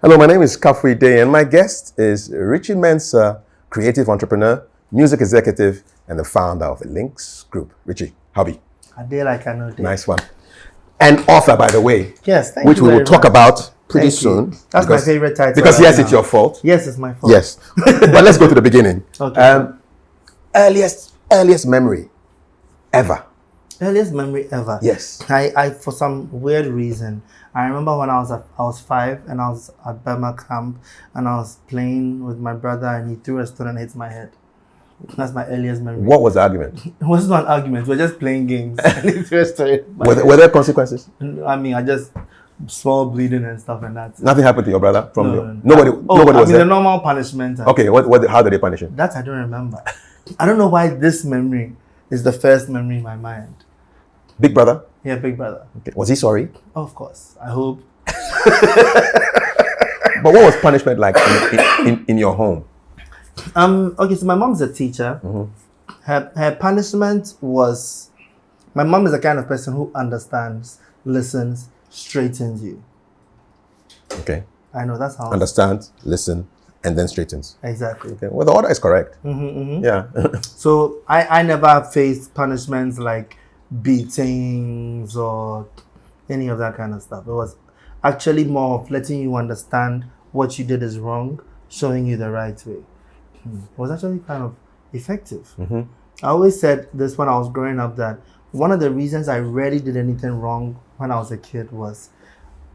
Hello, my name is Kafui Dey, and my guest is Richie Mensah, creative entrepreneur, music executive, and the founder of the Lynx Group. Richie, howdy. A day like I know day. Nice one. And author, by the way. Yes, thank which you we will very talk much. about pretty Thank soon. you. That's my favorite title. Because right yes, now. it's your fault. Yes, it's my fault. Yes. But let's go to the beginning. Okay. Earliest memory ever. Earliest memory ever. Yes. I for some weird reason, I remember when I was 5 and I was at Burma camp and I was playing with my brother and he threw a stone and hit my head. That's my earliest memory. What was the argument? It wasn't an argument. We were just playing games. And he threw a stone in my head. Were there consequences? I mean, I just small bleeding and stuff and that. Nothing happened to your brother from No. nobody was the there. normal punishment. Okay, how did they punish him? That I don't remember. I don't know why this memory is the first memory in my mind. Big brother? Yeah, big brother. Okay. Was he sorry? Oh, of course. I hope. But what was punishment like in your home? Okay, so my mom's a teacher. Her punishment was, my mom is the kind of person who understands, listens, straightens you. Okay. I know that's how. Understands, listen, and then straightens. Exactly. Okay. Well, the order is correct. Yeah. So I never faced punishments like beatings or any of that kind of stuff. It was actually more of letting you understand what you did is wrong, showing you the right way. It was actually kind of effective. I always said this when I was growing up, that one of the reasons I rarely did anything wrong when I was a kid was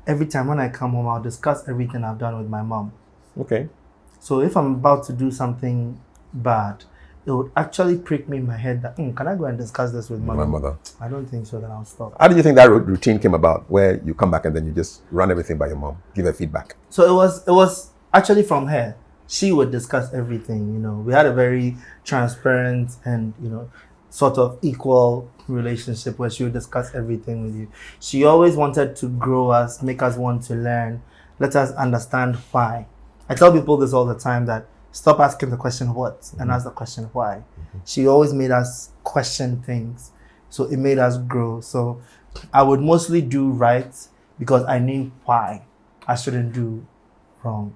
every time when I come home, I'll discuss everything I've done with my mom. Okay. So if I'm about to do something bad, it would actually prick me in my head that, can I go and discuss this with my mother? I don't think so, then I'll stop. How do you think that routine came about, where you come back and then you just run everything by your mom, give her feedback? So it was actually from her. She would discuss everything, We had a very transparent and, sort of equal relationship where she would discuss everything with you. She always wanted to grow us, make us want to learn, let us understand why. I tell people this all the time, that stop asking the question what and ask the question why. She always made us question things. So it made us grow. So I would mostly do right because I knew why I shouldn't do wrong.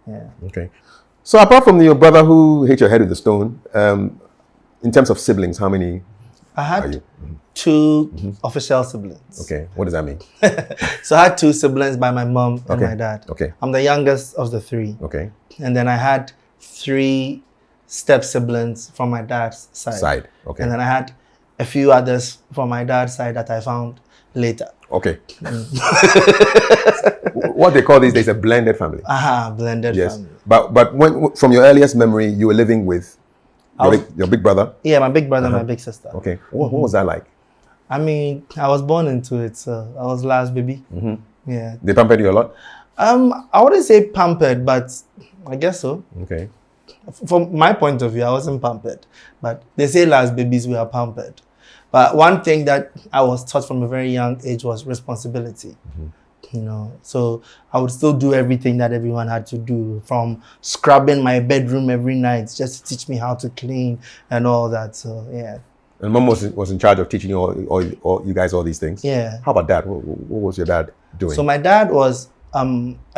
Yeah. Okay. So apart from your brother who hit your head with a stone, in terms of siblings, how many I are had you? 2 official siblings. Okay. What does that mean? So I had 2 siblings by my mom and my dad. Okay. I'm the youngest of the 3. Okay. And then I had 3 step siblings from my dad's side. Okay. And then I had a few others from my dad's side that I found later. Okay. What they call these days a blended family. Blended Yes. family. But when, from your earliest memory, you were living with your big brother? Yeah, my big brother and my big sister. Okay. What was that like? I mean, I was born into it, so I was last baby. Yeah. They pampered you a lot? I wouldn't say pampered, but I guess so. Okay. From my point of view, I wasn't pampered. But they say last babies we are pampered. But one thing that I was taught from a very young age was responsibility. So I would still do everything that everyone had to do, from scrubbing my bedroom every night just to teach me how to clean and all that. So yeah. And mom was in charge of teaching you all you guys all these things? Yeah. How about dad? What was your dad doing? So my dad was a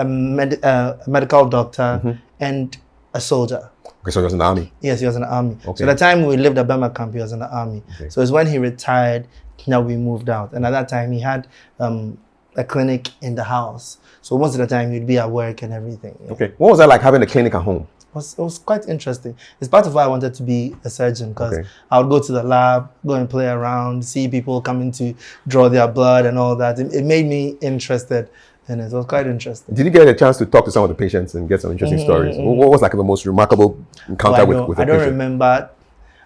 medical doctor and a soldier. Okay, so he was in the army? Yes, he was in the army. Okay. So the time we lived at Burma camp, he was in the army. Okay. So it's when he retired, now we moved out. And at that time, he had a clinic in the house. So most of the time, he'd be at work and everything. Yeah. Okay. What was that like, having a clinic at home? It was quite interesting. It's part of why I wanted to be a surgeon, because I would go to the lab, go and play around, see people coming to draw their blood and all that. It made me interested. And it was quite interesting. Did you get a chance to talk to some of the patients and get some interesting stories? What was like the most remarkable encounter with a patient? I don't remember.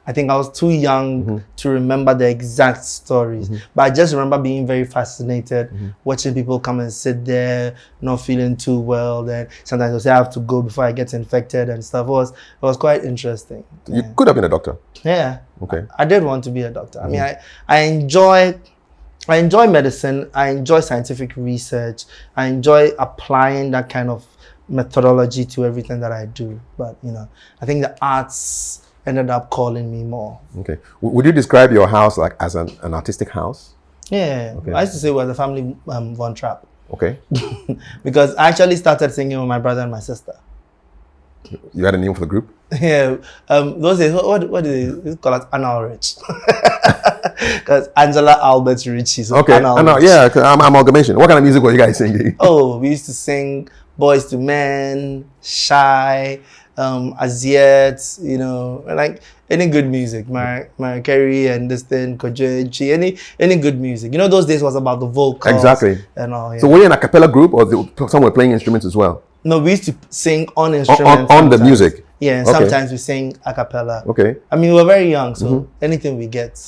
I think I was too young to remember the exact stories. But I just remember being very fascinated, watching people come and sit there, not feeling too well. Then sometimes they'll say, I have to go before I get infected and stuff. It was quite interesting. You could have been a doctor. Yeah. Okay. I did want to be a doctor. I mean, I enjoy medicine. I enjoy scientific research. I enjoy applying that kind of methodology to everything that I do. But, I think the arts ended up calling me more. Okay. Would you describe your house like as an artistic house? Yeah. Okay. I used to say we're the family Von Trapp. Okay. Because I actually started singing with my brother and my sister. You had a name for the group? Yeah. Those days, what do they call it? Anna Rich. Because Angela Albert Richie. So Okay. Anna I know. Rich. Yeah. I'm amalgamation. What kind of music were you guys singing? Oh, we used to sing Boys to Men, Shy, As Yet, like any good music. Mariah Carey and this thing, Kojeji, any good music. Those days was about the vocals. Exactly. And all. Yeah. So were you in a cappella group or some were playing instruments as well? No, we used to sing on instruments. On the music? Yeah, and sometimes we sing a cappella. Okay. I mean, we were very young, so anything we get,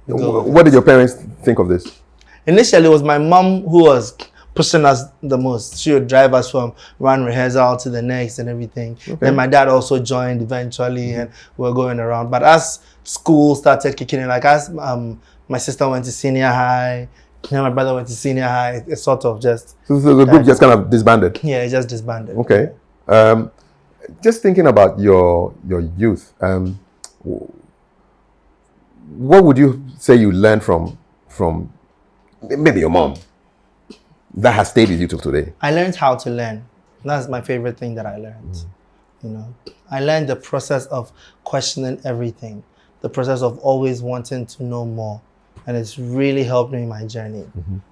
we go with it. What did your parents think of this? Initially, it was my mom who was pushing us the most. She would drive us from one rehearsal to the next and everything. Okay. Then my dad also joined eventually, and we were going around. But as school started kicking in, like as my sister went to senior high, my brother went to senior high, it sort of just... So the group just kind of disbanded? Yeah, it just disbanded. Okay. Just thinking about your youth, what would you say you learned from maybe your mom that has stayed with you till today? I learned how to learn. That's my favorite thing that I learned. I learned the process of questioning everything, the process of always wanting to know more. And it's really helped me in my journey.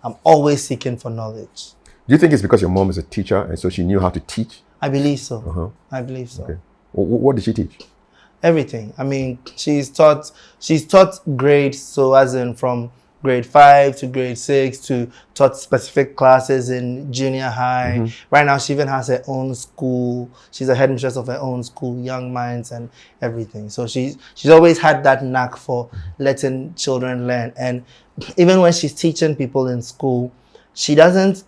I'm always seeking for knowledge. Do you think it's because your mom is a teacher and so she knew how to teach? I believe so. I believe so. Okay. What did she teach? Everything. I mean, she's taught grades, so as in from grade 5 to grade 6, to taught specific classes in junior high. Right now, she even has her own school. She's a headmistress of her own school, Young Minds and everything. So she's always had that knack for letting children learn. And even when she's teaching people in school, she doesn't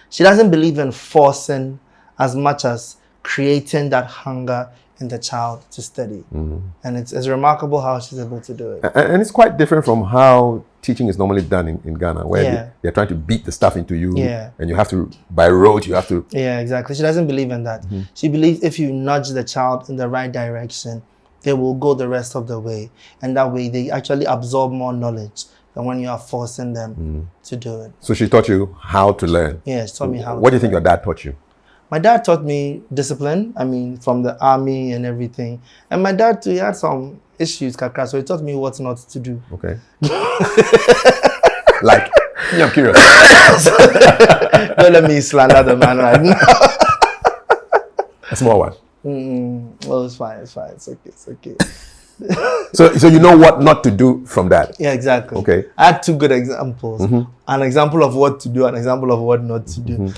believe in forcing as much as creating that hunger in the child to study. And it's remarkable how she's able to do it. And it's quite different from how teaching is normally done in Ghana, where they're trying to beat the stuff into you, and you have to, by rote, you have to... Yeah, exactly. She doesn't believe in that. She believes if you nudge the child in the right direction, they will go the rest of the way. And that way, they actually absorb more knowledge than when you are forcing them to do it. So she taught you how to learn? Yeah, she taught me how. What do you think your dad taught you? My dad taught me discipline, I mean, from the army and everything. And my dad, too, he had some issues, kakra, so he taught me what not to do. Okay. Like, I'm curious. Don't let me slander the man right now. A small one. Well, it's fine, it's okay. So you know what not to do from that? Yeah, exactly. Okay. I had 2 good examples. An example of what to do, an example of what not to do.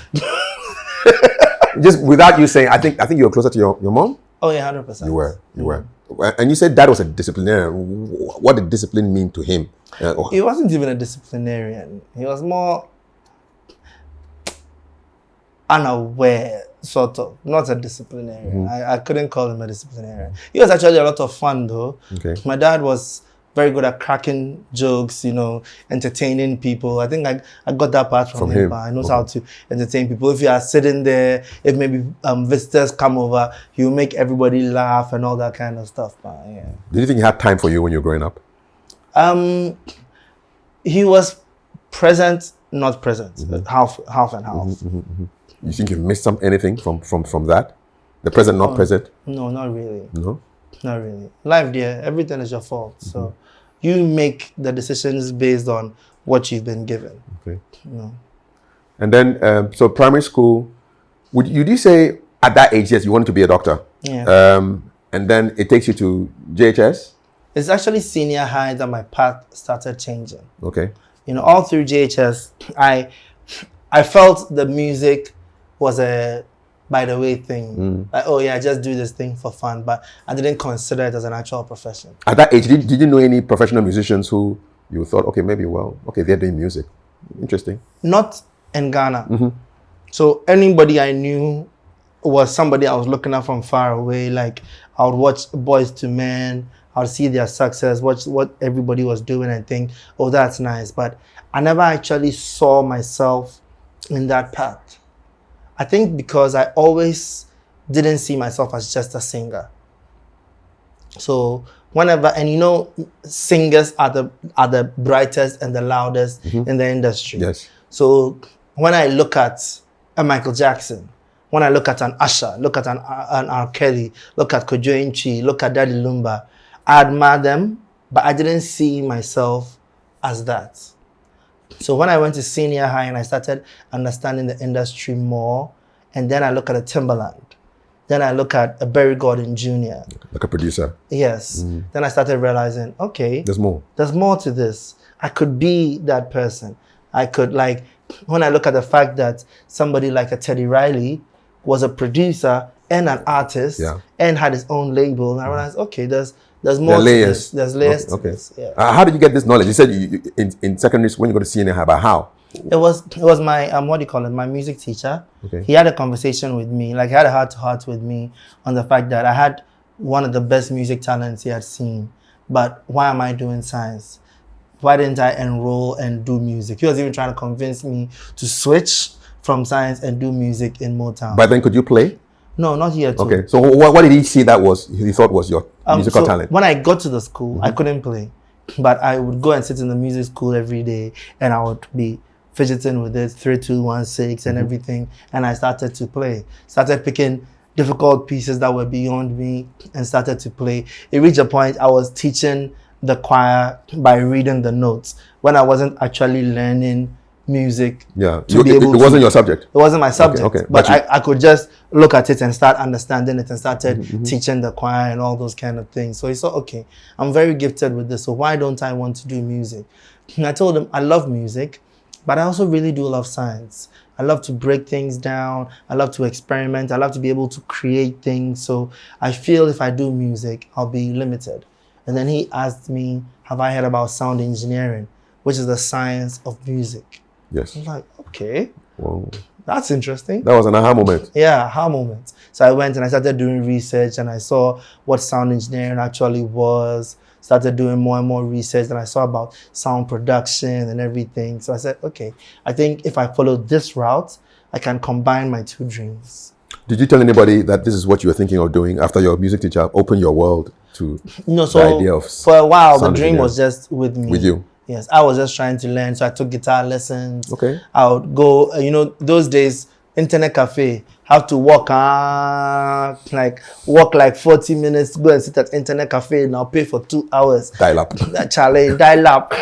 Just without you saying, I think you were closer to your mom? Oh yeah, 100%. You were. And you said dad was a disciplinarian. What did discipline mean to him? He wasn't even a disciplinarian. He was more unaware, sort of. Not a disciplinarian. I couldn't call him a disciplinarian. He was actually a lot of fun though. Okay. My dad was very good at cracking jokes, entertaining people. I think I got that part from him. He knows how to entertain people. If you are sitting there, if maybe visitors come over, he will make everybody laugh and all that kind of stuff. Yeah. Did you think he had time for you when you were growing up? He was present, not present. Half and half. You think you missed anything from that? The present, not present? No, not really. No? Not really. Life, dear, everything is your fault. So you make the decisions based on what you've been given. Okay. And then, so primary school, would you say at that age, yes, you wanted to be a doctor? Yeah. And then it takes you to JHS? It's actually senior high that my path started changing. Okay. All through JHS, I felt the music was a by the way thing. Like, oh yeah, I just do this thing for fun, but I didn't consider it as an actual profession. At that age, did you know any professional musicians who you thought, okay, maybe, they're doing music? Interesting. Not in Ghana. So anybody I knew was somebody I was looking at from far away. Like I would watch Boys to Men, I would see their success, watch what everybody was doing and think, oh, that's nice. But I never actually saw myself in that path. I think because I always didn't see myself as just a singer. So whenever, and singers are the brightest and the loudest in the industry. Yes. So when I look at a Michael Jackson, when I look at an Usher, look at an R. Kelly, look at Kojo Inchi, look at Daddy Lumba, I admire them, but I didn't see myself as that. So when I went to senior high and I started understanding the industry more, and then I look at a Timbaland, then I look at a Berry Gordon Jr. Like a producer. Yes. Then I started realizing, okay, there's more. There's more to this. I could be that person. I could, like, when I look at the fact that somebody like a Teddy Riley was a producer and an artist and had his own label, and I realized, okay, there's more to this. There's layers to this. Yeah. How did you get this knowledge? You said you in secondary school when you go to senior high, but how? It was my my music teacher. Okay. He had a conversation with me, like he had a heart-to-heart with me on the fact that I had one of the best music talents he had seen, but why am I doing science? Why didn't I enroll and do music? He was even trying to convince me to switch from science and do music in Motown. But then could you play? No, not yet. Okay, so what did he see that he thought was your musical talent? When I got to the school, I couldn't play, but I would go and sit in the music school every day, and I would be fidgeting with it, 3, 2, 1, 6, and everything, and I started to play. Started picking difficult pieces that were beyond me, and started to play. It reached a point I was teaching the choir by reading the notes when I wasn't actually learning music. Yeah, it wasn't your subject. It wasn't my subject. Okay. But I could just look at it and start understanding it and started teaching the choir and all those kind of things. So he said, okay, I'm very gifted with this, so why don't I want to do music? And I told him I love music, but I also really do love science. I love to break things down. I love to experiment. I love to be able to create things. So I feel if I do music, I'll be limited. And then he asked me, have I heard about sound engineering, which is the science of music? Yes. I was like, okay, Whoa. That's interesting. That was an aha moment. Yeah, aha moment. So I went and I started doing research and I saw what sound engineering actually was, started doing more and more research, and I saw about sound production and everything. So I said, okay, I think if I follow this route, I can combine my two dreams. Did you tell anybody that this is what you were thinking of doing after your music teacher opened your world to the idea of for a while, the dream was just with me. With you? Yes, I was just trying to learn. So I took guitar lessons. Okay. I would go, those days, internet cafe, have to walk like 40 minutes, go and sit at internet cafe and I'll pay for 2 hours. Dial up. Charlie, dial up.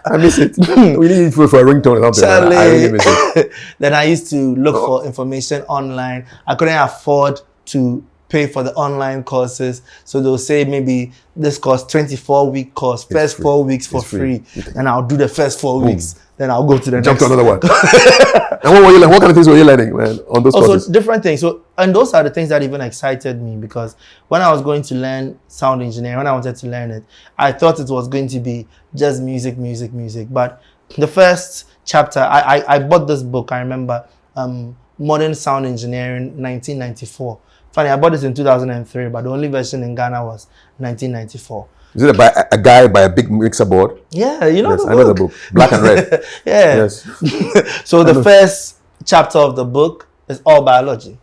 I miss it. We need it for a ringtone or something. Charlie. I really miss it. Then I used to look for information online. I couldn't afford to pay for the online courses. So they'll say maybe this course 24-week course, first 4 weeks for free. And I'll do the first 4 weeks. Then I'll go to the Jump next. to another one. And what were you like? What kind of things were you learning, man, on those courses? Also, different things. So, and those are the things that even excited me, because when I was going to learn sound engineering, when I wanted to learn it, I thought it was going to be just music. But the first chapter, I bought this book, I remember, Modern Sound Engineering, 1994. Funny, I bought it in 2003, but the only version in Ghana was 1994. Is it by a guy by a big mixer board? Yeah, you know yes, the book. I know the book. Black and red. Yeah. Yes. So the first chapter of the book is all biology.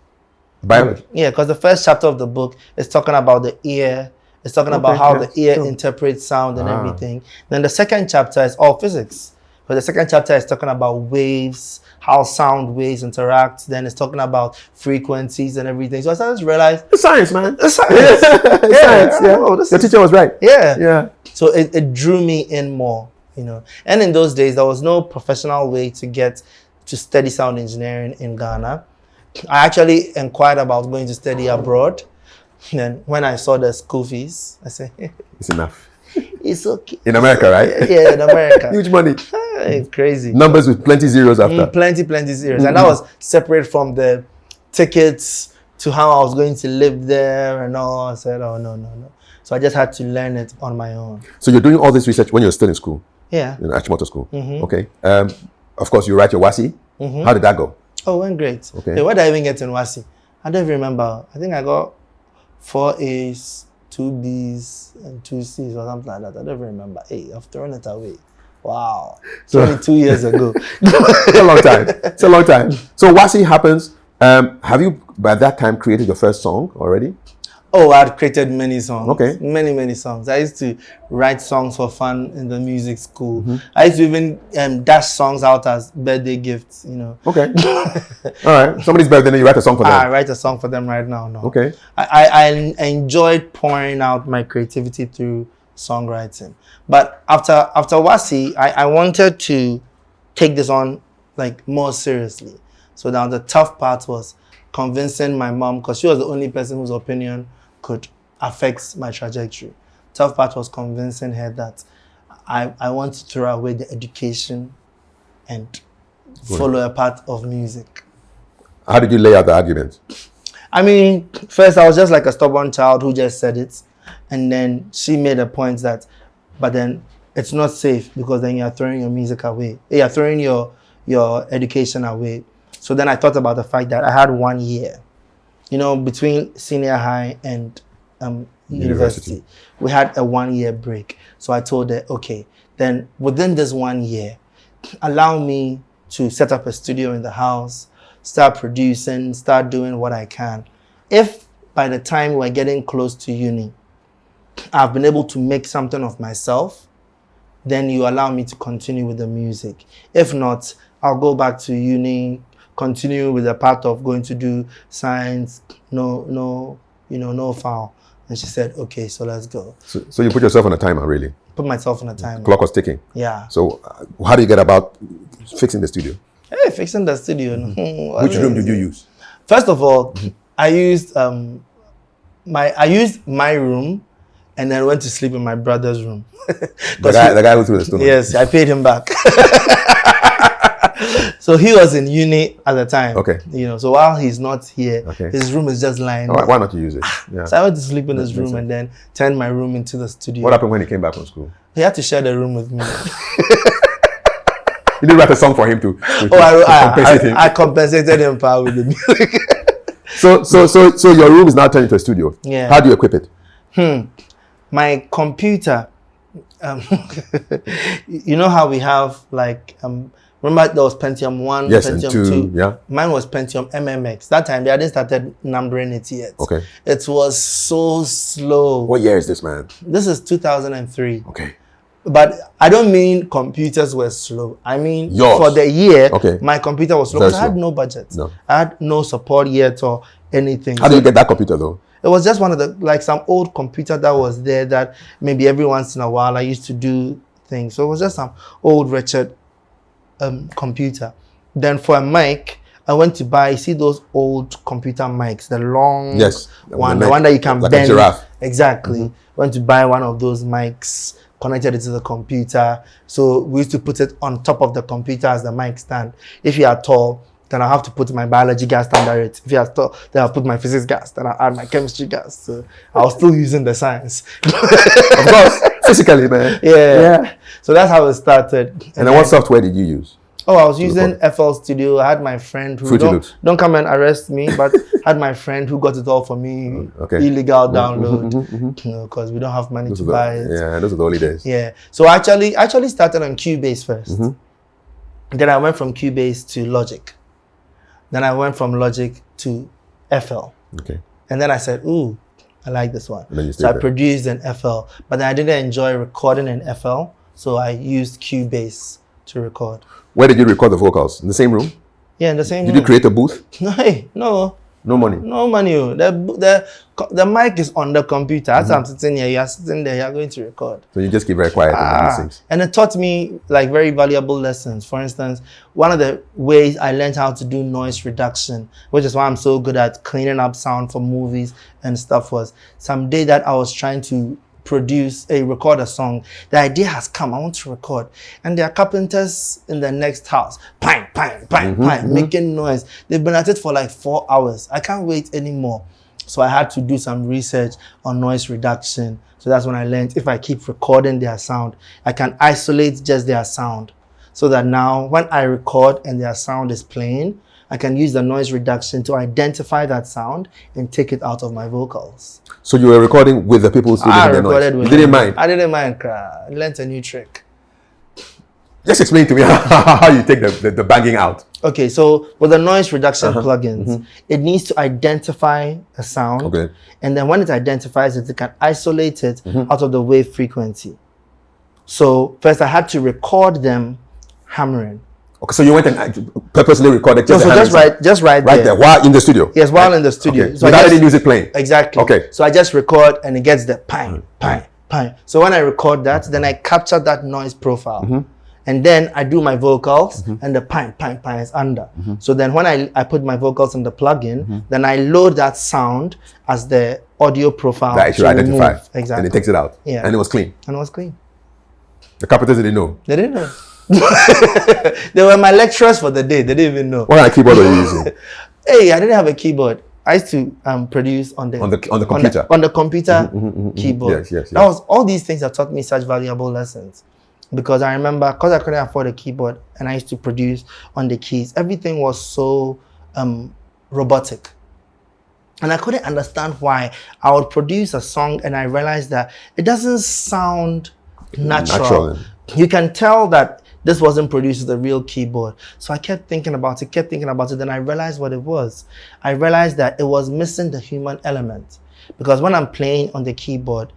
Biology? Yeah, because the first chapter of the book is talking about the ear. It's talking about how the ear interprets sound and everything. Then the second chapter is all physics. But the second chapter is talking about waves, how sound waves interact. Then it's talking about frequencies and everything. So I started to realize, it's science, man. It's science. Science. Yeah. Oh, your teacher was right. Yeah. So it drew me in more, And in those days, there was no professional way to get to study sound engineering in Ghana. I actually inquired about going to study abroad. Then when I saw the school fees, I said, it's enough. It's okay. In America, right? Yeah, in America. Huge money. It's crazy. Numbers with plenty zeros after. Plenty zeros. And that was separate from the tickets to how I was going to live there and all. I said, oh, no. So I just had to learn it on my own. So you're doing all this research when you're still in school? Yeah. In Achimota School? Okay. Of course, you write your WASI. How did that go? Oh, went great. Okay. Hey, what did I even get in WASI? I don't even remember. I think I got 4 A's, 2 B's, and 2 C's or something like that. I don't even remember. Hey, I've thrown it away. Wow. 22 years ago. It's a long time. It's a long time. So WASI happens. Have you, by that time, created your first song already? Oh, I'd created many songs. Okay. Many songs. I used to write songs for fun in the music school. I used to even dash songs out as birthday gifts, you know. Okay. All right. Somebody's birthday, then you write a song for them. I write a song for them right now. No. Okay. I enjoyed pouring out my creativity through songwriting. But after Wasi, I wanted to take this on like more seriously. So now the tough part was convincing my mom, because she was the only person whose opinion could affect my trajectory. Tough part was convincing her that I want to throw away the education and follow a path of music. How did you lay out the argument? I mean, first I was just like a stubborn child who just said it. And then she made a point that, but then it's not safe because then you're throwing your music away. You're throwing your education away. So then I thought about the fact that I had 1 year, you know, between senior high and university. We had a 1 year break. So I told her, okay, then within this 1 year, allow me to set up a studio in the house, start producing, start doing what I can. If by the time we're getting close to uni, I've been able to make something of myself, then you allow me to continue with the music. If not, I'll go back to uni, continue with the path of going to do science, no foul. And she said, okay, so let's go. So you put yourself on a timer, really? Put myself on a timer. Clock was ticking. Yeah. So how do you get about fixing the studio? Hey, fixing the studio. Which room did you use? First of all, I used my room and then went to sleep in my brother's room. the guy who threw the stone. Yes, I paid him back. So he was in uni at the time. Okay. You know, so while he's not here, okay, his room is just lying. Why not use it? Yeah. So I went to sleep in his room and then turned my room into the studio. What happened when he came back from school? He had to share the room with me. You didn't write a song for him to compensate him? I compensated him with the music. So your room is now turned into a studio. Yeah. How do you equip it? My computer, you know how we have like, remember there was Pentium 1, yes, Pentium and 2, 2? Yeah. Mine was Pentium MMX. That time they hadn't started numbering it yet. Okay. It was so slow. What year is this, man? This is 2003. Okay. But I don't mean computers were slow. I mean, yours. For the year, okay, my computer was slow because I had no budget. No. I had no support yet or anything. How did you get that computer though? It was just one of the, like some old computer that was there that maybe every once in a while I used to do things. So it was just some old wretched computer. Then for a mic, I went to buy, see those old computer mics, the long one, the one that you can like bend. A giraffe. Exactly. Went to buy one of those mics, connected it to the computer. So we used to put it on top of the computer as the mic stand. If you are tall, then I have to put my biology gas under it. If you are tall, then I'll put my physics gas. Then I'll add my chemistry gas. So I was still using the science. Of course, physically, man. Yeah. So that's how it started. And then what software did you use? Oh, I was using FL Studio. I had my friend who don't come and arrest me, but had my friend who got it all for me. Okay. Illegal download, you know, because we don't have money to buy it. Yeah, those are the early days. Yeah. So I actually started on Cubase first. Then I went from Cubase to Logic. Then I went from Logic to FL. Okay. And then I said, ooh, I like this one. So I produced in FL, but then I didn't enjoy recording in FL, so I used Cubase to record. Where did you record the vocals? In the same room? Yeah, in the same room. Did you create a booth? No. No money? No money. The mic is on the computer. As I'm sitting here, you're sitting there, you're going to record. So you just keep very quiet and do things. And it taught me like very valuable lessons. For instance, one of the ways I learned how to do noise reduction, which is why I'm so good at cleaning up sound for movies and stuff, was some day that I was trying to record a song. The idea has come, I want to record. And there are carpenters in the next house, making noise. They've been at it for like 4 hours. I can't wait anymore. So I had to do some research on noise reduction. So that's when I learned if I keep recording their sound, I can isolate just their sound. So that now when I record and their sound is playing, I can use the noise reduction to identify that sound and take it out of my vocals. So you were recording with the people still making their noise? You didn't mind? I didn't mind. I learned a new trick. Just explain to me how you take the banging out. Okay, so with the noise reduction plugins, it needs to identify a sound. Okay. And then when it identifies it, it can isolate it out of the wave frequency. So first I had to record them hammering. Okay, so you went and purposely recorded Just right there. while in the studio. Yes, while in the studio. Okay. So without any music playing. Exactly. Okay. So I just record and it gets the pang, pang, pang. So when I record that, then I capture that noise profile. And then I do my vocals and the pang, pang, pang is under. So then when I put my vocals in the plugin, then I load that sound as the audio profile. That it should identify. Exactly. And it takes it out. Yeah. And it was clean. And it was clean. The carpenters didn't know. They didn't know. They were my lecturers for the day. They didn't even know. What kind of keyboard were you using? Hey, I didn't have a keyboard. I used to produce on the computer. On the computer keyboard. Yes. That was all these things that taught me such valuable lessons. Because I remember, because I couldn't afford a keyboard and I used to produce on the keys, everything was so robotic. And I couldn't understand why I would produce a song and I realized that it doesn't sound natural. You can tell that this wasn't produced with a real keyboard. So I kept thinking about it. Then I realized what it was. I realized that it was missing the human element. Because when I'm playing on the keyboard,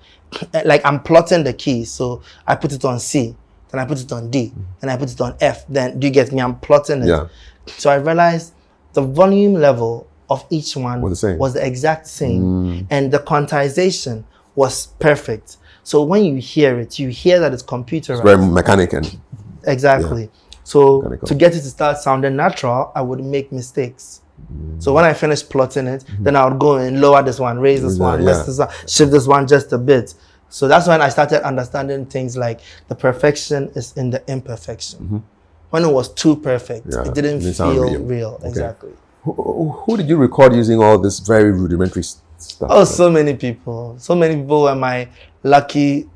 like I'm plotting the keys. So I put it on C, then I put it on D, then I put it on F. Then do you get me? I'm plotting it. Yeah. So I realized the volume level of each one was the exact same. And the quantization was perfect. So when you hear it, you hear that it's computerized. It's very mechanic and exactly. Yeah. So Mechanical. to get it to start sounding natural, I would make mistakes. So when I finished plotting it, then I would go and lower this one, raise this one, lift this one, shift this one just a bit. So that's when I started understanding things like the perfection is in the imperfection. When it was too perfect, it didn't feel real. Okay. Exactly. Who did you record using all this very rudimentary stuff? Oh, so many people. So many people were my lucky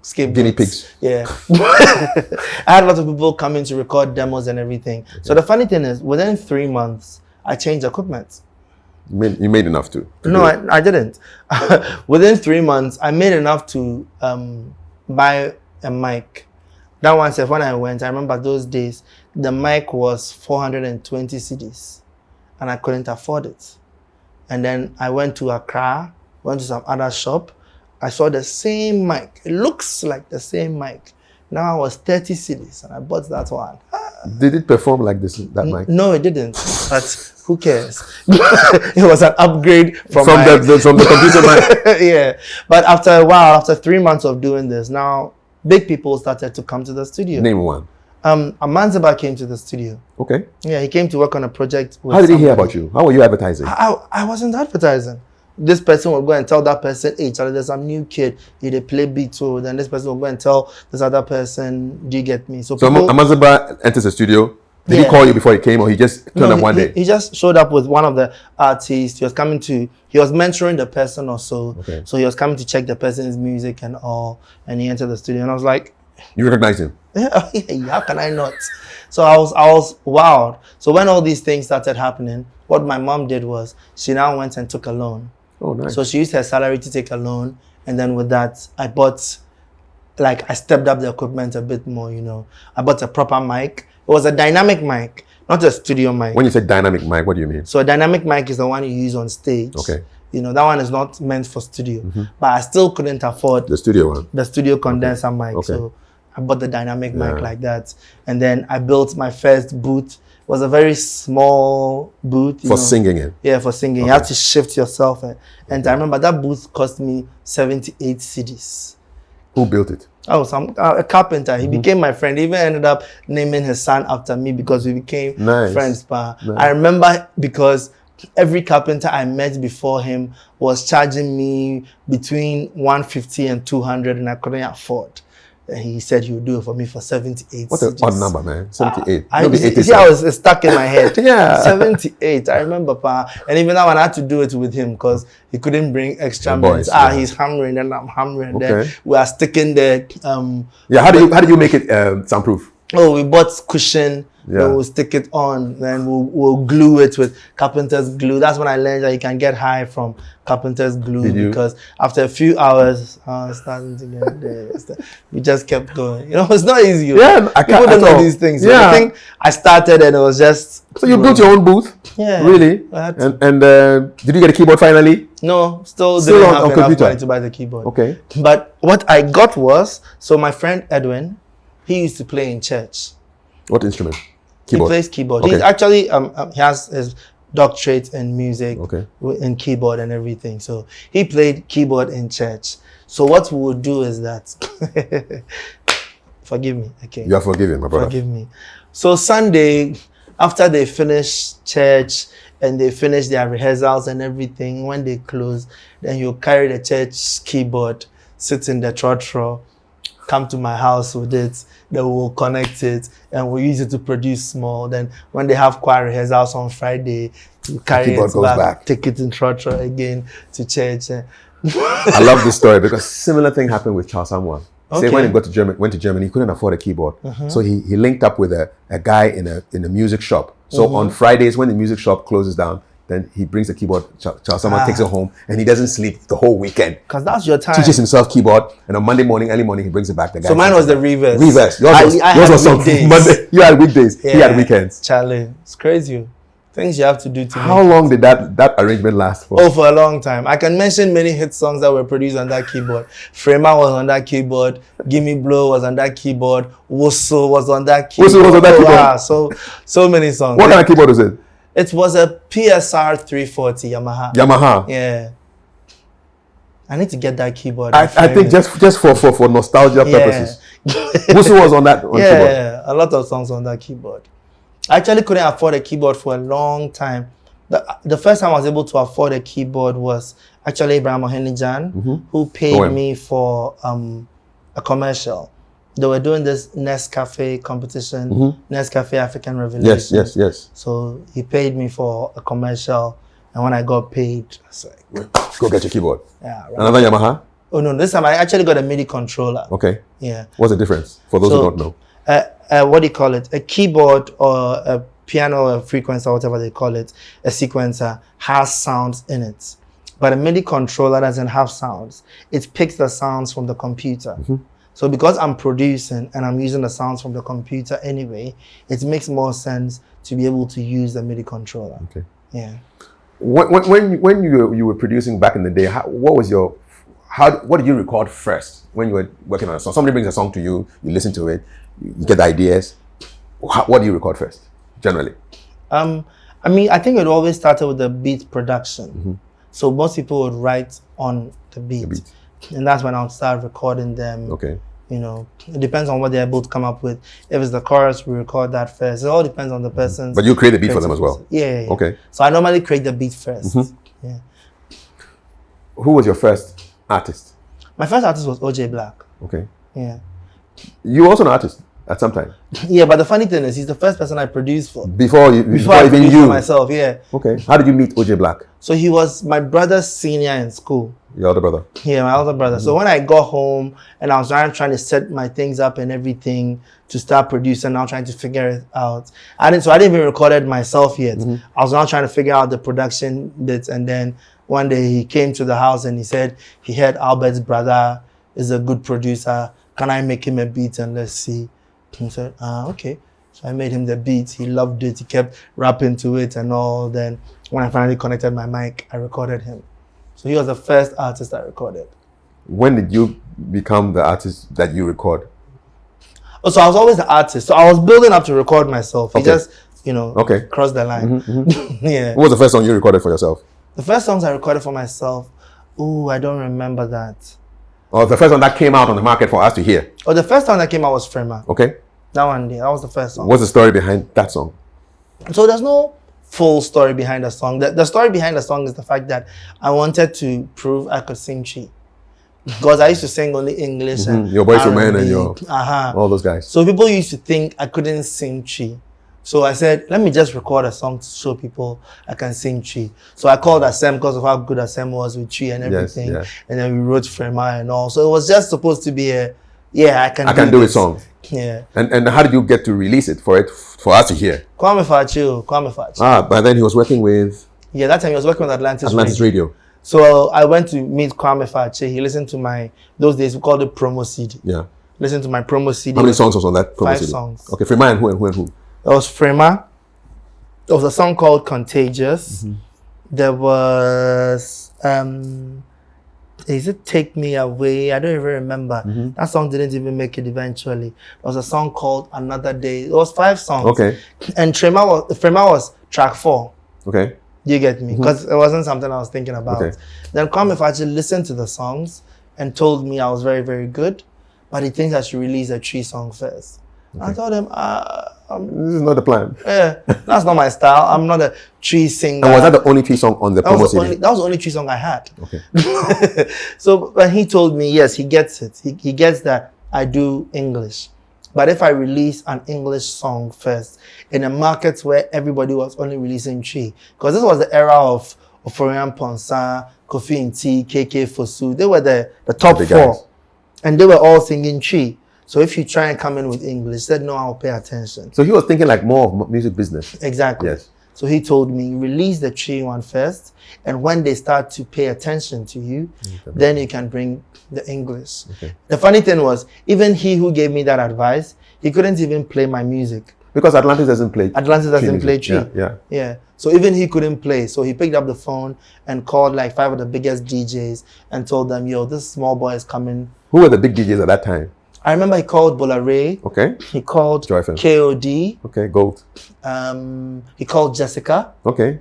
scapegoats. Guinea pigs. Yeah. I had a lot of people coming to record demos and everything. Okay. So the funny thing is, within 3 months, I changed equipment. You made enough to no, I didn't. Within 3 months, I made enough to buy a mic. That one said when I went, I remember those days, the mic was 420 cedis and I couldn't afford it. And then I went to Accra, went to some other shop. I saw the same mic. It looks like the same mic. Now I was 30 cedis and I bought that one. Did it perform like that mic? No, it didn't. But who cares? It was an upgrade from the computer mic. Yeah. But after a while, after 3 months of doing this, now big people started to come to the studio. Name one. Amanzaba came to the studio. Okay. Yeah, he came to work on a project with How did he hear about you? How were you advertising? I wasn't advertising. This person will go and tell that person, hey, Charlie, there's some new kid, they play beat too. Then this person will go and tell this other person, do you get me? So Amanzaba enters the studio. Did he call you before he came, or he just turned up one day? He just showed up with one of the artists. He was mentoring the person or so. Okay. So he was coming to check the person's music and all. And he entered the studio and I was like, you recognized him? Yeah, how can I not? So I was wild. So when all these things started happening, what my mom did was she now went and took a loan. Oh, nice. So she used her salary to take a loan. And then with that, I stepped up the equipment a bit more, I bought a proper mic. It was a dynamic mic, not a studio mic. When you say dynamic mic, what do you mean? So a dynamic mic is the one you use on stage. Okay. That one is not meant for studio. But I still couldn't afford the studio one. The studio condenser mic. Okay. So I bought the dynamic mic like that. And then I built my first booth. It was a very small booth. For singing it? Yeah, for singing. Okay. You have to shift yourself. And I remember that booth cost me 78 cedis. Who built it? Oh, a carpenter. He became my friend. He even ended up naming his son after me because we became friends. Nice. I remember because every carpenter I met before him was charging me between 150 and 200 and I couldn't afford. And he said he would do it for me for 78. What an odd number, man. 78. I was stuck in my head. Yeah. 78. I remember, and even now I had to do it with him because he couldn't bring extra minutes. He's hammering and I'm hammering. Okay. Then we are sticking there. How did you make it soundproof? Oh, we bought cushion. Yeah. Then we'll stick it on. Then we'll glue it with carpenter's glue. That's when I learned that you can get high from carpenter's glue because after a few hours, starting to get there. We just kept going. You know, it's not easy. Yeah, I can't. People don't know these things. Yeah. I think I started and it was just. So you built your own booth? Yeah. Really? And did you get a keyboard finally? No, still didn't have enough computer money to buy the keyboard. Okay. But what I got was, so my friend Edwin, he used to play in church. What instrument? Keyboard. He plays keyboard. Okay. He's actually he has his doctorate in music, okay, in keyboard and everything. So he played keyboard in church. So what we would do is that forgive me, okay. You are forgiven, my brother. Forgive me. So Sunday, after they finish church and they finish their rehearsals and everything, when they close, then you carry the church keyboard, sit in the trotro, come to my house with it, then we'll connect it and we'll use it to produce small. Then when they have choir rehearsals on Friday, you carry it back, take it in trotro again to church. I love this story because similar thing happened with Charles Samuel. Okay. Say when he went to Germany, he couldn't afford a keyboard. So he linked up with a guy in a music shop. So on Fridays when the music shop closes down, then he brings the keyboard, Charles Samuel takes it home, and he doesn't sleep the whole weekend. Because that's your time. Teaches himself keyboard, and on Monday morning, early morning, he brings it back. The guy so mine was the reverse. Reverse. Yours was on Monday. You had weekdays. Yeah. He had weekends. Charlie, it's crazy. Things you have to do to How long did that arrangement last for? Oh, for a long time. I can mention many hit songs that were produced on that keyboard. Frema was on that keyboard. Gimme Blow was on that keyboard. Whistle was on that keyboard. Whistle was on that keyboard. Wow, so many songs. What kind of keyboard was it? It was a PSR 340 Yamaha. Yamaha. Yeah. I need to get that keyboard. I think just for nostalgia purposes. Whistle was on that keyboard. Yeah, a lot of songs on that keyboard. I actually couldn't afford a keyboard for a long time. The first time I was able to afford a keyboard was actually Abraham Ohenijan, who paid me for a commercial. They were doing this Nescafe competition, Nescafe African Revelation. Yes. So he paid me for a commercial, and when I got paid, I was like, go get your keyboard. Yeah. Right. Another Yamaha? Oh no, this time I actually got a MIDI controller. Okay. Yeah. What's the difference for those who don't know? What do you call it? A keyboard or a piano, a frequencer, whatever they call it, a sequencer has sounds in it. But a MIDI controller doesn't have sounds. It picks the sounds from the computer. So because I'm producing and I'm using the sounds from the computer anyway, it makes more sense to be able to use the MIDI controller. Okay. Yeah. When you were producing back in the day, what did you record first when you were working on a song? Somebody brings a song to you, you listen to it, you get the ideas. What do you record first, generally? I mean, I think it always started with the beat production. So most people would write on the beat. And that's when I'll start recording them. Okay. You know, it depends on what they're able to come up with. If it's the chorus, we record that first. It all depends on the person's. But you create the beat for them as well? Yeah. Okay. So I normally create the beat first. Yeah. Who was your first artist? My first artist was OJ Black. Okay. Yeah. You were also an artist at some time? Yeah, but the funny thing is, he's the first person I produced for. Before I even you? Myself, yeah. Okay. How did you meet OJ Black? So he was my brother's senior in school. Your older brother? Yeah, my older brother. So when I got home and I was trying to set my things up and everything to start producing, now trying to figure it out. I didn't even record it myself yet. I was now trying to figure out the production bits, and then one day he came to the house and he said he heard Albert's brother is a good producer. Can I make him a beat and let's see? He said, okay. So I made him the beat. He loved it. He kept rapping to it and all. Then when I finally connected my mic, I recorded him. So he was the first artist I recorded. When did you become the artist that you record? Oh, so I was always the artist. So I was building up to record myself. He just, crossed the line. Yeah. What was the first song you recorded for yourself? The first songs I recorded for myself, I don't remember that. Oh, the first one that came out on the market for us to hear? Oh, the first song that came out was Frema. Okay. That was the first song. What's the story behind that song? So there's no full story behind the song. The story behind the song is the fact that I wanted to prove I could sing Chi. Because I used to sing only English and your Boys II Men and your all those guys. So people used to think I couldn't sing Chi. So I said, let me just record a song to show people I can sing Chi. So I called Asem because of how good Asem was with Chi and everything. Yes. And then we wrote Frema and all. So it was just supposed to be a Yeah, I can do a this. song. Yeah. And how did you get to release it for us to hear? Kwame Fachi. But then he was working with Yeah, that time he was working with Atlantis Radio. So I went to meet Kwame Fachi. He listened to those days we called it promo CD. Yeah. Listened to my promo CD. How many songs was on that promo 5 CD? songs. Okay, Frema and who? There was Frema. There was a song called Contagious. There was is it Take Me Away? I don't even remember. That song didn't even make it eventually. There was a song called Another Day. It was 5 songs. Okay. And Frema was track 4. Okay. You get me? Because it wasn't something I was thinking about. Okay. Then Kwame Fachi listened to the songs and told me I was very, very good, but he thinks I should release a tree song first. Okay. I told him, this is not the plan. Yeah, that's not my style. I'm not a tree singer. And was that the only tree song on the promo CD? That was the only tree song I had. Okay. So when he told me, yes, he gets it. He gets that I do English. But if I release an English song first in a market where everybody was only releasing tree, because this was the era of Florian Ponsa, Kafui Dey, KK Fosu. They were the top 4. Guys. And they were all singing tree. So if you try and come in with English, said no, I'll pay attention. So he was thinking like more of music business. Exactly. Yes. So he told me, release the tree one first, and when they start to pay attention to you, then you can bring the English. Okay. The funny thing was, even he who gave me that advice, he couldn't even play my music. Because Atlantis doesn't play tree. Yeah. So even he couldn't play. So he picked up the phone and called like 5 of the biggest DJs and told them, yo, this small boy is coming. Who were the big DJs at that time? I remember he called Bolare. Okay. He called KOD. Okay, Gold. He called Jessica. Okay.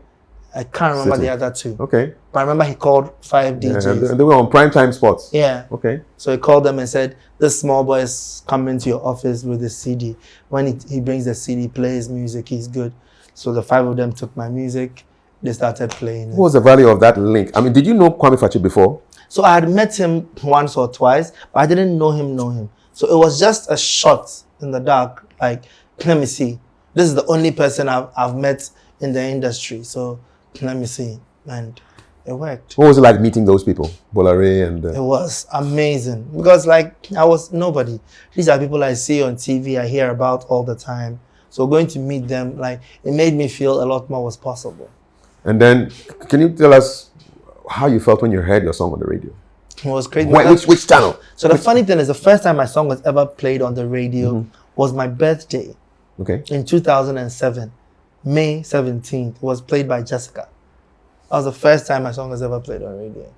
I can't remember the other 2. Okay. But I remember he called 5 DJs. Yeah, they were on prime time spots. Yeah. Okay. So he called them and said, this small boy is coming to your office with a CD. When he brings the CD, play his music, he's good. So the 5 of them took my music. They started playing it. What was the value of that link? I mean, did you know Kwame Fachi before? So I had met him once or twice, but I didn't know him. So it was just a shot in the dark. Like, let me see. This is the only person I've met in the industry. So let me see. And it worked. What was it like meeting those people? Bolare and... It was amazing. Because like, I was nobody. These are people I see on TV, I hear about all the time. So going to meet them, like, it made me feel a lot more was possible. And then, can you tell us how you felt when you heard your song on the radio? It was crazy. Which channel? So the funny thing is, the first time my song was ever played on the radio was my birthday. Okay. In 2007, May 17th, it was played by Jessica. That was the first time my song was ever played on radio.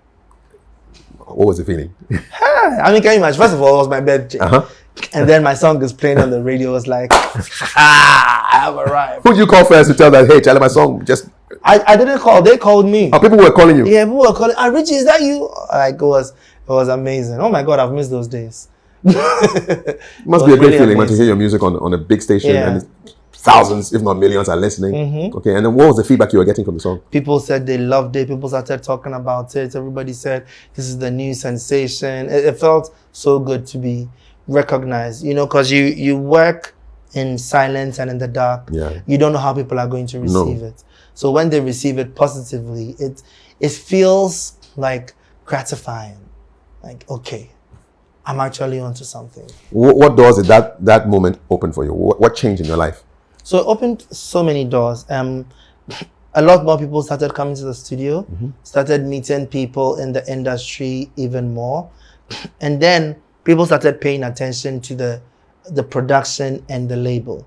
What was the feeling? I mean, can you imagine? First of all, it was my birthday. And then my song is playing on the radio. It was like, I have arrived. Who did you call first to tell that, hey, Charlie, my song just... I didn't call. They called me. Oh, people were calling you? Yeah, people were calling. Richie, is that you? Like, it was amazing. Oh my God, I've missed those days. It must be a great feeling when to hear your music on a big station and thousands, if not millions, are listening. Okay, and then what was the feedback you were getting from the song? People said they loved it. People started talking about it. Everybody said this is the new sensation. It felt so good to be recognized, because you work in silence and in the dark. Yeah. You don't know how people are going to receive it. So when they receive it positively, it feels like gratifying. Like, okay, I'm actually onto something. What doors did that moment open for you? What changed in your life? So it opened so many doors. A lot more people started coming to the studio, started meeting people in the industry even more. And then people started paying attention to the production and the label.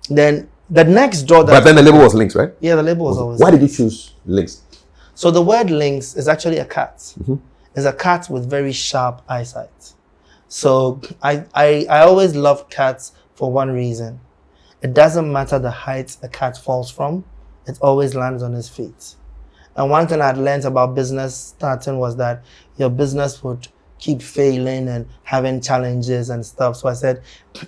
Then the next door But then the label was Lynx, right? Yeah, the label was always Why Lynx. did you choose Lynx? So the word Lynx is actually a cat. It's a cat with very sharp eyesight. So I always loved cats for one reason. It doesn't matter the height a cat falls from, it always lands on his feet. And one thing I'd learned about business starting was that your business would keep failing and having challenges and stuff. So I said,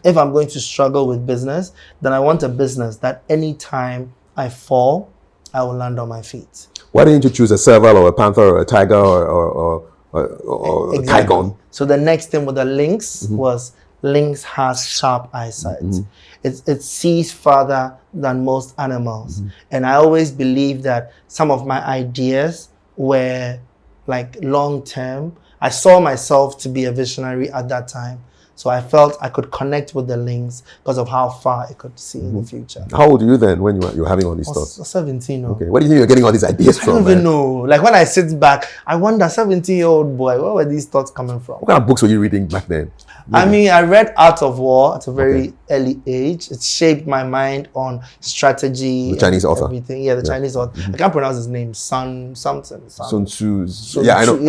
if I'm going to struggle with business, then I want a business that anytime I fall, I will land on my feet. Why didn't you choose a serval or a panther or a tiger or a tigon? So the next thing with the lynx was lynx has sharp eyesight. It sees farther than most animals. And I always believe that some of my ideas were like long term. I saw myself to be a visionary at that time. So I felt I could connect with the Lynx because of how far I could see in the future. How old were you then when you were having all these thoughts? 17. Okay, where do you think you're getting all these ideas I from? don't even know. Like when I sit back, I wonder, 17-year-old boy, where were these thoughts coming from? What kind of books were you reading back then? I mean, I read Art of War at a very early age. It shaped my mind on strategy. The Chinese author. Everything. Yeah, the Chinese author. I can't pronounce his name. Sun something. Sun Tzu. Sun Yeah, I know. Tzu.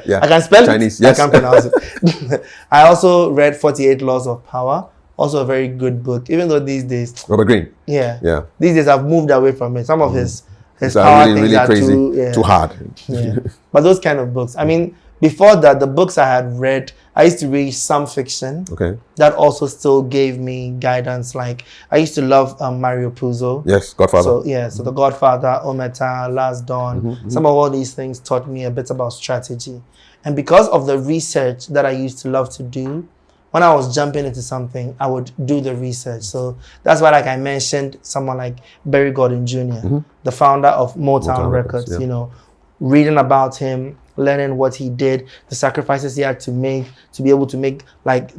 Yeah. I can spell Chinese, it. yes. I can't pronounce it. I also read 48 Laws of Power. Also a very good book. Even though these days, Robert Greene. yeah. These days I've moved away from it. Some of his power are things really are crazy, too hard. Yeah. But those kind of books. I mean, before that, the books I had read, I used to read some fiction. Okay. That also still gave me guidance. Like I used to love Mario Puzo. Yes, Godfather. So The Godfather, Ometa, Last Dawn. Some of all these things taught me a bit about strategy. And because of the research that I used to love to do, when I was jumping into something, I would do the research. So that's why, like I mentioned, someone like Barry Gordon Jr., the founder of Motown Records, yeah. you know, reading about him, learning what he did, the sacrifices he had to make to be able to make like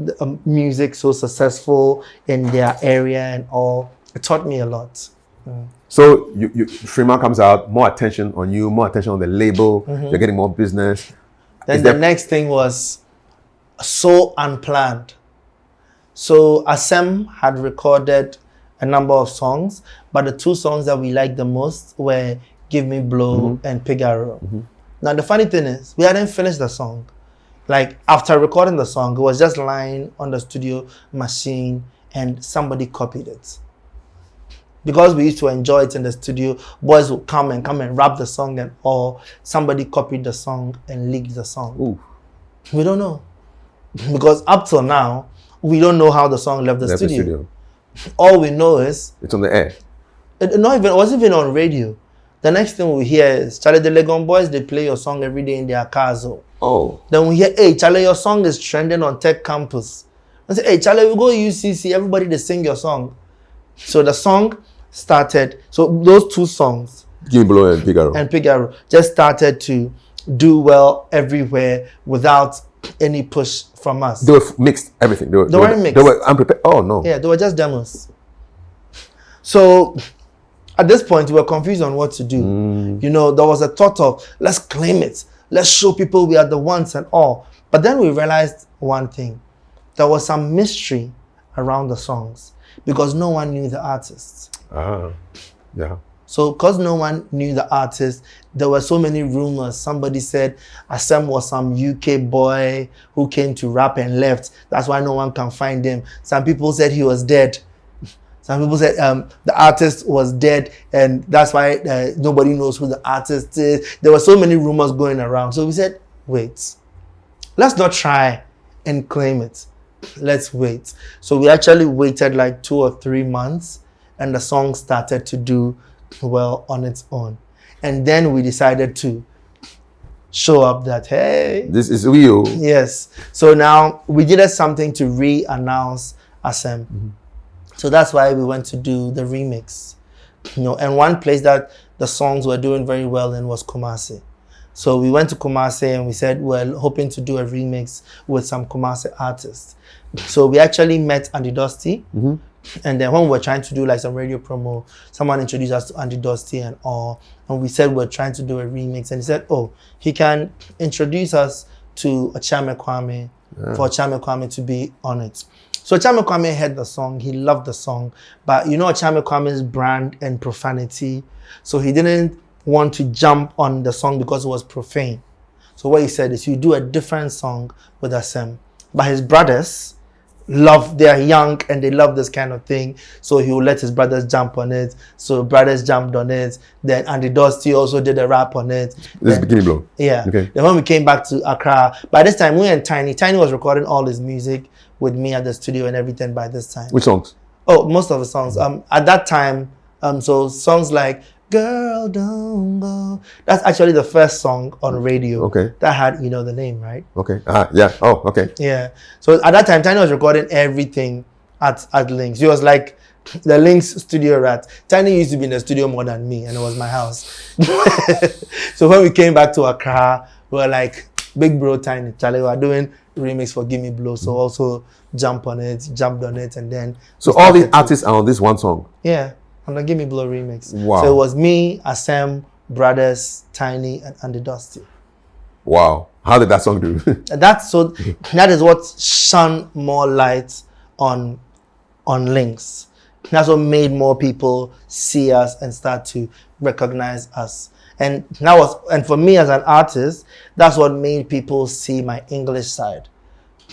music so successful in their area and all. It taught me a lot. So Freeman comes out, more attention on you, more attention on the label. You're getting more business. Then the next thing was so Unplanned. So Asem had recorded a number of songs, but the two songs that we liked the most were Give Me Blow and Figaro. Now the funny thing is, we hadn't finished the song. Like after recording the song, it was just lying on the studio machine and somebody copied it. Because we used to enjoy it in the studio, boys would come and rap the song and all. Somebody copied the song and leaked the song. Ooh. We don't know. Because up till now, we don't know how the song left the studio. All we know is it's on the air. It wasn't even on radio. The next thing we hear is Charlie the Legon Boys, they play your song every day in their cars. Oh. Then we hear, hey, Charlie, your song is trending on Tech Campus. I say, hey, Charlie, we go UCC, everybody they sing your song. So the song started, so those two songs, Give Me Blow and Figaro, just started to do well everywhere without any push from us. They were mixed, everything. They weren't mixed. They were unprepared. Oh, no. Yeah, they were just demos. So at this point, we were confused on what to do. You know, there was a thought of, let's claim it. Let's show people we are the ones and all. But then we realized one thing. There was some mystery around the songs because no one knew the artists. Yeah. So because no one knew the artist, there were so many rumors. Somebody said Asem was some UK boy who came to rap and left. That's why no one can find him. Some people said he was dead. Some people said the artist was dead and that's why nobody knows who the artist is. There were so many rumors going around. So we said, wait, let's not try and claim it. Let's wait. So we actually waited like 2 or 3 months and the song started to do well on its own. And then we decided to show up that, hey, this is real. Yes. So now we needed something to re-announce Asem. So that's why we went to do the remix. You know, and one place that the songs were doing very well in was Kumasi. So we went to Kumasi and we said we're hoping to do a remix with some Kumasi artists. So we actually met Andy Dusty. And then when we were trying to do like some radio promo, someone introduced us to Andy Dusty and all. And we said we're trying to do a remix. And he said, oh, he can introduce us to Achame Kwame for Achame Kwame to be on it. So Achame Kwame heard the song. He loved the song. But you know Achame Kwame's brand and profanity. So he didn't want to jump on the song because it was profane. So what he said is you do a different song with Asem. But his brothers they're young and they love this kind of thing. So he will let his brothers jump on it. So brothers jumped on it. Then Andy Dusty also did a rap on it. This is Beginning Blow. Yeah. Okay. Then when we came back to Accra, by this time we and Tiny was recording all his music with me at the studio and everything by this time. Which songs? Oh, most of the songs. At that time, so songs like Girl Don't Go. That's actually the first song on radio. Okay. That had, you know, the name, right? Okay. Yeah. Oh, okay. Yeah. So at that time, Tiny was recording everything at Lynx. He was like the Lynx studio rat. Tiny used to be in the studio more than me, and it was my house. So when we came back to Accra, we were like, Big Bro Tiny. Charlie were doing remix for Gimme Blow, so also jumped on it, and then. So all these artists are on this one song? Yeah, on the Gimme Blow remix. Wow. So it was me, Asem, Brothers, Tiny, and Andy Dusty. Wow. How did that song do? That is what shone more light on Lynx. That's what made more people see us and start to recognize us. And for me as an artist, that's what made people see my English side.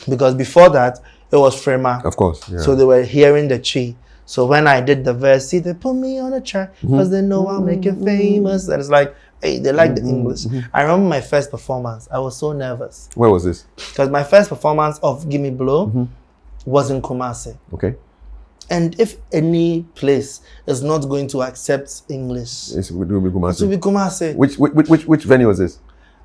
Because before that, it was Frema. Of course. Yeah. So they were hearing the tree. So when I did the verse, see, they put me on a track because they know I'll make it famous. And it's like, hey, they like the English. I remember my first performance. I was so nervous. Where was this? Because my first performance of Gimme Blow was in Kumasi. Okay. And if any place is not going to accept English, It will be Kumasi. it will be Kumasi. Which venue was this?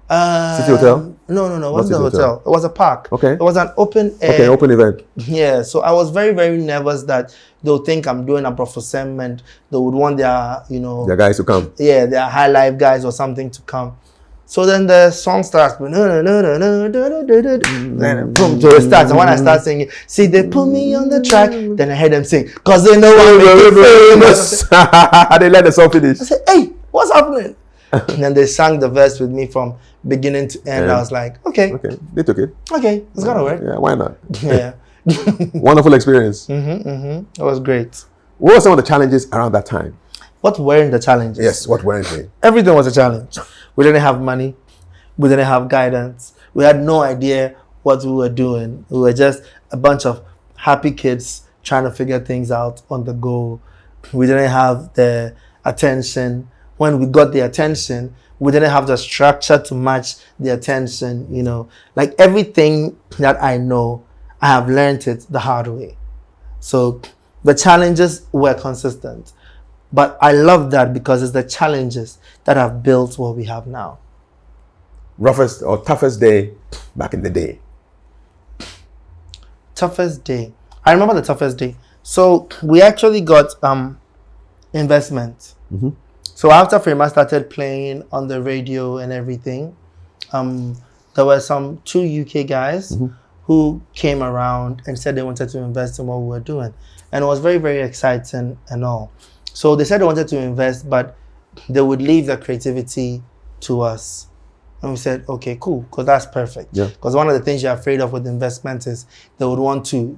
City Hotel? No. It wasn't the hotel. It was a park. Okay. It was an open air. Okay, open event. Yeah. So I was very, very nervous that they'll think I'm doing a prophesyment and they would want their, their guys to come. Yeah, their high life guys or something to come. So then the song starts, then boom, so it starts. And when I start singing, see, they put me on the track, then I hear them sing, because they know I'm famous. They let the song finish. I said, hey, what's happening? And then they sang the verse with me from beginning to end. Yeah. I was like, okay, they took it. Okay, it's gonna work. Yeah, why not? Yeah. Wonderful experience. It was great. What were some of the challenges around that time? What were the challenges? Yes, what weren't they? Everything was a challenge. We didn't have money. We didn't have guidance. We had no idea what we were doing. We were just a bunch of happy kids trying to figure things out on the go. We didn't have the attention. When we got the attention, we didn't have the structure to match the attention, Like everything that I know, I have learned it the hard way. So the challenges were consistent. But I love that because it's the challenges that have built what we have now. Roughest or toughest day back in the day? Toughest day. I remember the toughest day. So we actually got investment. So after Frema started playing on the radio and everything, there were two UK guys who came around and said they wanted to invest in what we were doing. And it was very, very exciting and all. So they said they wanted to invest, but they would leave the creativity to us. And we said, okay, cool, because that's perfect. Yeah. Because one of the things you're afraid of with investment is they would want to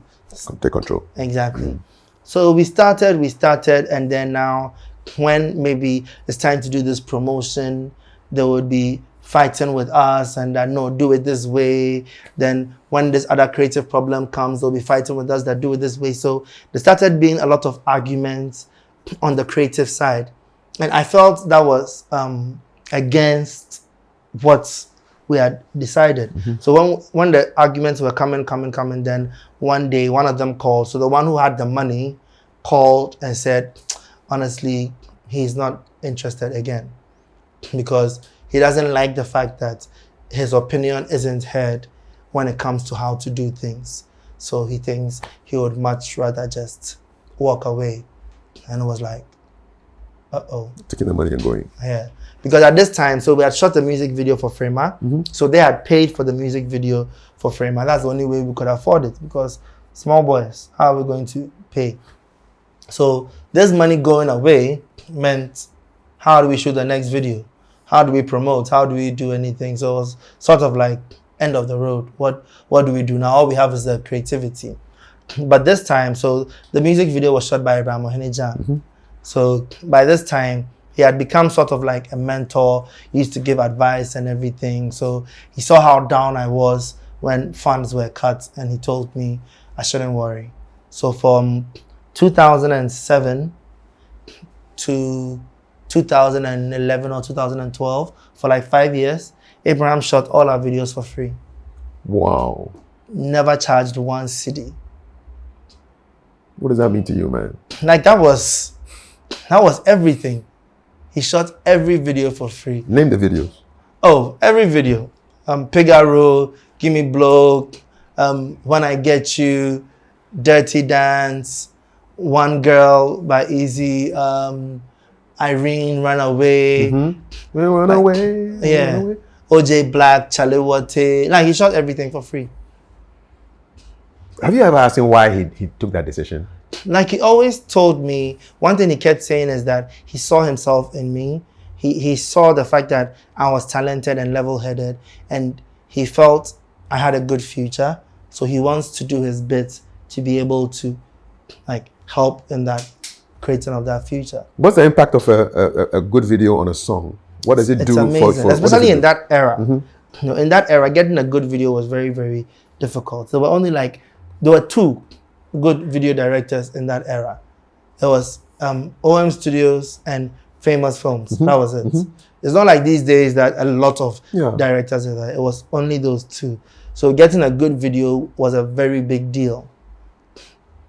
take control. Exactly. So we started, and then now when maybe it's time to do this promotion, they would be fighting with us and that, no, do it this way. Then when this other creative problem comes, they'll be fighting with us that do it this way. So there started being a lot of arguments on the creative side. And I felt that was against what we had decided. So when the arguments were coming, then one day one of them called. So the one who had the money called and said, honestly, he's not interested again because he doesn't like the fact that his opinion isn't heard when it comes to how to do things. So he thinks he would much rather just walk away. And it was like, uh-oh. Taking the money and going. Yeah. Because at this time, so we had shot the music video for Frema. So they had paid for the music video for Frema. That's the only way we could afford it because small boys, how are we going to pay? So this money going away meant, how do we shoot the next video? How do we promote? How do we do anything? So it was sort of like end of the road. What do we do now? All we have is the creativity. But this time, so the music video was shot by Abraham Ohenijan. So by this time, he had become sort of like a mentor. He used to give advice and everything. So he saw how down I was when funds were cut, and he told me I shouldn't worry. So from 2007 to 2011 or 2012, for like 5 years, Abraham shot all our videos for free. Wow. Never charged one cedi. What does that mean to you, man? Like that was everything. He shot every video for free. Name the videos. Oh, every video. Pigaro, Gimme Blow, When I Get You, Dirty Dance, One Girl by Easy, Irene, Run Away. We run away. Yeah. Run away. OJ Black, Chalewate. Like, he shot everything for free. Have you ever asked him why he took that decision? Like, he always told me, one thing he kept saying is that he saw himself in me. He saw the fact that I was talented and level-headed, and he felt I had a good future. So he wants to do his bit to be able to, like, help in that creating of that future. What's the impact of a good video on a song? What does it do? Amazing. Especially in that era. You know, in that era, getting a good video was very, very difficult. There were two good video directors in that era. There was OM Studios and Famous Films. That was it. It's not like these days that a lot of directors are there. It was only those two. So getting a good video was a very big deal.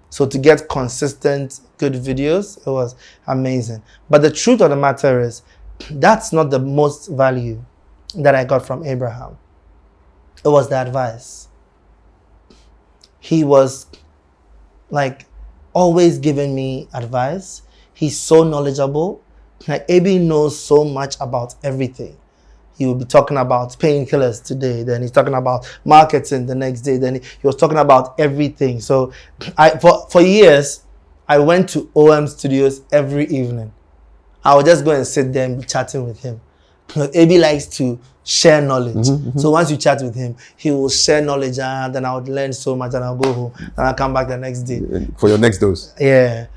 So to get consistent good videos, it was amazing. But the truth of the matter is, that's not the most value that I got from Abraham. It was the advice. He was like always giving me advice. He's so knowledgeable. Like, AB knows so much about everything. He will be talking about painkillers today, then he's talking about marketing the next day, then he was talking about everything. So for years, I went to OM Studios every evening. I would just go and sit there and be chatting with him. AB likes to share knowledge. So once you chat with him, he will share knowledge, and then I would learn so much, and I'll go home and I'll come back the next day. For your next dose? Yeah.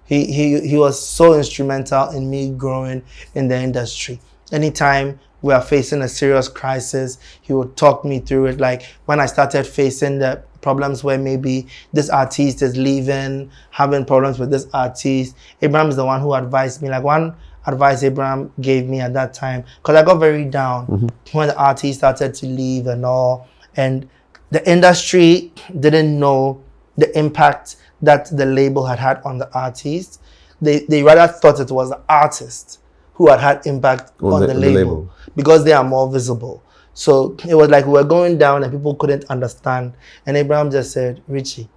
He was so instrumental in me growing in the industry. Anytime we are facing a serious crisis, he would talk me through it. Like when I started facing the problems where maybe this artist is leaving, having problems with this artist, Abraham is the one who advised me. Like, one advice Abraham gave me at that time, because I got very down when the artist started to leave and all, and the industry didn't know the impact that the label had on the artist. They rather thought it was the artist who had impact on the label because they are more visible. So it was like we were going down and people couldn't understand. And Abraham just said, Richie,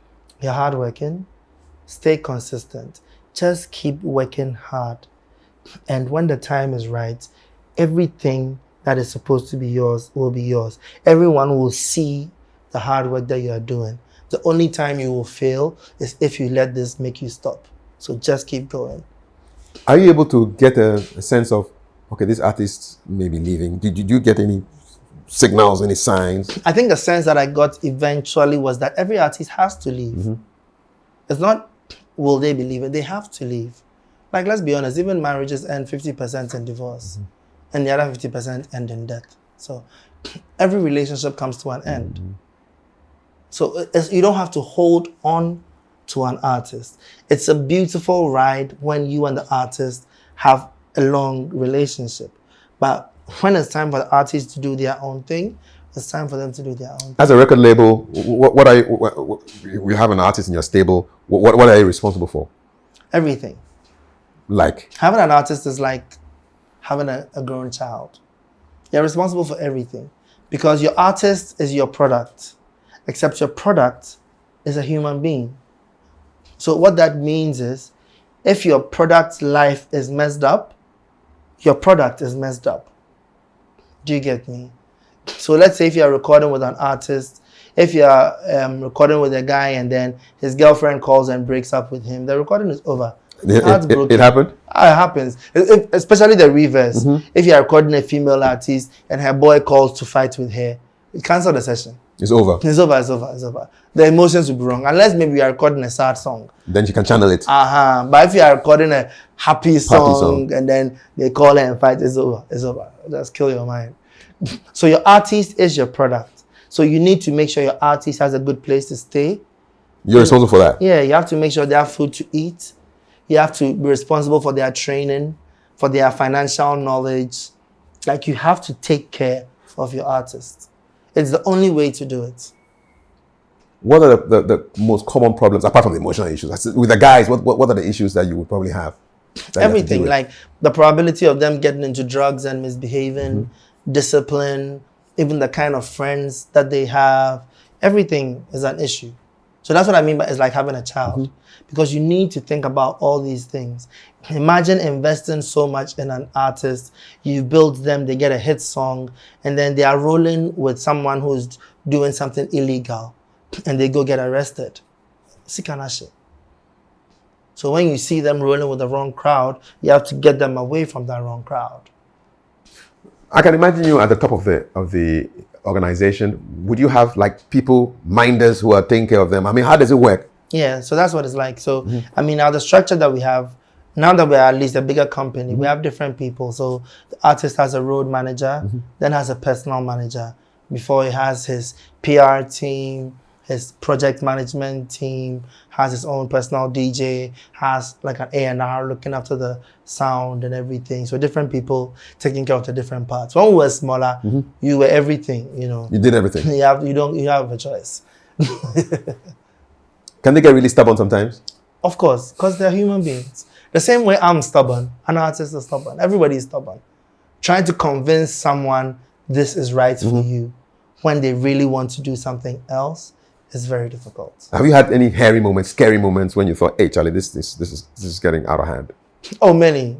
you're hardworking, stay consistent, just keep working hard. And when the time is right, everything that is supposed to be yours will be yours. Everyone will see the hard work that you are doing. The only time you will fail is if you let this make you stop. So just keep going. Are you able to get a sense of, okay, this artist may be leaving? Did you get any signals, any signs? I think the sense that I got eventually was that every artist has to leave. It's not, will they be leaving? They have to leave. Like, let's be honest, even marriages end 50% in divorce, and the other 50% end in death. So every relationship comes to an end. So you don't have to hold on to an artist. It's a beautiful ride when you and the artist have a long relationship. But when it's time for the artist to do their own thing, it's time for them to do their own thing. As a record label, what are you have an artist in your stable, what are you responsible for? Everything. Like? Having an artist is like having a grown child. You're responsible for everything because your artist is your product, except your product is a human being. So what that means is, if your product's life is messed up, your product is messed up. Do you get me? So let's say if you're recording with an artist, if you're recording with a guy and then his girlfriend calls and breaks up with him, the recording is over. It happened? It happens. Especially the reverse. If you're recording a female artist and her boy calls to fight with her, cancel the session. It's over. It's over. The emotions will be wrong. Unless maybe you are recording a sad song. Then you can channel it. But if you are recording a happy song and then they call and fight, it's over. Just kill your mind. So your artist is your product. So you need to make sure your artist has a good place to stay. You're responsible for that? Yeah, you have to make sure they have food to eat. You have to be responsible for their training, for their financial knowledge. Like, you have to take care of your artist. It's the only way to do it. What are the most common problems, apart from the emotional issues? With the guys, what are the issues that you would probably have? Everything, like the probability of them getting into drugs and misbehaving, discipline, even the kind of friends that they have. Everything is an issue. So that's what I mean by it's like having a child. Because you need to think about all these things. Imagine investing so much in an artist, you build them, they get a hit song, and then they are rolling with someone who's doing something illegal, and they go get arrested. Sikanashi. So when you see them rolling with the wrong crowd, you have to get them away from that wrong crowd. I can imagine you at the top of the organization. Would you have like people, minders who are taking care of them? I mean, how does it work? Yeah, so that's what it's like. So, I mean, now the structure that we have, now that we're at least a bigger company, we have different people. So the artist has a road manager, then has a personal manager. Before he has his PR team, his project management team, has his own personal DJ, has like an A&R looking after the sound and everything. So different people taking care of the different parts. When we were smaller, you were everything, you know. You did everything. You have a choice. Can they get really stubborn sometimes? Of course, because they're human beings. The same way I'm stubborn, an artist is stubborn. Everybody is stubborn. Trying to convince someone this is right for you when they really want to do something else is very difficult. Have you had any hairy moments, scary moments when you thought, "Hey, Charlie, this is getting out of hand"? Oh, many.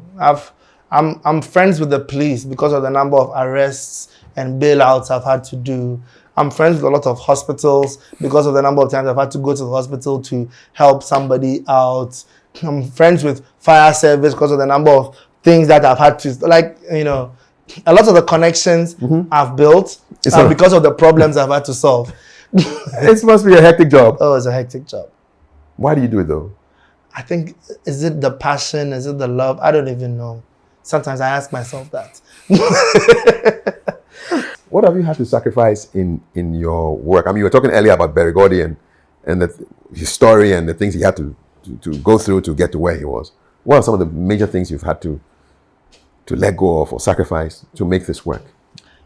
I'm friends with the police because of the number of arrests and bailouts I've had to do. I'm friends with a lot of hospitals because of the number of times I've had to go to the hospital to help somebody out. I'm friends with fire service because of the number of things that I've had to, like, you know, a lot of the connections I've built are because of the problems I've had to solve. It must be a hectic job. Oh, it's a hectic job. Why do you do it though? I think, is it the passion? Is it the love? I don't even know. Sometimes I ask myself that. What have you had to sacrifice in your work? I mean, you were talking earlier about Berry Gordy and his story and the things he had to go through to get to where he was. What are some of the major things you've had to let go of or sacrifice to make this work?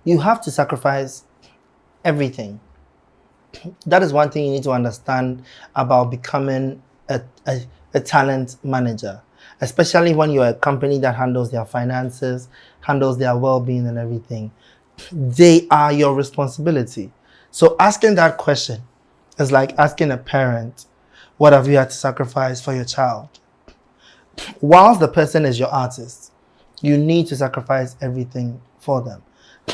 You have to sacrifice everything. That is one thing you need to understand about becoming a talent manager, especially when you're a company that handles their finances, handles their well-being and everything. They are your responsibility. So asking that question is like asking a parent, what have you had to sacrifice for your child? Whilst the person is your artist, you need to sacrifice everything for them.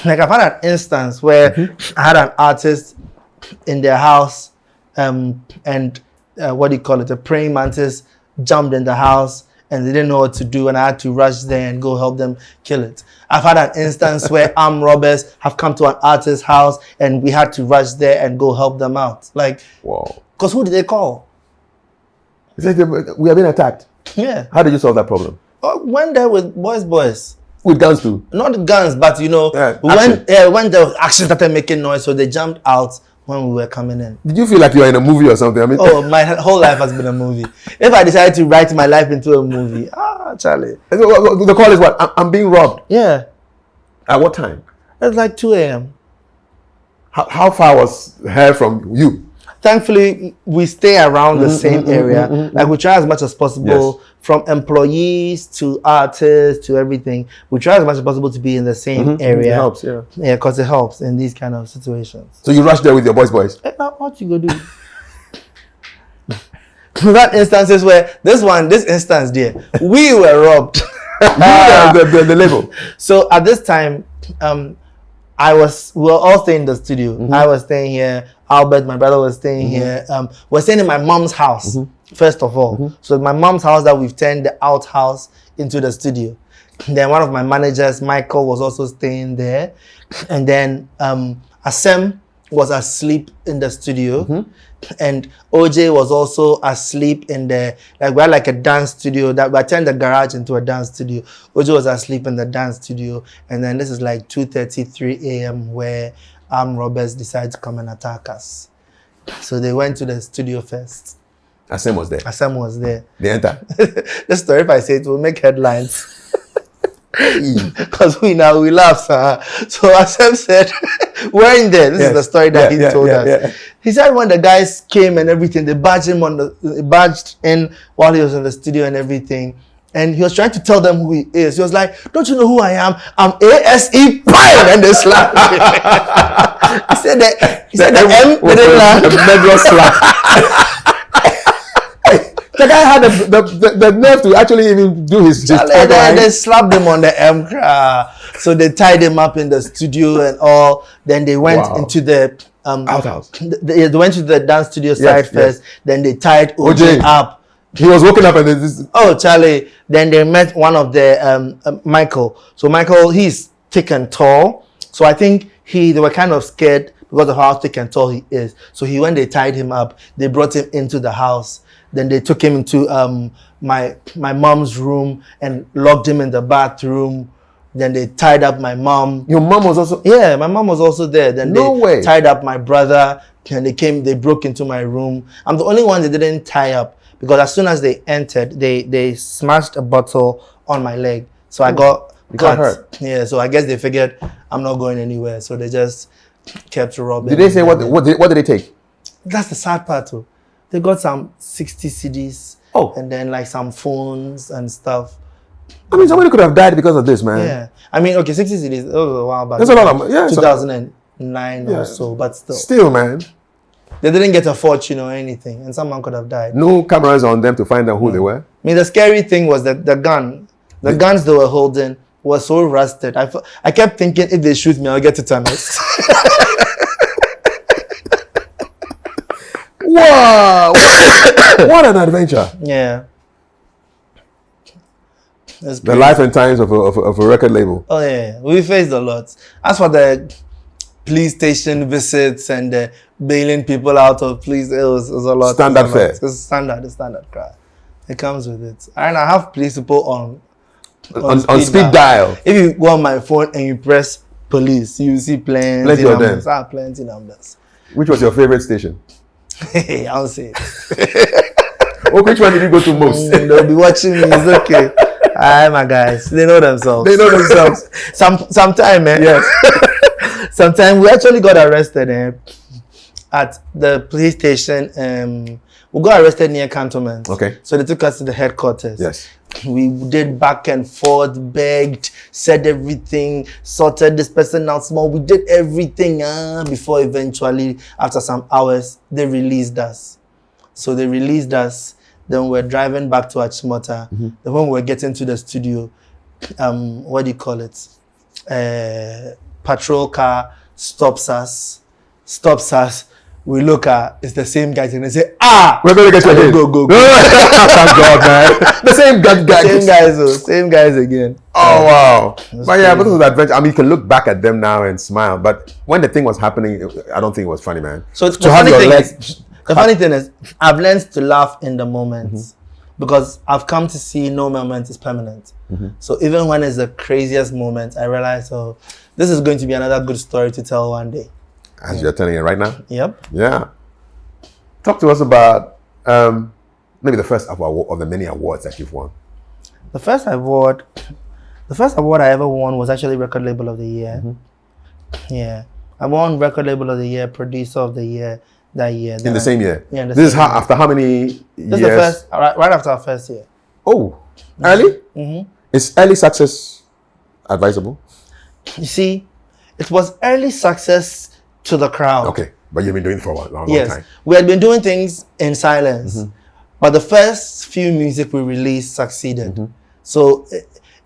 Like I've had an instance where I had an artist in their house and a praying mantis jumped in the house and they didn't know what to do, and I had to rush there and go help them kill it. I've had an instance where armed robbers have come to an artist's house and we had to rush there and go help them out. Like, wow. Because who did they call? He said, we have been attacked. Yeah. How did you solve that problem? Went there with boys. With guns too? Not guns, but you know, when the action started making noise, so they jumped out when we were coming in. Did you feel like you were in a movie or something? I mean, my whole life has been a movie. If I decided to write my life into a movie, Charlie. The call is what? I'm being robbed. Yeah. At what time? It's like 2 a.m. How far was her from you? Thankfully, we stay around the same area. Like we try as much as possible, from employees to artists to everything. We try as much as possible to be in the same area. It helps, yeah. Yeah, because it helps in these kind of situations. So you rush there with your boys? What you go do? That instances where this instance there, we were robbed. the label. So at this time, we were all staying in the studio. I was staying here. Albert, my brother, was staying here. We're staying in my mom's house, first of all. So my mom's house that we've turned the outhouse into the studio. Then one of my managers, Michael, was also staying there. And then Asem was asleep in the studio. And OJ was also asleep in the, like we had like a dance studio that we turned the garage into a dance studio. OJ was asleep in the dance studio. And then this is like 2:30, 3 a.m. where armed robbers decided to come and attack us. So they went to the studio first. Asem was there. Asem was there. They entered. This story, if I say it, will make headlines. Because we laugh, sir. So Asem said, we're in there. This is the story that he told us. Yeah. He said when the guys came and everything, they barged in while he was in the studio and everything. And he was trying to tell them who he is. He was like, don't you know who I am? I'm ASE Prime. And they slapped him. He said the M, the slap. The guy had the nerve to actually even do his they slapped him on the M cra. So they tied him up in the studio and all. Then they went into the outhouse. They went to the dance studio side first. Then they tied OJ up. He was woken up and this. Oh, Charlie. Then they met one of the Michael. So Michael, he's thick and tall. So I think they were kind of scared because of how thick and tall he is. So when they tied him up, they brought him into the house. Then they took him into my mom's room and locked him in the bathroom. Then they tied up my mom. Your mom was also? Yeah, my mom was also there. Then they tied up my brother. And they broke into my room. I'm the only one they didn't tie up because as soon as they entered, they smashed a bottle on my leg. So I got hurt. Yeah, so I guess they figured I'm not going anywhere. So they just kept robbing. Did they say what did they take? That's the sad part too. They got some 60 CDs. Oh. And then like some phones and stuff. I mean, somebody could have died because of this, man. Yeah. I mean, okay, 60 CDs. That was a while back. That's a lot of 2009 or so, but still. Still, man. They didn't get a fortune or anything, and someone could have died. No cameras on them to find out who they were. I mean, the scary thing was that the guns they were holding were so rusted. I kept thinking if they shoot me, I'll get tetanus. Wow! What an adventure! Yeah. The life and times of a record label. Oh yeah, we faced a lot. As for the police station visits and bailing people out of police, it was a lot. Standard fare. It's standard crowd. It comes with it. And I have police people on speed dial. If you go on my phone and you press police, you see plenty numbers. Plenty numbers. Which was your favorite station? I'll say it. Which one did you go to most? They'll be watching me. It's okay. Aye, my guys. They know themselves. Sometime, man. Yes. Sometime we actually got arrested at the police station. We got arrested near Cantonment. Okay. So they took us to the headquarters. Yes. We did back and forth, begged, said everything, sorted this person out small. We did everything before eventually, after some hours, they released us. So they released us. Then we're driving back to Achimota. Mm-hmm. Then when we were getting to the studio, what do you call it? Patrol car stops us. We look at, it's the same guys, and they say, we're going to get you again. Go. Thank God, man. The same guys. Same guys again. Oh, wow. But yeah, because of the adventure, I mean, you can look back at them now and smile, but when the thing was happening, I don't think it was funny, man. So the funny thing is, I've learned to laugh in the moments because I've come to see no moment is permanent. Mm-hmm. So even when it's the craziest moment, I realize, this is going to be another good story to tell one day. As you're telling it right now? Yep. Yeah. Talk to us about maybe the first of the many awards that you've won. The first award I ever won was actually Record Label of the Year. Mm-hmm. Yeah. I won Record Label of the Year, Producer of the Year that year. In the same year? Yeah. This is after how many years? This is the first, right after our first year. Oh, early? Mm-hmm. Is early success advisable? You see, it was early success to the crowd. Okay, but you've been doing it for a long time. Yes, we had been doing things in silence, but the first few music we released succeeded. Mm-hmm. So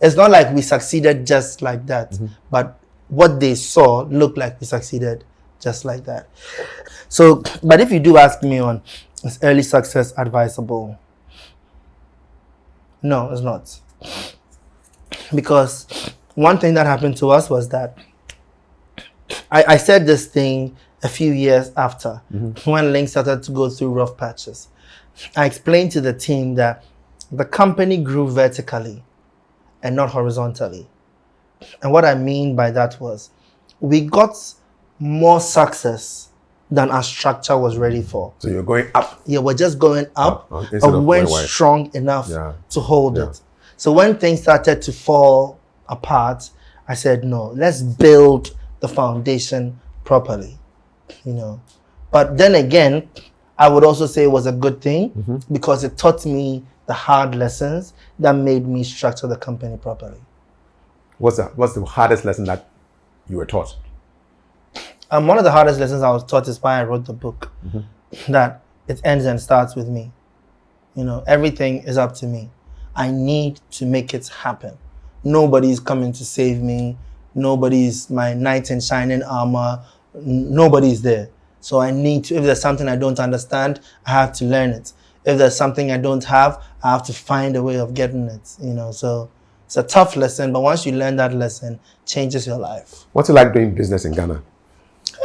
it's not like we succeeded just like that, but what they saw looked like we succeeded just like that. So, but if you do ask me is early success advisable? No, it's not. Because one thing that happened to us was that I said this thing a few years after when Lynx started to go through rough patches. I explained to the team that the company grew vertically and not horizontally. And what I mean by that was we got more success than our structure was ready for. So you're going up? Yeah, we're just going up, but weren't strong enough to hold it. So when things started to fall apart, I said, no, let's build the foundation properly, But then again, I would also say it was a good thing because it taught me the hard lessons that made me structure the company properly. What's the hardest lesson that you were taught? One of the hardest lessons I was taught is why I wrote the book, that it ends and starts with me. You know, everything is up to me. I need to make it happen. Nobody's coming to save me. Nobody's my knight in shining armor. Nobody's there. So I need to, if there's something I don't understand, I have to learn it. If there's something I don't have, I have to find a way of getting it, you know. So it's a tough lesson, but once you learn that lesson, it changes your life. What's it like doing business in Ghana?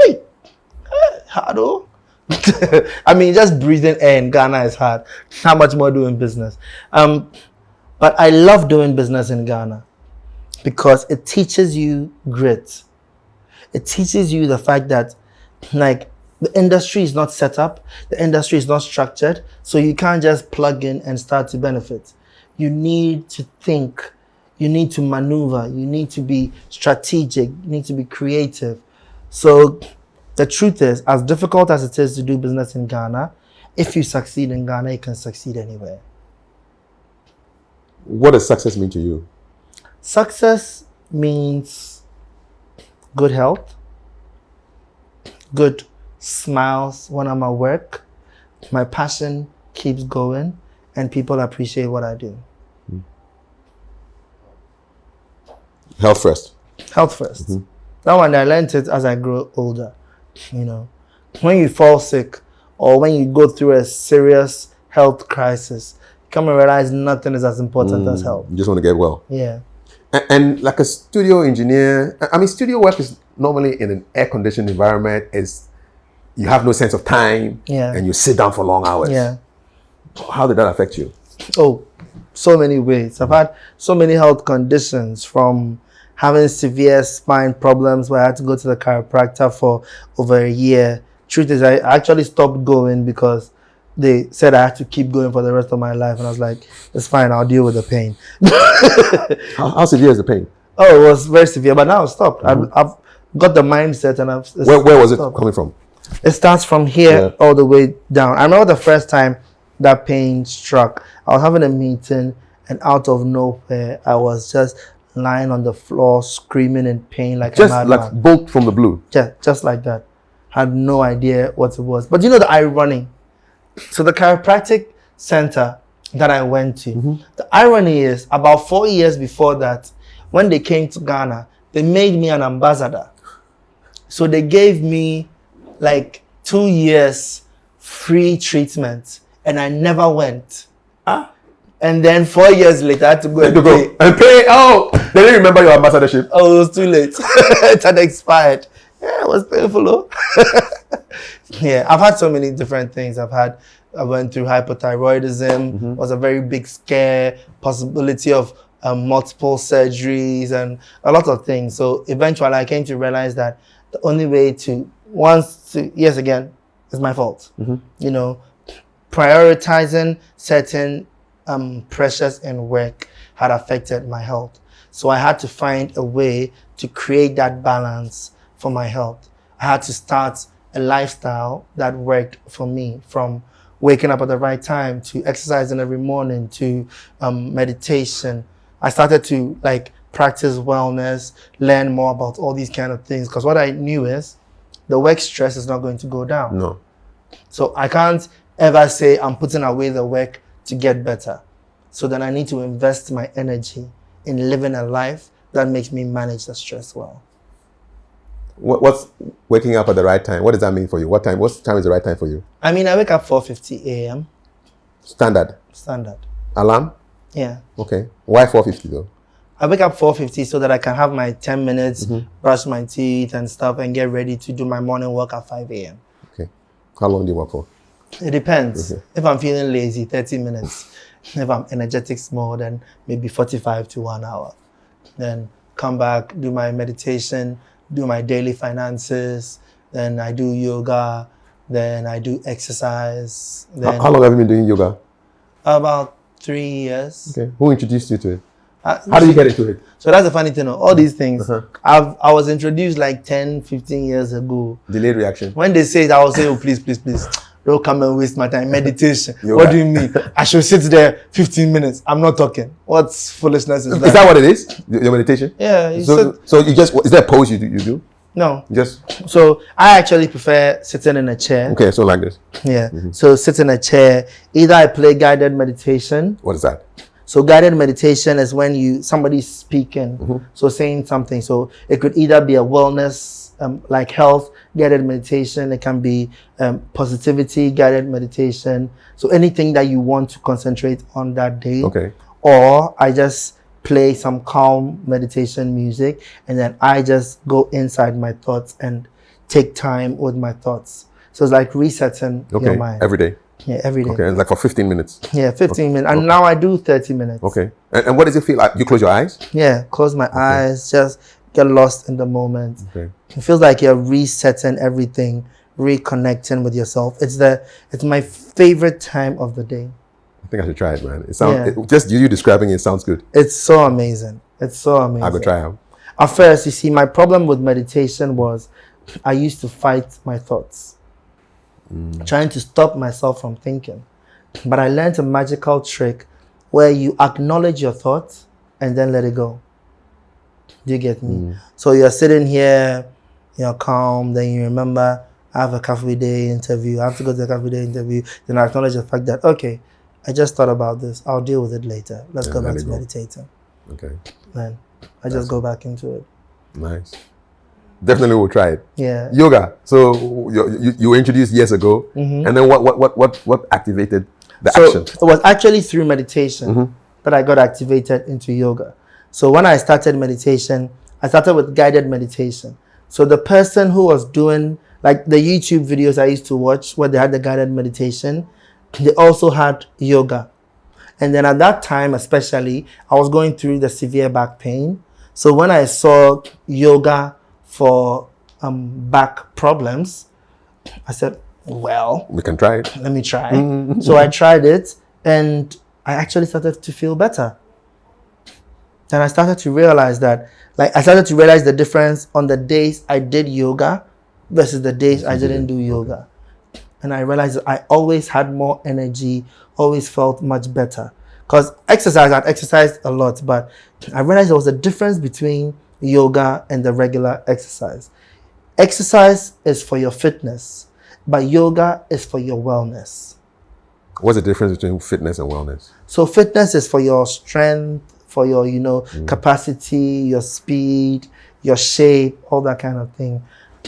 Hey, hard oh. I mean, just breathing air in Ghana is hard. How much more doing business? But I love doing business in Ghana because it teaches you grit. It teaches you the fact that, like, the industry is not set up, the industry is not structured, so you can't just plug in and start to benefit. You need to think, you need to maneuver, you need to be strategic, you need to be creative. So the truth is, as difficult as it is to do business in Ghana, if you succeed in Ghana, you can succeed anywhere. What does success mean to you? Success means good health, good smiles when I'm at work, my passion keeps going, and people appreciate what I do. Health first. Health first. That one, I learned it as I grow older. You know, when you fall sick or when you go through a serious health crisis, you come and realize nothing is as important as health. You just want to get well. Yeah. And like a studio engineer, I mean, studio work is normally in an air-conditioned environment. You have no sense of time, and you sit down for long hours. Yeah. How did that affect you? Oh, so many ways. I've had so many health conditions, from having severe spine problems where I had to go to the chiropractor for over a year. Truth is, I actually stopped going because they said I had to keep going for the rest of my life. And I was like, it's fine, I'll deal with the pain. How severe is the pain? Oh, it was very severe, but now I've stopped. I've got the mindset, and Where was it coming from? It starts from here all the way down. I remember the first time that pain struck. I was having a meeting, and out of nowhere, I was just lying on the floor, screaming in pain like a madman. Like bolt from the blue. Just like that. Had no idea what it was. But you know the irony. So the chiropractic center that I went to, the irony is about 4 years before that, when they came to Ghana, they made me an ambassador. So they gave me like 2 years free treatment, and I never went. And then 4 years later, I had to go and pay. Oh, they didn't remember your ambassadorship. Oh, it was too late. It had expired. Yeah, it was painful, though. Yeah, I've had so many different things. I went through hypothyroidism. It was a very big scare, possibility of multiple surgeries and a lot of things. So eventually I came to realize that the only way to, yes, again, it's my fault. You know, prioritizing certain pressures in work had affected my health. So I had to find a way to create that balance for my health. I had to start a lifestyle that worked for me, from waking up at the right time to exercising every morning to meditation. I started to practice wellness, learn more about all these kind of things, because what I knew is the work stress is not going to go down. No. So I can't ever say I'm putting away the work to get better. So then I need to invest my energy in living a life that makes me manage the stress well. What's waking up at the right time? What does that mean for you? What time is the right time for you? I mean, I wake up 4:50 a.m. Standard. Alarm? Yeah. Okay. Why 4:50 though? I wake up 4:50 so that I can have my 10 minutes, brush my teeth and stuff, and get ready to do my morning work at 5 a.m. Okay. How long do you work for? It depends. If I'm feeling lazy, 30 minutes. If I'm energetic small, then maybe 45 to 1 hour. Then come back, do my meditation, do my daily finances, then I do yoga, then I do exercise. Then how long have you been doing yoga? About 3 years. Okay. Who introduced you to it? How did you get into it? So that's the funny thing. All these things, I was introduced 10, 15 years ago. Delayed reaction. When they say it, I will say, oh, please, don't come and waste my time. Meditation. What do you mean? I should sit there 15 minutes. I'm not talking. What foolishness is that? Is that what it is? Your meditation? Yeah. So you just, is there a pose you do? No. Just So I actually prefer sitting in a chair. okay. So like this. Yeah. So sit in a chair. Either I play guided meditation. What is that? So guided meditation is when somebody's speaking, so saying something. So it could either be a wellness, like health guided meditation. It can be positivity guided meditation. So anything that you want to concentrate on that day. Okay. Or I just play some calm meditation music, and then I just go inside my thoughts and take time with my thoughts. So it's like resetting your mind. Every day. Yeah, every day. Okay, like for 15 minutes. Yeah, 15 minutes. And now I do 30 minutes. Okay. And what does it feel like? You close your eyes? Yeah, close my eyes, just get lost in the moment. Okay. It feels like you're resetting everything, reconnecting with yourself. It's my favorite time of the day. I think I should try it, man. It sounds just you describing it sounds good. It's so amazing. It's so amazing. I go try it. At first, you see, my problem with meditation was I used to fight my thoughts, trying to stop myself from thinking. But I learned a magical trick where you acknowledge your thoughts and then let it go. Do you get me? So you're sitting here, you're calm, then you remember, I have a Kafui Dey interview. I have to go to the Kafui Dey interview. Then I acknowledge the fact that, okay, I just thought about this. I'll deal with it later. Let's go back to meditating. Okay. Then I just go back into it. Nice. Definitely will try it. Yeah. Yoga. So you were introduced years ago, and then what activated the action? It was actually through meditation that I got activated into yoga. So when I started meditation, I started with guided meditation. So the person who was doing like the YouTube videos I used to watch where they had the guided meditation, they also had yoga. And then at that time, especially, I was going through the severe back pain. So when I saw yoga for back problems, I said, well, we can try it. Let me try. So I tried it and I actually started to feel better. Then I started to realize that, I started to realize the difference on the days I did yoga versus the days I didn't do yoga. And I realized that I always had more energy, always felt much better. Because I'd exercised a lot, but I realized there was a difference between yoga and the regular exercise. Exercise is for your fitness, but yoga is for your wellness. What's the difference between fitness and wellness? So fitness is for your strength, for your, capacity, your speed, your shape, all that kind of thing.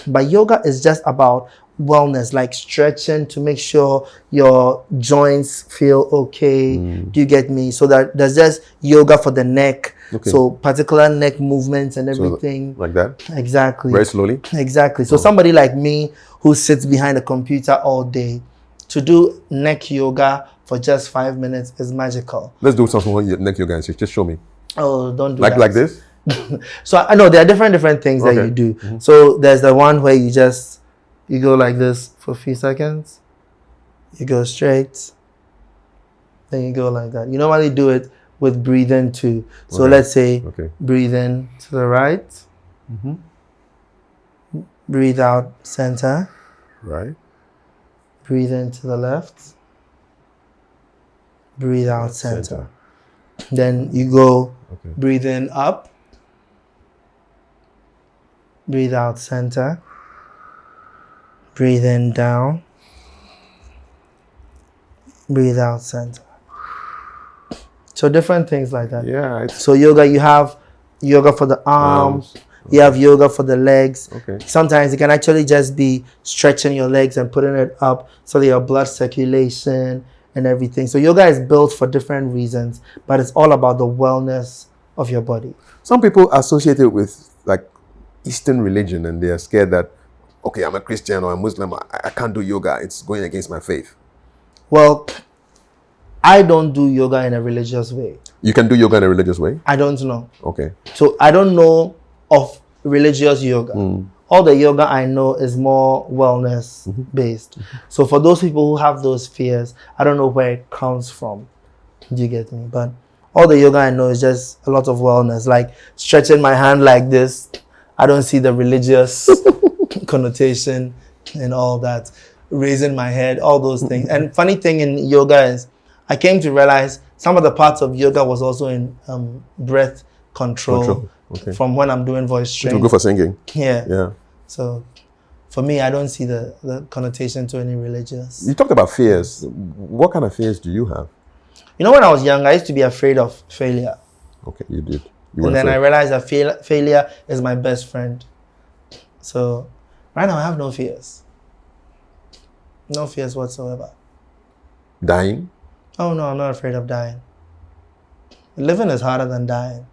But yoga is just about wellness, like stretching to make sure your joints feel okay. Do you get me? So that there's just yoga for the neck. Okay. So particular neck movements and everything. So like that? Exactly. Very slowly? Exactly. So somebody like me who sits behind a computer all day, to do neck yoga for just 5 minutes is magical. Let's do something with neck yoga and just show me. Oh, don't do that. Like this? So I know there are different things that you do. So there's the one where you go like this for a few seconds. You go straight. Then you go like that. You normally do it with breathing too. So let's say breathe in to the right. Breathe out center. Right. Breathe in to the left. Breathe out center. Then you go breathe in up. Breathe out center. Breathe in down. Breathe out center. So different things like that. Yeah. So yoga, you have yoga for the arms. You have yoga for the legs. Sometimes it can actually just be stretching your legs and putting it up so that your blood circulation and everything. So yoga is built for different reasons, but it's all about the wellness of your body. Some people associate it with like Eastern religion and they are scared that, okay, I'm a Christian or a Muslim, I can't do yoga. It's going against my faith. Well, I don't do yoga in a religious way. You can do yoga in a religious way? I don't know. Okay. So I don't know of religious yoga. All the yoga I know is more wellness based. So for those people who have those fears, I don't know where it comes from. Do you get me? But all the yoga I know is just a lot of wellness, like stretching my hand like this. I don't see the religious connotation and all that. Raising my head, all those things. And funny thing in yoga is I came to realize some of the parts of yoga was also in breath control. From when I'm doing voice training. It's good for singing. Yeah. So for me, I don't see the connotation to any religious. You talked about fears. What kind of fears do you have? You know, when I was young, I used to be afraid of failure. Okay, you did. And then I realized that failure is my best friend. So right now I have no fears. No fears whatsoever. Dying? Oh no, I'm not afraid of dying. Living is harder than dying.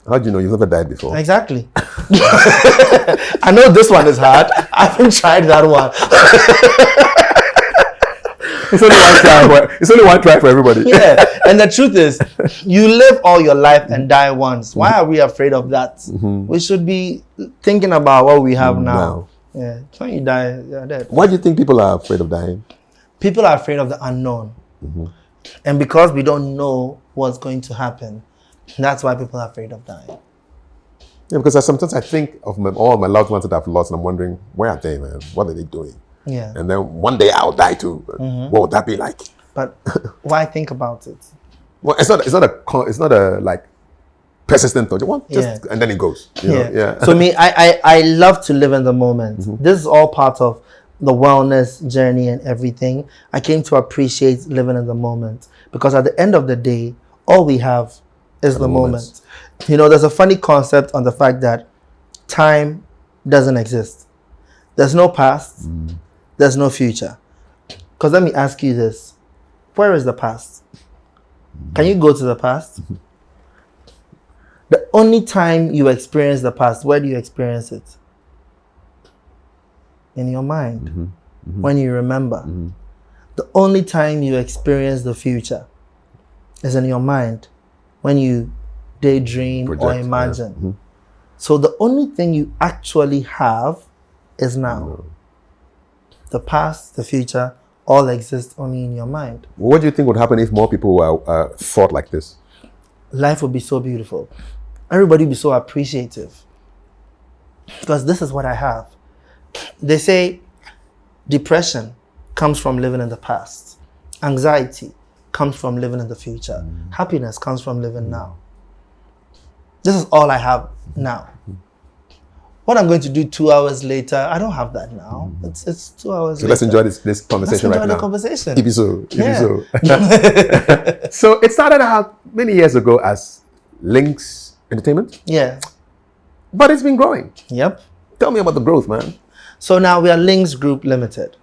How do you know you've never died before? Exactly. I know this one is hard. I haven't tried that one. It's only one try for everybody. Yeah. And the truth is, you live all your life and die once. Why are we afraid of that? Mm-hmm. We should be thinking about what we have now. Yeah. When you die, you're dead. Why do you think people are afraid of dying? People are afraid of the unknown. Mm-hmm. And because we don't know what's going to happen, that's why people are afraid of dying. Yeah, because sometimes I think of all my loved ones that I've lost, and I'm wondering, where are they, man? What are they doing? Yeah. And then one day I'll die too. What would that be like? But why think about it? Well, it's not a like persistent thought. And then it goes. You know? Yeah. So me, I love to live in the moment. Mm-hmm. This is all part of the wellness journey and everything. I came to appreciate living in the moment because at the end of the day, all we have is the moment. You know, there's a funny concept on the fact that time doesn't exist. There's no past. There's no future. Because let me ask you this. Where is the past? Can you go to the past? The only time you experience the past, where do you experience it? In your mind. When you remember. The only time you experience the future is in your mind. When you daydream or imagine. So the only thing you actually have is now. The past, the future, all exist only in your mind. What do you think would happen if more people were thought like this? Life would be so beautiful. Everybody would be so appreciative. Because this is what I have. They say depression comes from living in the past. Anxiety comes from living in the future. Happiness comes from living now. This is all I have now. What I'm going to do 2 hours later, I don't have that now. It's 2 hours later. Let's enjoy this conversation right now. Let's enjoy the conversation. If so. So it started out many years ago as Lynx Entertainment. Yeah. But it's been growing. Yep. Tell me about the growth, man. So now we are Lynx Group Limited.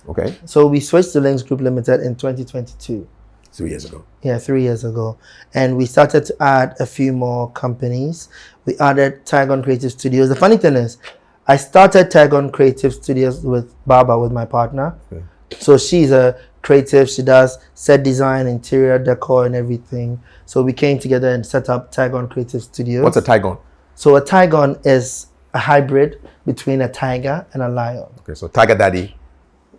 Okay. So we switched to Lynx Group Limited in 2022. 3 years ago. Yeah, 3 years ago. And we started to add a few more companies. We added Tygon Creative Studios. The funny thing is, I started Tygon Creative Studios with Baba, with my partner. Okay. So she's a creative. She does set design, interior decor, and everything. So we came together and set up Tygon Creative Studios. What's a Tygon? So a Tygon is a hybrid between a tiger and a lion. Okay, so tiger daddy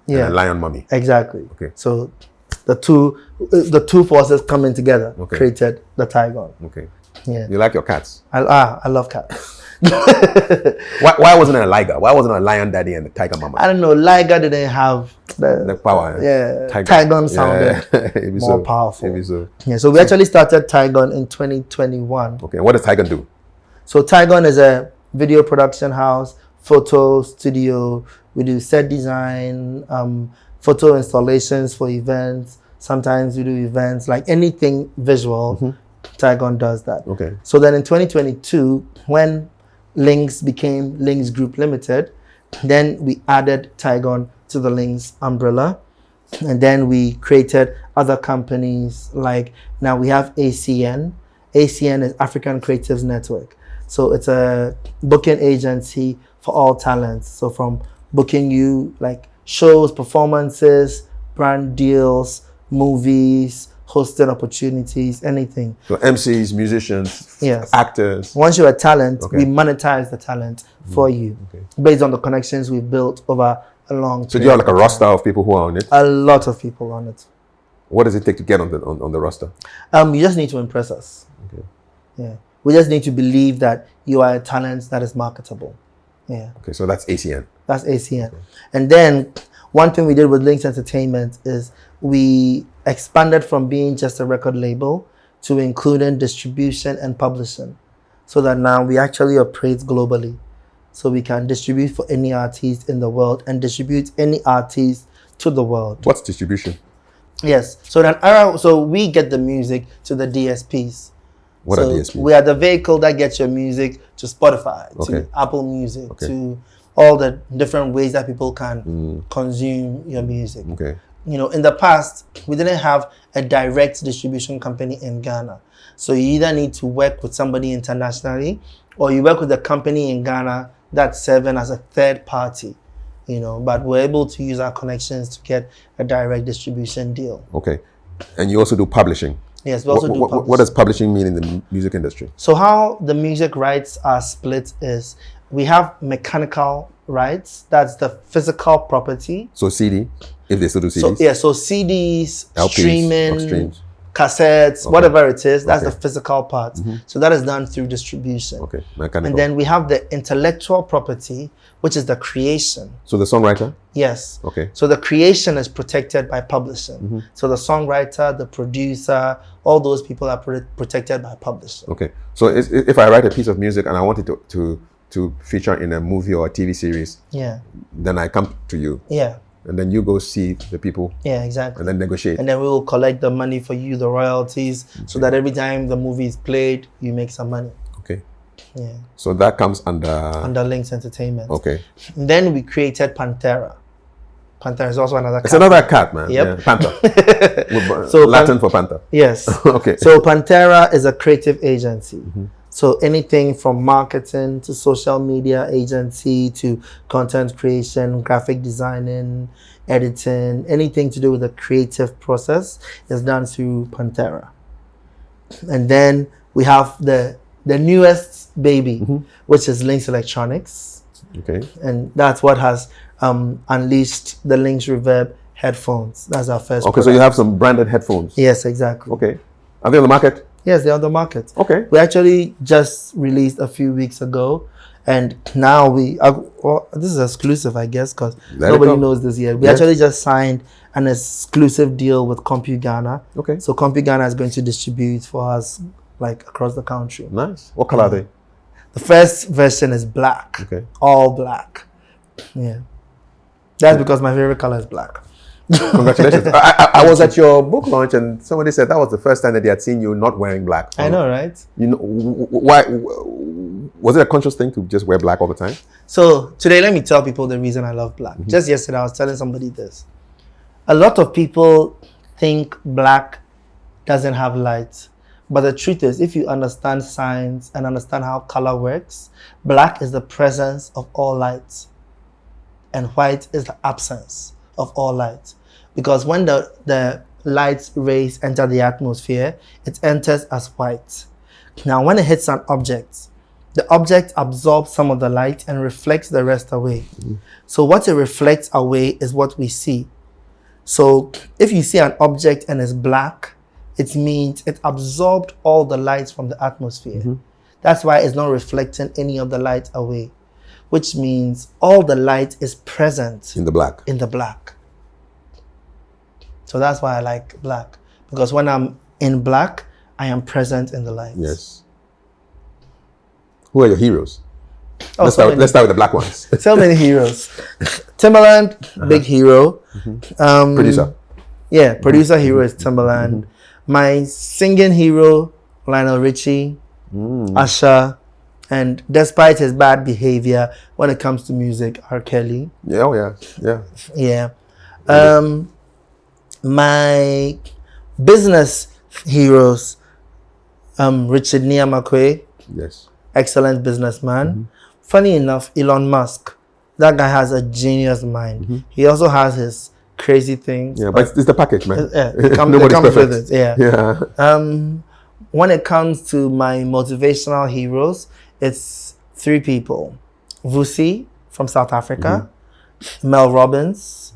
and a lion mommy. Exactly. Okay. So the two forces coming together created the Tygon. Okay. Yeah. You like your cats? I love cats. Why wasn't it a liger? Why wasn't it a lion daddy and a tiger mama? I don't know. Liger didn't have the power. Yeah. Tygon sounded more powerful. Maybe so. Yeah. So we actually started Tygon in 2021. Okay. What does Tygon do? So Tygon is a video production house, photo studio. We do set design, photo installations for events. Sometimes we do events, like anything visual. Tygon does that. Okay. So then in 2022, when Lynx became Lynx Group Limited, then we added Tygon to the Lynx umbrella. And then we created other companies, like now we have ACN. ACN is African Creatives Network. So it's a booking agency for all talents. So from booking you like shows, performances, brand deals, movies, hosting opportunities, anything. So MCs, musicians, actors. Once you're a talent, we monetize the talent for you based on the connections we've built over a long time. So do you have like a roster of people who are on it? A lot of people on it. What does it take to get on the roster? You just need to impress us. Okay. Yeah. We just need to believe that you are a talent that is marketable. Yeah. Okay, so that's ACN. That's ACN. Okay. And then one thing we did with Lynx Entertainment is we expanded from being just a record label to including distribution and publishing, so that now we actually operate globally. so we can distribute for any artist in the world and distribute any artist to the world. What's distribution? Yes. So we get the music to the DSPs. What are DSPs? We are the vehicle that gets your music to Spotify, to Apple Music, to all the different ways that people can consume your music. Okay. You know, in the past, we didn't have a direct distribution company in Ghana. So you either need to work with somebody internationally, or you work with a company in Ghana that's serving as a third party. You know, but we're able to use our connections to get a direct distribution deal. Okay. And you also do publishing? Yes, we also do publishing. What does publishing mean in the music industry? So how the music rights are split is we have mechanical rights. That's the physical property. So CD, if they still do CDs? So CDs, LPs, streaming, cassettes, whatever it is, that's the physical part. Mm-hmm. So that is done through distribution. Okay, mechanical. And then we have the intellectual property, which is the creation. So the songwriter? Yes. Okay. So the creation is protected by publishing. Mm-hmm. So the songwriter, the producer, all those people are protected by publishing. Okay. So if I write a piece of music and I want it to feature in a movie or a TV series, then I come to you. Yeah. And then you go see the people. Yeah, exactly. And then negotiate. And then we will collect the money for you, the royalties, so that every time the movie is played, you make some money. Okay. Yeah. So that comes under Lynx Entertainment. Okay. And then we created Panthera. Panthera is also another cat. It's another cat, man. Yep. Yeah, panther. So Latin for panther. Yes. Okay. So Panthera is a creative agency. Mm-hmm. So anything from marketing to social media agency to content creation, graphic designing, editing, anything to do with the creative process is done through Panthera. And then we have the newest baby, which is Lynx Electronics. Okay. And that's what has unleashed the Lynx Reverb headphones. That's our first product. So you have some branded headphones. Yes, exactly. Okay. Are they on the market? Yes, they're on the market. Okay. We actually just released a few weeks ago, and now this is exclusive, I guess, because nobody knows this yet. We actually just signed an exclusive deal with Compu Ghana. Okay. So Compu Ghana is going to distribute for us like across the country. Nice. What color are they? The first version is black. Okay. All black. Yeah. That's because my favorite color is black. Congratulations. I was at your book launch and somebody said that was the first time that they had seen you not wearing black. I know, right? You know, why was it a conscious thing to just wear black all the time? So today, let me tell people the reason I love black. Just yesterday, I was telling somebody this. A lot of people think black doesn't have light. But the truth is, if you understand science and understand how color works, black is the presence of all light. And white is the absence of all light. Because when the light rays enter the atmosphere, it enters as white. Now, when it hits an object, the object absorbs some of the light and reflects the rest away. So what it reflects away is what we see. So if you see an object and it's black, it means it absorbed all the light from the atmosphere. That's why it's not reflecting any of the light away, which means all the light is present in the black. So that's why I like black, because when I'm in black, I am present in the light. Yes. Who are your heroes? Oh, let's start with the black ones. So many heroes. Timbaland, big hero. Producer. Yeah, producer hero is Timbaland. My singing hero, Lionel Richie, Usher, and despite his bad behavior when it comes to music, R. Kelly. Yeah, oh yeah. Yeah. My business heroes, Richard Niamakwe. Yes. Excellent businessman. Funny enough, Elon Musk. That guy has a genius mind. He also has his crazy things. Yeah, but it's the package, man. It comes with it. Yeah. When it comes to my motivational heroes, it's 3 people. Vusi from South Africa, Mel Robbins.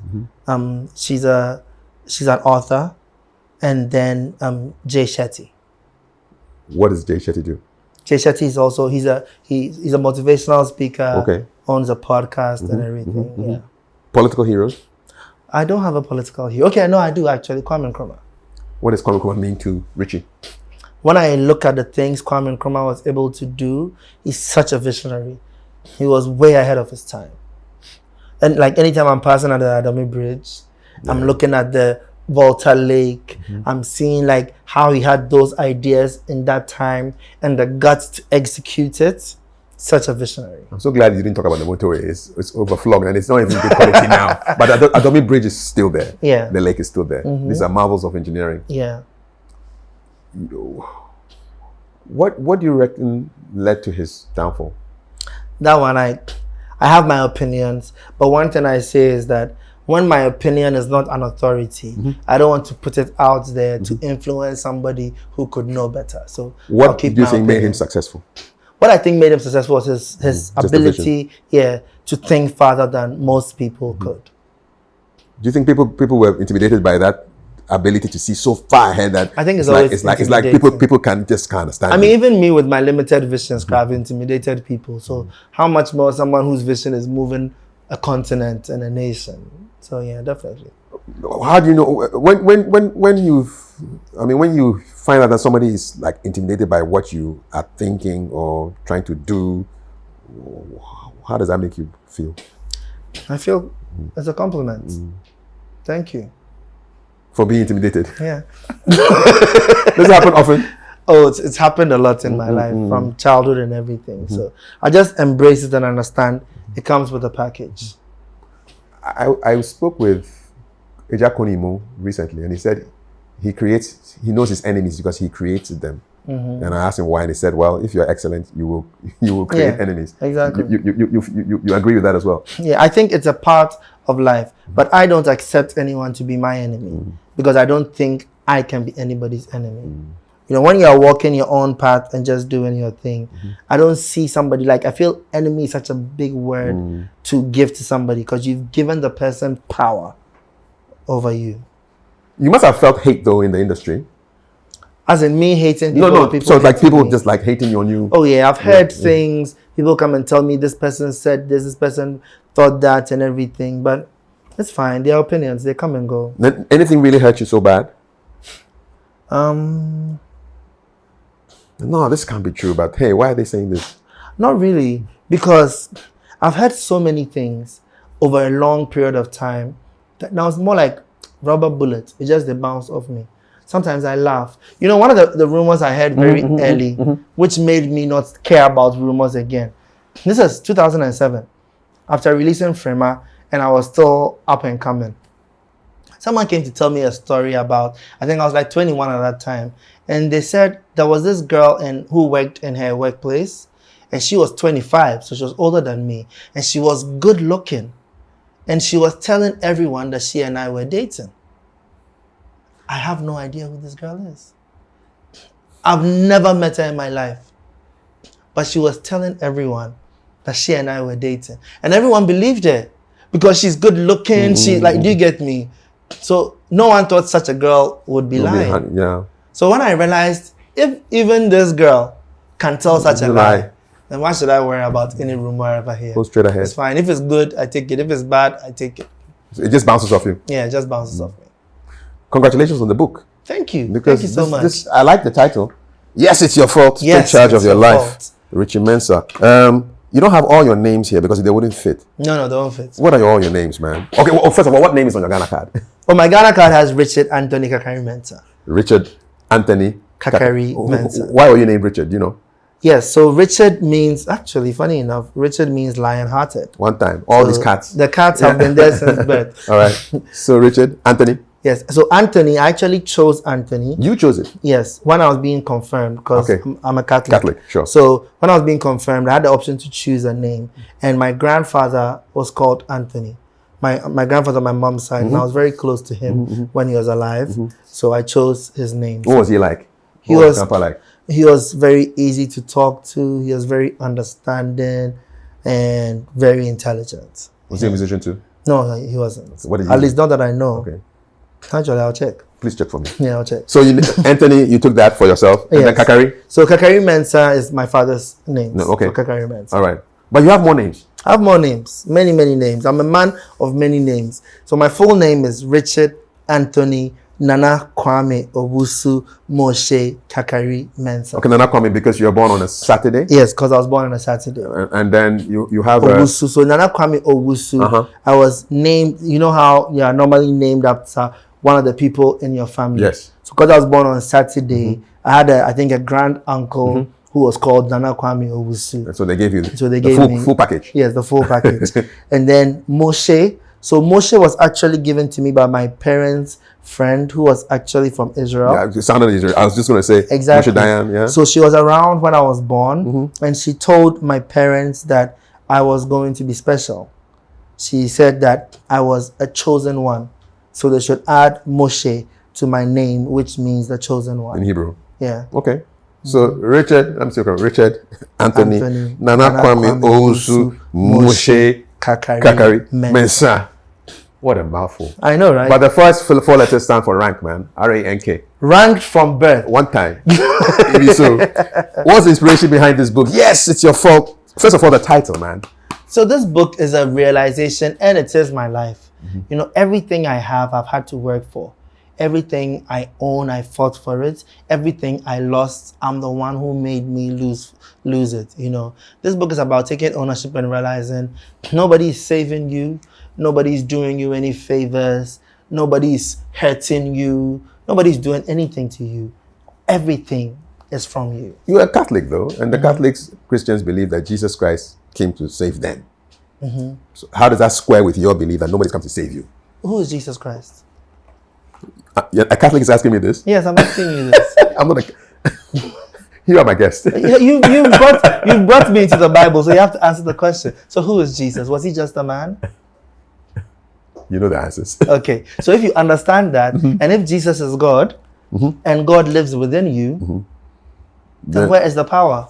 She's an author, and then Jay Shetty. What does Jay Shetty do? Jay Shetty is also he's a motivational speaker. Okay. Owns a podcast and everything. Yeah. Political heroes? I don't have a political hero. Okay, no, I do actually. Kwame Nkrumah. What does Kwame Nkrumah mean to Richie? When I look at the things Kwame Nkrumah was able to do, he's such a visionary. he was way ahead of his time. And like anytime I'm passing under the Adami Bridge, I'm looking at the Volta Lake. I'm seeing like how he had those ideas in that time and the guts to execute it. Such a visionary. I'm so glad you didn't talk about the motorway. It's overflogged and it's not even good quality now. But Adami Bridge is still there. Yeah. The lake is still there. These are marvels of engineering. Yeah. What do you reckon led to his downfall? That one, I have my opinions, but one thing I say is that when my opinion is not an authority, I don't want to put it out there to influence somebody who could know better. So what do you think made him successful? What I think made him successful was his ability, to think farther than most people could. Do you think people were intimidated by that ability to see so far ahead that I think it's like people can't understand? I mean, even me with my limited visions, I've intimidated people. So how much more someone whose vision is moving a continent and a nation? So yeah, definitely. How do you know when you find out that somebody is like intimidated by what you are thinking or trying to do? How does that make you feel? I feel it's a compliment. Thank you for being intimidated. Yeah. Does it happen often? Oh, it's happened a lot in my life from childhood and everything. So I just embrace it and understand it comes with a package. I spoke with Eja Konimo recently, and he said he knows his enemies because he created them. And I asked him why, and he said, "Well, if you're excellent, you will create enemies." Exactly. You agree with that as well? Yeah, I think it's a part of life, but I don't accept anyone to be my enemy because I don't think I can be anybody's enemy. You know, when you are walking your own path and just doing your thing, I don't see somebody like, I feel enemy is such a big word to give to somebody because you've given the person power over you. You must have felt hate though in the industry. As in me hating people? No. People so it's like people me. just like hating on you. Oh yeah, I've heard things. People come and tell me this person said this person thought that and everything. But it's fine. Their opinions, they come and go. Anything really hurt you so bad? No, this can't be true. But hey, why are they saying this? Not really. Because I've heard so many things over a long period of time that now it's more like rubber bullets. It just they bounce off me. Sometimes I laugh. You know, one of the rumors I heard very early, which made me not care about rumors again. This is 2007, after releasing Frema, and I was still up and coming. Someone came to tell me a story about, I think I was like 21 at that time, and they said there was this girl who worked in her workplace, and she was 25, so she was older than me, and she was good looking, and she was telling everyone that she and I were dating. I have no idea who this girl is. I've never met her in my life. But she was telling everyone that she and I were dating. And everyone believed her because she's good looking. She do you get me? So no one thought such a girl would be lying. Yeah. So when I realized if even this girl can tell such a lie, then why should I worry about any rumor ever here? Go straight ahead. It's fine. If it's good, I take it. If it's bad, I take it. So it just bounces off you? Yeah, it just bounces off me. Congratulations on the book. Thank you. Because Thank you so much. I like the title. Yes, it's your fault. Yes, take charge of your life. Fault. Richie Mensah. You don't have all your names here because they wouldn't fit. No, they don't fit. What are all your names, man? Okay, well, first of all, what name is on your Ghana card? Well, my Ghana card has Richard Anthony Kafui Mensah. Richard Anthony Kafui Mensah. Why were you named Richard? Do you know? Yes, so Richard means, actually, funny enough, Richard means lion-hearted. One time. All these cats. The cats have been there since birth. All right. So Richard Anthony. Yes. So Anthony, I actually chose Anthony. You chose it? Yes. When I was being confirmed, because I'm a Catholic. Catholic, sure. So when I was being confirmed, I had the option to choose a name. And my grandfather was called Anthony. My grandfather on my mom's side, and I was very close to him when he was alive. So I chose his name. What was he like? He was very easy to talk to. He was very understanding and very intelligent. Was he a musician too? No, he wasn't. What did he At do? least not that I know. Okay. Actually, I'll check. Please check for me. Yeah, I'll check. So Anthony, you took that for yourself. And then Kakari? So Kafui Mensah is my father's name. No, okay. So Kafui Mensah. All right. But you have more names. I have more names. Many, many names. I'm a man of many names. So my full name is Richard Anthony Nana Kwame Owusu Moshe Kakari Mensah. Okay, Nana Kwame, because you were born on a Saturday? Yes, because I was born on a Saturday. And then you have Owusu. So Nana Kwame Owusu, I was named, you know how you are normally named after one of the people in your family? Yes. So because I was born on Saturday, I had I think a grand uncle who was called Nana Kwame Owusu. And so they gave you the full package. Yes, the full package. And then Moshe. So Moshe was actually given to me by my parents' friend who was actually from Israel. Yeah, it sounded Israel. I was just going to say exactly. Moshe Dayan, yeah. So she was around when I was born, and she told my parents that I was going to be special. She said that I was a chosen one, so they should add Moshe to my name, which means the chosen one in Hebrew. Yeah. Okay. So Richard Anthony Nana Kwame Owusu Moshe Kakari Mensah. What a mouthful. I know, right? But the first four letters stand for rank, man. R-A-N-K. Ranked from birth. One time. Maybe so. What's the inspiration behind this book? Yes, it's your fault. First of all, the title, man. So this book is a realization, and it is my life. You know, everything I have, I've had to work for. Everything I own, I fought for it. Everything I lost, I'm the one who made me lose it. You know, this book is about taking ownership and realizing nobody's saving you. Nobody's doing you any favors. Nobody's hurting you. Nobody's doing anything to you. Everything is from you. You're a Catholic, though, and the Catholics, Christians believe that Jesus Christ came to save them. So how does that square with your belief that nobody's come to save you? Who is Jesus Christ? A Catholic is asking me this? Yes, I'm asking you this. I'm not You are my guest. you brought me into the Bible, so you have to answer the question. So who is Jesus? Was he just a man? You know the answers. Okay, so if you understand that, and if Jesus is God, and God lives within you, then where is the power?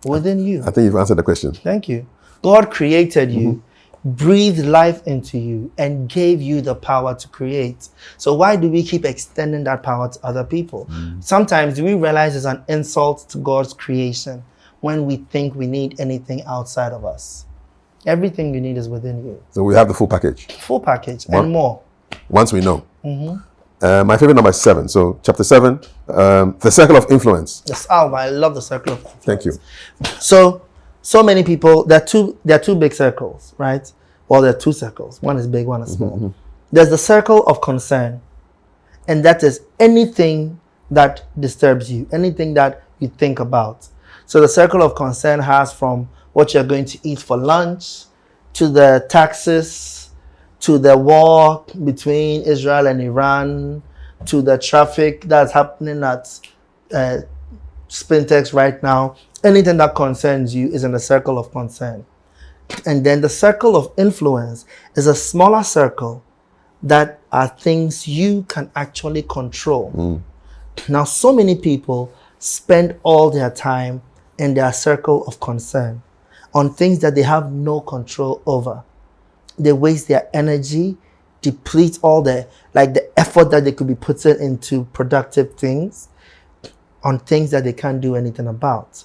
Within you. I think you've answered the question. Thank you. God created you, breathed life into you, and gave you the power to create. So why do we keep extending that power to other people? Sometimes we realize it's an insult to God's creation when we think we need anything outside of us. Everything you need is within you. So we have the full package. Full package and more. Once we know. My favorite number is 7. So chapter 7, the circle of influence. Yes, I love the circle of influence. Thank you. So many people, there are two big circles, right? Well, there are two circles. One is big, one is small. There's the circle of concern. And that is anything that disturbs you, anything that you think about. So the circle of concern has from what you're going to eat for lunch, to the taxes, to the war between Israel and Iran, to the traffic that's happening at Spintex right now. Anything that concerns you is in the circle of concern. And then the circle of influence is a smaller circle that are things you can actually control. Now, so many people spend all their time in their circle of concern on things that they have no control over. They waste their energy, deplete all the effort that they could be putting into productive things on things that they can't do anything about.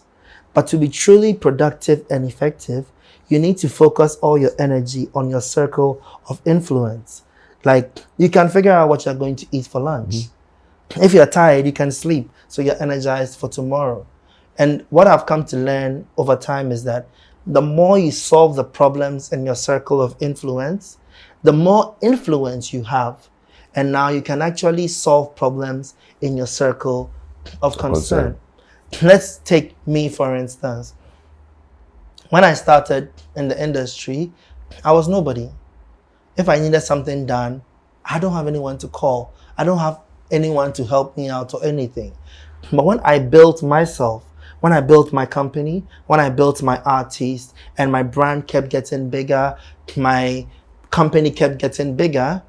But to be truly productive and effective, you need to focus all your energy on your circle of influence. Like, you can figure out what you're going to eat for lunch. If you're tired, you can sleep, so you're energized for tomorrow. And what I've come to learn over time is that the more you solve the problems in your circle of influence, the more influence you have. And now you can actually solve problems in your circle of concern. Let's take me, for instance. When I started in the industry, I was nobody. If I needed something done, I don't have anyone to call. I don't have anyone to help me out or anything. But when I built myself, when I built my company, when I built my Artiste, and my brand kept getting bigger, my company kept getting bigger,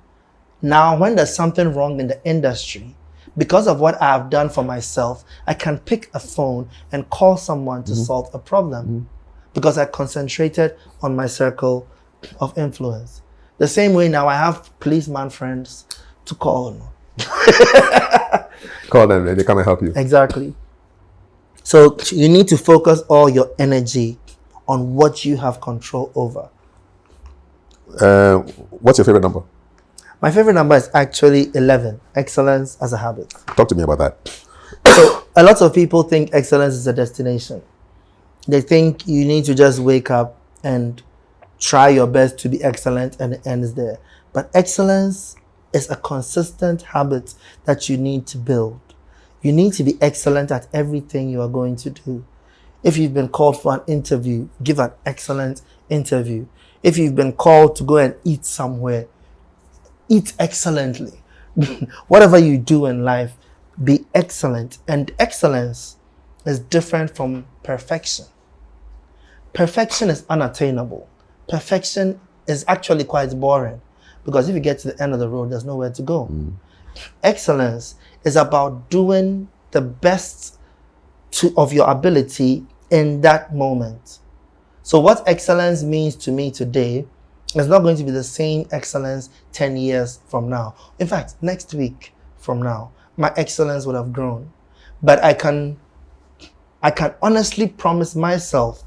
now when there's something wrong in the industry, because of what I have done for myself, I can pick a phone and call someone to solve a problem because I concentrated on my circle of influence. The same way now I have policeman friends to call. Call them and they come and help you. Exactly. So you need to focus all your energy on what you have control over. What's your favorite number? My favorite number is actually 11. Excellence as a habit. Talk to me about that. So a lot of people think excellence is a destination. They think you need to just wake up and try your best to be excellent and it ends there. But excellence is a consistent habit that you need to build. You need to be excellent at everything you are going to do. If you've been called for an interview, give an excellent interview. If you've been called to go and eat somewhere, eat excellently. Whatever you do in life, be excellent. And excellence is different from perfection. Perfection is unattainable. Perfection is actually quite boring because if you get to the end of the road, there's nowhere to go. Excellence is about doing the best of your ability in that moment. So what excellence means to me today is not going to be the same excellence 10 years from now. In fact, next week from now, my excellence would have grown. But I can honestly promise myself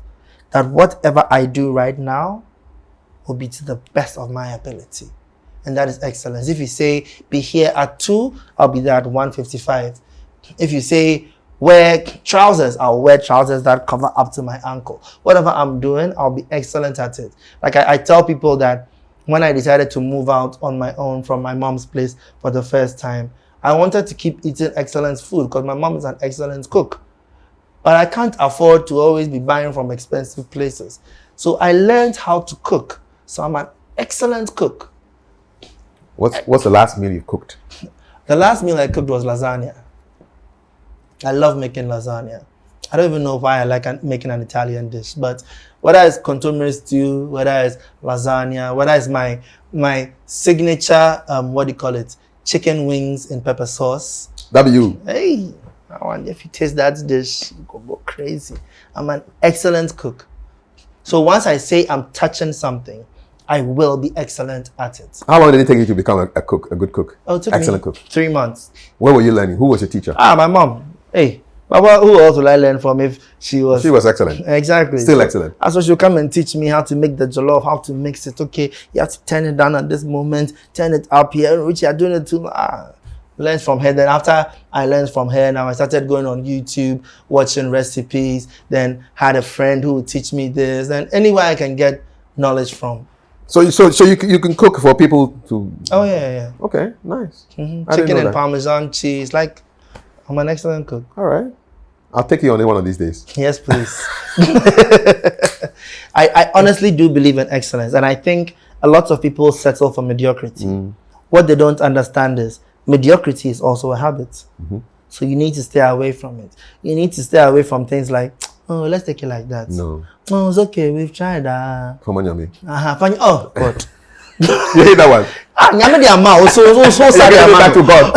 that whatever I do right now will be to the best of my ability. And that is excellence. If you say, be here at 2, I'll be there at 1:55. If you say, wear trousers, I'll wear trousers that cover up to my ankle. Whatever I'm doing, I'll be excellent at it. Like I tell people that when I decided to move out on my own from my mom's place for the first time, I wanted to keep eating excellent food because my mom is an excellent cook. But I can't afford to always be buying from expensive places. So I learned how to cook. So I'm an excellent cook. What's the last meal you cooked? The last meal I cooked was lasagna. I love making lasagna. I don't even know why I like making an Italian dish, but whether it's consomme stew, whether it's lasagna, whether it's my signature, chicken wings in pepper sauce. W. Hey, I wonder if you taste that dish, you go crazy. I'm an excellent cook. So once I say I'm touching something, I will be excellent at it. How long did it take you to become a cook, a good cook? Oh, it took excellent me cook. 3 months. Where were you learning? Who was your teacher? My mom. Hey, Baba, who else will I learn from if she was? She was excellent. Exactly. Still excellent. So she'll come and teach me how to make the jollof, how to mix it. Okay, you have to turn it down at this moment, turn it up here. Which you are doing it too. Learned from her. Then after I learned from her, now I started going on YouTube, watching recipes. Then had a friend who would teach me this. And anywhere I can get knowledge from. So you can cook for people to. Oh yeah. Okay, nice. Chicken and Parmesan cheese. Like, I'm an excellent cook. All right. I'll take you on one of these days. Yes, please. I honestly do believe in excellence. And I think a lot of people settle for mediocrity. What they don't understand is mediocrity is also a habit. So you need to stay away from it. You need to stay away from things like, oh, let's take it like that. No. Oh, it's okay. We've tried. Come on, Yami. Oh, God. You hate that one? Nyame the amount. So sorry, back to God.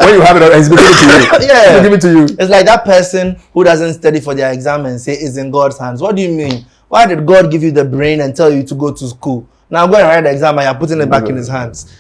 When you have it, he's giving it to you. Yeah. He'll give it to you. It's like that person who doesn't study for their exam and say it's in God's hands. What do you mean? Why did God give you the brain and tell you to go to school? Now I'm going to write the exam and you're putting it back in his hands.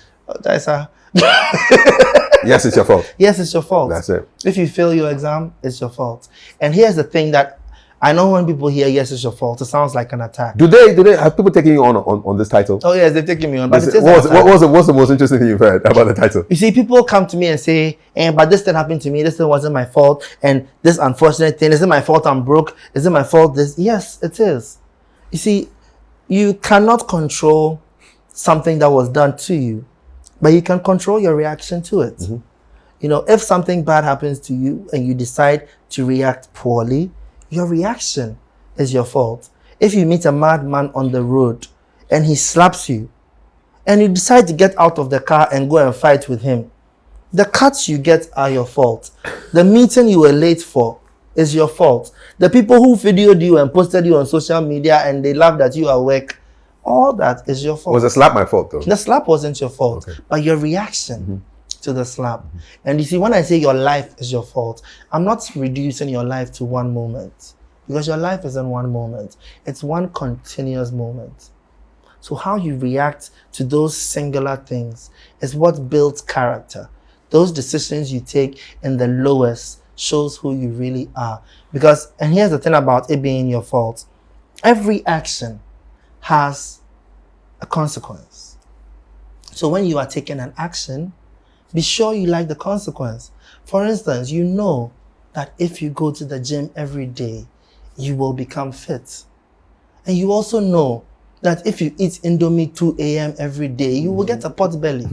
Yes, it's your fault. Yes, it's your fault. That's it. If you fail your exam, it's your fault. And here's the thing that I know when people hear yes, it's your fault, it sounds like an attack. Do they have people taking you on this title? Oh yes, they're taking me on. But what's the most interesting thing you've heard about the title? You see, people come to me and say, but this thing happened to me, this thing wasn't my fault, and this unfortunate thing, is it my fault I'm broke? Is it my fault this? Yes, it is. You see, you cannot control something that was done to you, but you can control your reaction to it. You know, if something bad happens to you and you decide to react poorly, your reaction is your fault. If you meet a madman on the road and he slaps you and you decide to get out of the car and go and fight with him, the cuts you get are your fault. The meeting you were late for is your fault. The people who videoed you and posted you on social media and they laughed at you at work, all that is your fault. Was the slap my fault though? The slap wasn't your fault, but your reaction to the slap. And you see, when I say your life is your fault, I'm not reducing your life to one moment, because your life isn't one moment. It's one continuous moment. So how you react to those singular things is what builds character. Those decisions you take in the lowest shows who you really are. Because, and here's the thing about it being your fault, every action has a consequence. So when you are taking an action, be sure you like the consequence. For instance, you know that if you go to the gym every day, you will become fit. And you also know that if you eat Indomie 2 a.m. every day, you will get a pot belly.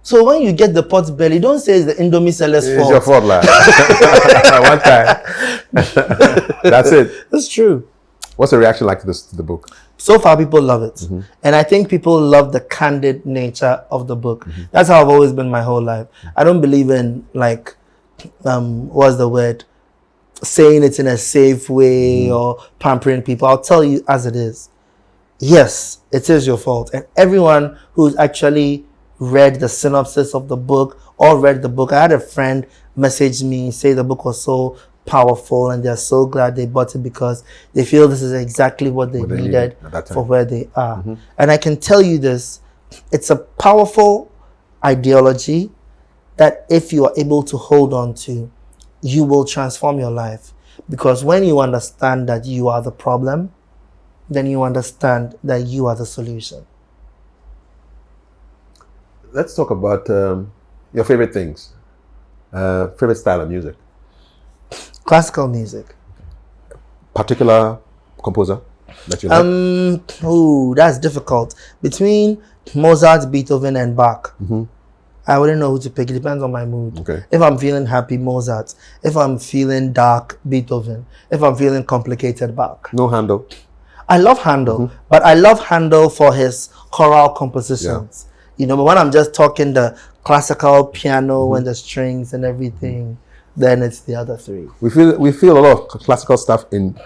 So when you get the pot belly, don't say it's the Indomie seller's fault. It's your fault, lad. One time. That's it. That's true. What's the reaction like to the book? So far, people love it. And I think people love the candid nature of the book. That's how I've always been my whole life. I don't believe in, like, what's the word? Saying it in a safe way or pampering people. I'll tell you as it is. Yes, it is your fault. And everyone who's actually read the synopsis of the book or read the book, I had a friend message me, say the book was so powerful and they're so glad they bought it because they feel this is exactly what they needed for where they are. And I can tell you this, it's a powerful ideology that if you are able to hold on to, you will transform your life. Because when you understand that you are the problem, then you understand that you are the solution. Let's talk about your favorite things. Favorite style of music. Classical music. Particular composer that you like? Oh, that's difficult. Between Mozart, Beethoven, and Bach, I wouldn't know who to pick. It depends on my mood. Okay. If I'm feeling happy, Mozart. If I'm feeling dark, Beethoven. If I'm feeling complicated, Bach. No Handel. I love Handel, but I love Handel for his choral compositions. You know, but when I'm just talking the classical piano and the strings and everything, then it's the other three. We feel a lot of classical stuff in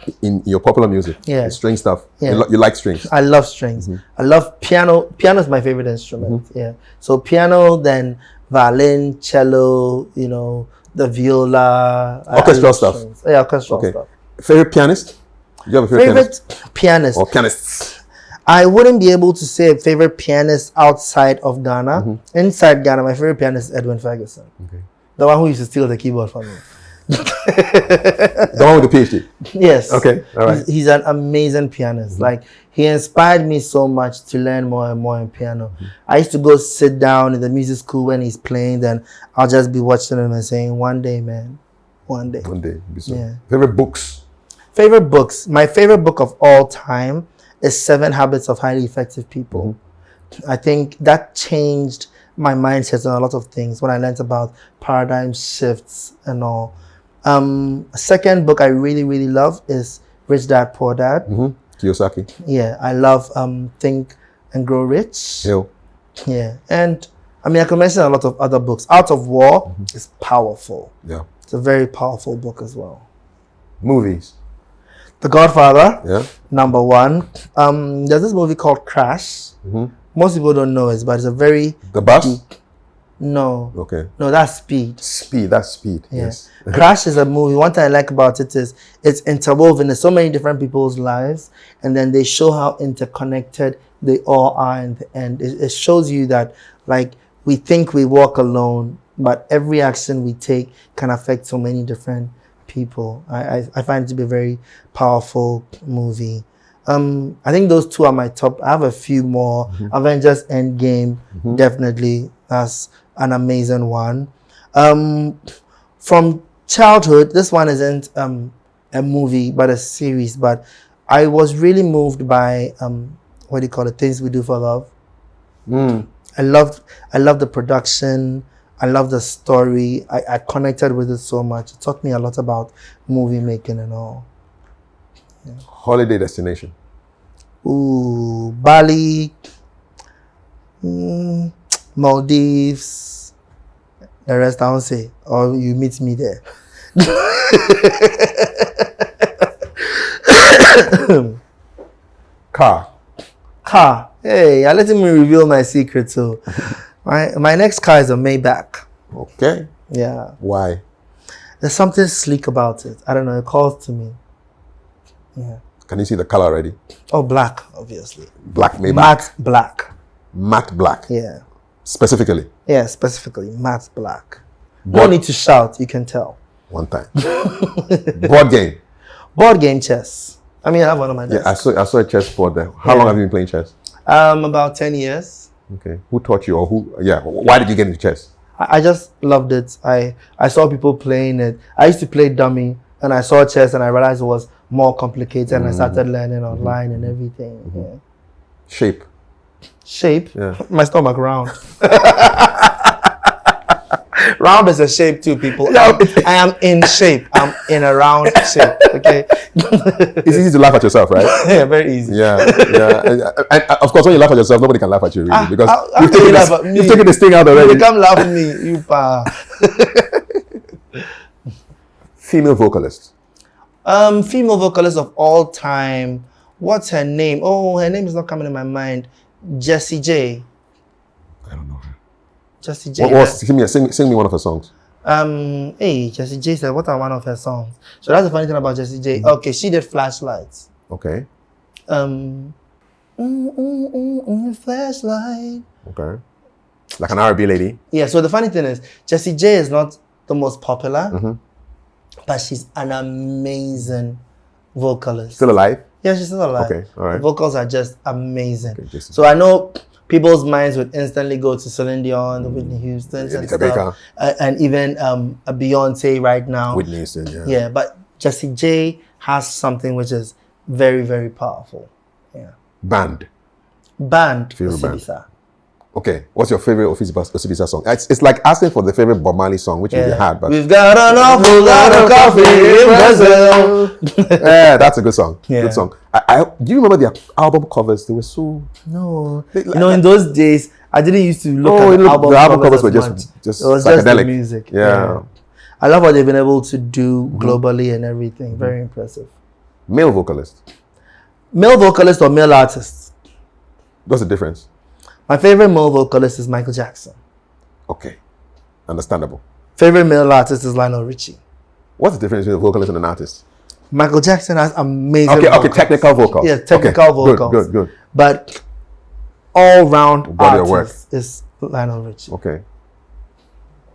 your popular music. Yeah. The string stuff. Yeah. You like strings. I love strings. I love piano. Piano is my favorite instrument. Yeah. So piano, then violin, cello, you know, the viola. Orchestral stuff. Strings. Yeah, orchestral stuff. Favorite pianist? Do you have a favorite pianist? Or pianists? I wouldn't be able to say a favorite pianist outside of Ghana. Inside Ghana, my favorite pianist is Edwin Ferguson. Okay. The one who used to steal the keyboard from me. The one with the PhD? Yes. Okay, all right. He's an amazing pianist. Like, he inspired me so much to learn more and more in piano. I used to go sit down in the music school when he's playing, then I'll just be watching him and saying, one day, man. One day. One day. Yeah. Favorite books? Favorite books. My favorite book of all time is 7 Habits of Highly Effective People. I think that changed my mindset on a lot of things when I learned about paradigm shifts and all. Second book I really, really love is Rich Dad, Poor Dad. Kiyosaki. Yeah, I love Think and Grow Rich. Hill. Yeah, and I mean, I can mention a lot of other books. Art of War is powerful. Yeah. It's a very powerful book as well. Movies. The Godfather. Yeah. Number 1. There's this movie called Crash. Most people don't know it, but it's a very... The Bus? No. Okay. No, that's Speed. Speed, that's Speed. Yeah. Yes. Crash is a movie. One thing I like about it is it's interwoven in so many different people's lives, and then they show how interconnected they all are in the end. It shows you that, like, we think we walk alone, but every action we take can affect so many different people. I find it to be a very powerful movie. I think those 2 are my top. I have a few more. Avengers Endgame, definitely. That's an amazing one. From childhood, this one isn't a movie, but a series. But I was really moved by, what do you call it? Things We Do for Love. I love the production. I love the story. I connected with it so much. It taught me a lot about movie making and all. Yeah. Holiday destination. Ooh, Bali, Maldives. The rest I won't say. Or you meet me there. Car. Hey, you're letting me reveal my secret. So, my next car is a Maybach. Okay. Yeah. Why? There's something sleek about it. I don't know. It calls to me. Yeah. Can you see the color already? Oh, black, obviously. Black Maybach. Matte black. Matte black. Yeah. Specifically. Yeah, specifically matte black. No need to shout. You can tell. One time. Board game. Board game chess. I mean, I have one on my desk. Yeah, I saw a chess board there. How long have you been playing chess? About 10 years. Okay. Who taught you, or who? Yeah. Why did you get into chess? I just loved it. I saw people playing it. I used to play dummy, and I saw chess, and I realized it was more complicated, and I started learning online and everything. Yeah. Shape? Yeah. My stomach round. Round is a shape too, people. I am in shape. I'm in a round shape. Okay. It's easy to laugh at yourself, right? Yeah, very easy. Yeah. And of course, when you laugh at yourself, nobody can laugh at you really, because you've you've taken this thing out already. You come laugh at me, you pa. Female vocalist. Female vocalist of all time. What's her name? Oh, her name is not coming in my mind. Jessie J. I don't know her. Jessie J. Sing me one of her songs. Hey, Jessie J said, what are one of her songs? So that's the funny thing about Jessie J. Okay, she did Flashlights. Okay. Flashlight. Okay. Like an R&B lady. Yeah, so the funny thing is, Jessie J is not the most popular, but she's an amazing vocalist. Still alive? Yeah, she's still alive. Okay, all right. The vocals are just amazing. Okay, so I know people's minds would instantly go to Celine Dion, the Whitney Houstons, and stuff, and even a Beyonce right now. Whitney Houston, yeah. Yeah, but Jessie J has something which is very, very powerful. Yeah. Band. Favorite band. Okay, what's your favorite Osibisa song? It's like asking for the favorite Bob Marley song, which you had. But we've got an awful lot of coffee in Brazil. Yeah, that's a good song. Yeah. Good song. Do you remember their album covers? They were so... No. In those days, I didn't used to look at the album covers were just it was psychedelic. just the music. Yeah. I love what they've been able to do globally and everything. Very impressive. Male vocalist. Male vocalist or male artist? What's the difference? My favorite male vocalist is Michael Jackson. Okay. Understandable. Favorite male artist is Lionel Richie. What's the difference between a vocalist and an artist? Michael Jackson has amazing vocals. Technical vocals. Yeah, technical vocals. Good. But all-round artist is Lionel Richie. Okay.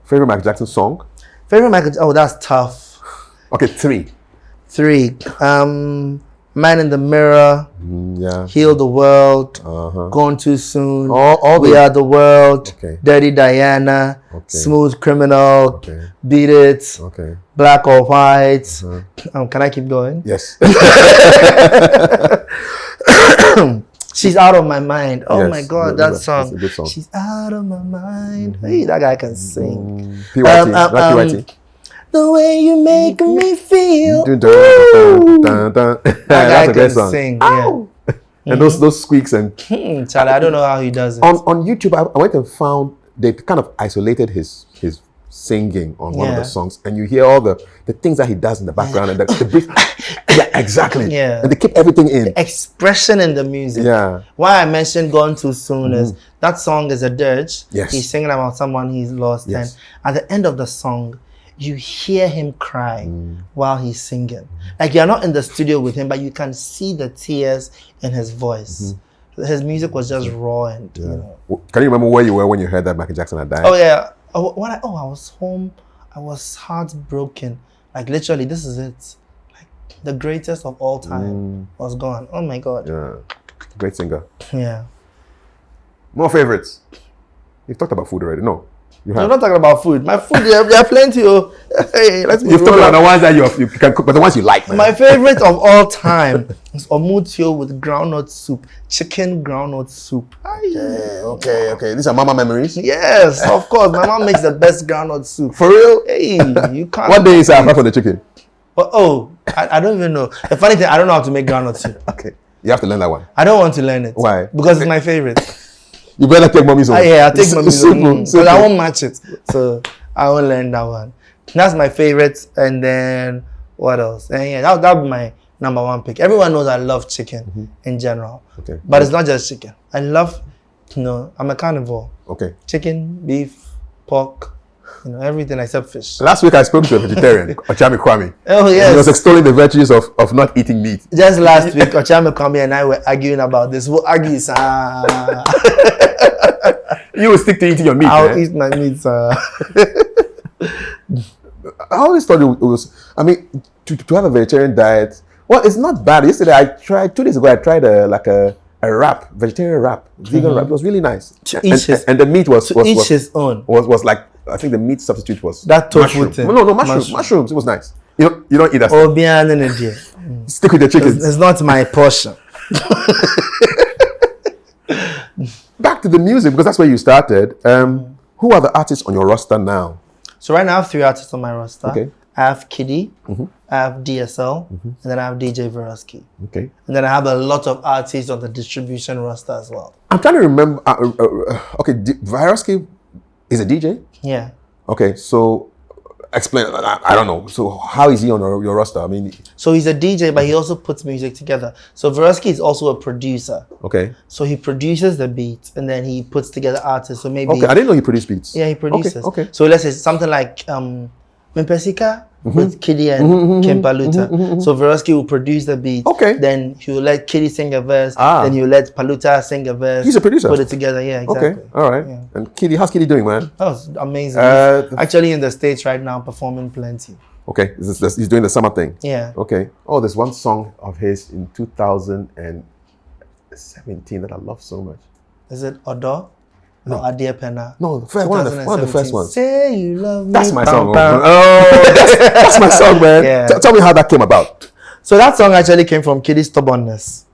Favorite Michael Jackson song? Favorite Michael... Oh, that's tough. Okay, three. Man in the Mirror, Heal the World, Gone Too Soon, We Are the World, Dirty Diana, Smooth Criminal, Beat It, Black or White. Can I keep going? Yes. She's Out of My Mind. Oh my God, that song. That's a good song. She's out of my mind. Hey, that guy can sing. PYT. The way you make me feel. That guy can sing. Yeah. And those squeaks and... Charlie, I don't know how he does it. On YouTube, I went and found they kind of isolated his singing on one of the songs, and you hear all the things that he does in the background and the brief... Yeah, exactly. Yeah. And they keep everything in. The expression in the music. Yeah. Why I mentioned Gone Too Soon is that song is a dirge. Yes. He's singing about someone he's lost. Yes. And at the end of the song, you hear him cry while he's singing. Like you're not in the studio with him, but you can see the tears in his voice. His music was just raw and, you know. Can you remember where you were when you heard that Michael Jackson had died? Oh, yeah. I was home. I was heartbroken. Like literally, this is it. Like the greatest of all time was gone. Oh my God. Yeah. Great singer. Yeah. More favorites. You've talked about food already. No. You're not talking about food. My food, there are plenty. Hey, let's You've talked about the ones that you can cook, but the ones you like, man. My favorite of all time is omutio with groundnut soup, chicken groundnut soup. Okay. These are mama memories. Yes, of course. My mom makes the best groundnut soup. For real? Hey, you can't. What day is that apart from the chicken? I don't even know. The funny thing, I don't know how to make groundnut soup. Okay, you have to learn that one. I don't want to learn it. Why? Because it's my favorite. You better take mommy's own. Yeah, I'll take mommy's own. Simple. But I won't match it. So I won't learn that one. That's my favorite. And then what else? And yeah, that'll be my number one pick. Everyone knows I love chicken in general. Okay. But it's not just chicken. I love, I'm a carnivore. Okay. Chicken, beef, pork, everything except fish. Last week I spoke to a vegetarian, Ochami Kwame. Oh yes. He was extolling the virtues of not eating meat. Just last week, Ochami Kwame and I were arguing about this. We'll argue, You will stick to eating your meat. I'll eat my meat, I always thought it was, to have a vegetarian diet, well, it's not bad. Yesterday 2 days ago, I tried a wrap, vegetarian wrap, vegan wrap. It was really nice. And the meat was his own. Was like, I think the meat substitute was that tofu mushroom. thing. No, mushrooms. It was nice. You don't eat that stuff. Energy. Stick with the chickens. It's not my portion. Back to the music, because that's where you started. Who are the artists on your roster now? So right now I have 3 artists on my roster. Okay. I have Kiddy, I have DSL, and then I have DJ Veroski. Okay. And then I have a lot of artists on the distribution roster as well. I'm trying to remember. Okay, Veroski is a DJ? Yeah. Okay, so explain. I don't know. So how is he on your roster? I mean, so he's a DJ, but he also puts music together. So Veroski is also a producer. Okay. So he produces the beats and then he puts together artists. So maybe. Okay, I didn't know he produced beats. Yeah, he produces. Okay. So let's say something like Mempesika with Kiddy and Paluta. So Veroski will produce the beat. Okay. Then he will let Kiddy sing a verse. Then he will let Paluta sing a verse. He's a producer. Put it together. Yeah, exactly. Okay. All right. Yeah. And Kiddy, how's Kiddy doing, man? Oh, it's amazing. He's actually in the States right now performing plenty. Okay. He's doing the summer thing. Yeah. Okay. Oh, there's one song of his in 2017 that I love so much. Is it Odo? No, Adia Pena. No, one of the first ones. Say you love me. That's my song. That's my song, man. Yeah. Tell me how that came about. So that song actually came from Kiddy's stubbornness.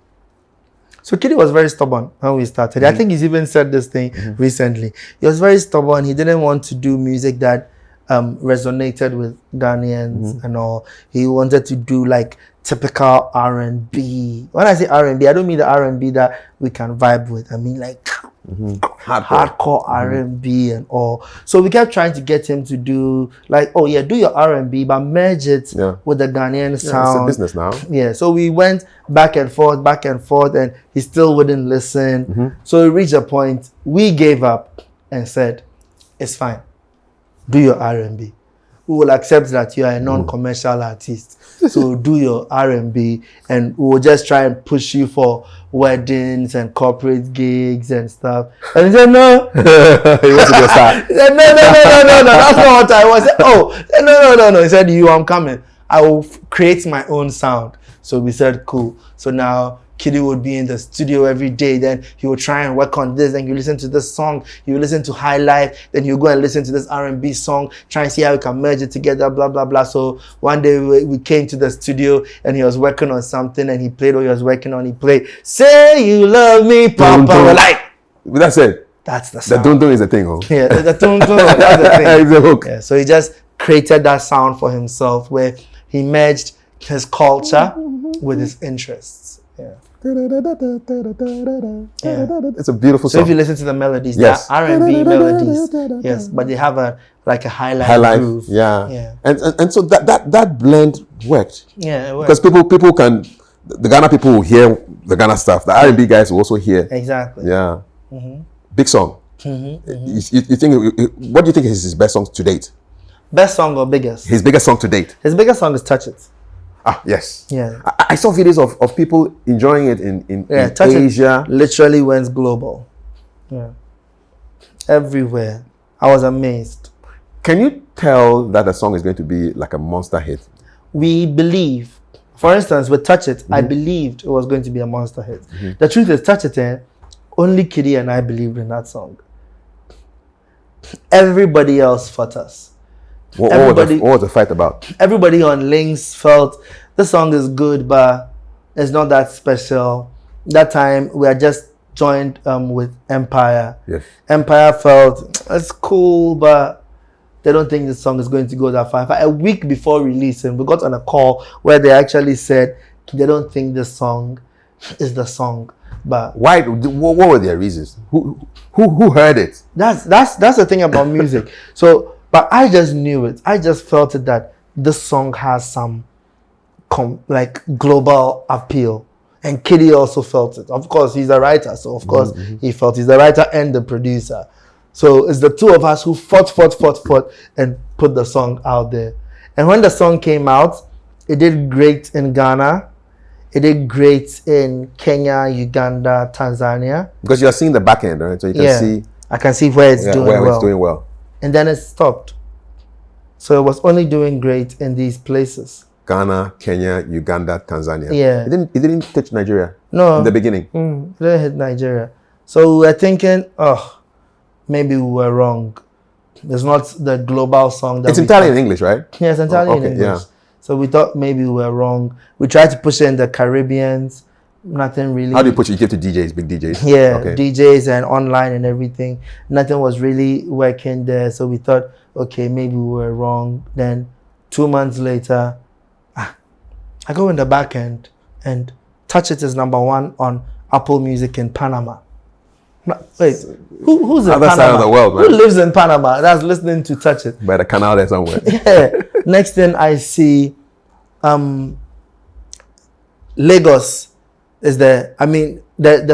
So Kiddy was very stubborn when we started. I think he's even said this thing recently. He was very stubborn. He didn't want to do music that resonated with Ghanaians and all. He wanted to do like typical R&B. When I say R&B, I don't mean the R&B that we can vibe with. I mean like hardcore R&B and all. So we kept trying to get him to do like, oh yeah, do your R&B, but merge it with the Ghanaian sound. It's a business now. Yeah, so we went back and forth, and he still wouldn't listen. So it reached a point we gave up and said, it's fine. Do your R&B. We will accept that you are a non-commercial artist. So do your R&B and we will just try and push you for weddings and corporate gigs and stuff. And he said, no. He wants to be a star. He said, no, that's not what I was. Oh, no. He said, I'm coming. I will create my own sound. So we said, cool. So now Kiddy would be in the studio every day. Then he would try and work on this. Then you listen to this song. You listen to High Life. Then you go and listen to this R&B song. Try and see how we can merge it together. Blah blah blah. So one day we came to the studio and he was working on something and he played what he was working on. He played "Say You Love Me, Papa." We're like, that's it. That's the sound. The dun dun is the thing, oh. Yeah, the dun dun. That's the thing. It's a hook. Yeah, so he just created that sound for himself where he merged his culture with his interests. Yeah. It's a beautiful song. So if you listen to the melodies, yes, they're R&B melodies, yes, but they have a highlight groove. Yeah. And so that blend worked. Yeah, it worked. Because people can, the Ghana people will hear the Ghana stuff. The R&B guys will also hear. Exactly. Yeah. Big song. You think? What do you think is his best song to date? Best song or biggest? His biggest song to date. His biggest song is "Touch It." Ah, yes. Yeah. I saw videos of people enjoying it in Asia. It literally went global. Yeah. Everywhere. I was amazed. Can you tell that the song is going to be like a monster hit? We believe. For instance, with "Touch It," I believed it was going to be a monster hit. The truth is, "Touch It," only Kiddy and I believed in that song. Everybody else fought us. What was the fight about? Everybody on Lynx felt the song is good, but it's not that special. That time we had just joined with Empire. Yes. Empire felt it's cool, but they don't think the song is going to go that far. In fact, a week before releasing, we got on a call where they actually said they don't think the song is the song. But why? What were their reasons? Who heard it? That's the thing about music. So. But I just knew it. I just felt it that this song has some global appeal. And Kiddy also felt it. Of course, he's a writer. So, of course, he felt he's the writer and the producer. So, it's the two of us who fought and put the song out there. And when the song came out, it did great in Ghana. It did great in Kenya, Uganda, Tanzania. Because you're seeing the back end, right? So you can see. I can see where it's doing well. And then it stopped. So it was only doing great in these places. Ghana, Kenya, Uganda, Tanzania. Yeah. It didn't touch Nigeria. No. In the beginning. It didn't hit Nigeria. So we were thinking, maybe we were wrong. It's not the global song that It's entirely in English, right? Yeah, it's entirely in English. Yeah. So we thought maybe we were wrong. We tried to push it in the Caribbeans. Nothing really. How do you push it? You give to DJs, big DJs? Yeah, Okay. DJs and online and everything. Nothing was really working there. So we thought, okay, maybe we were wrong. Then 2 months later, I go in the back end and Touch It is #1 on Apple Music in Panama. Wait, who's in Other Panama? side of the world, man. Who lives in Panama that's listening to Touch It? By the canal there somewhere. Yeah. Next thing I see, Lagos is the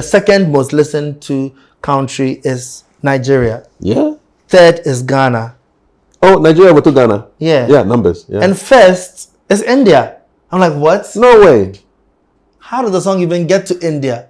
second most listened to country is Nigeria. Yeah. Third is Ghana. Oh, Nigeria went to Ghana. Yeah. Yeah, numbers. Yeah. And first is India. I'm like, what? No way. How did the song even get to India?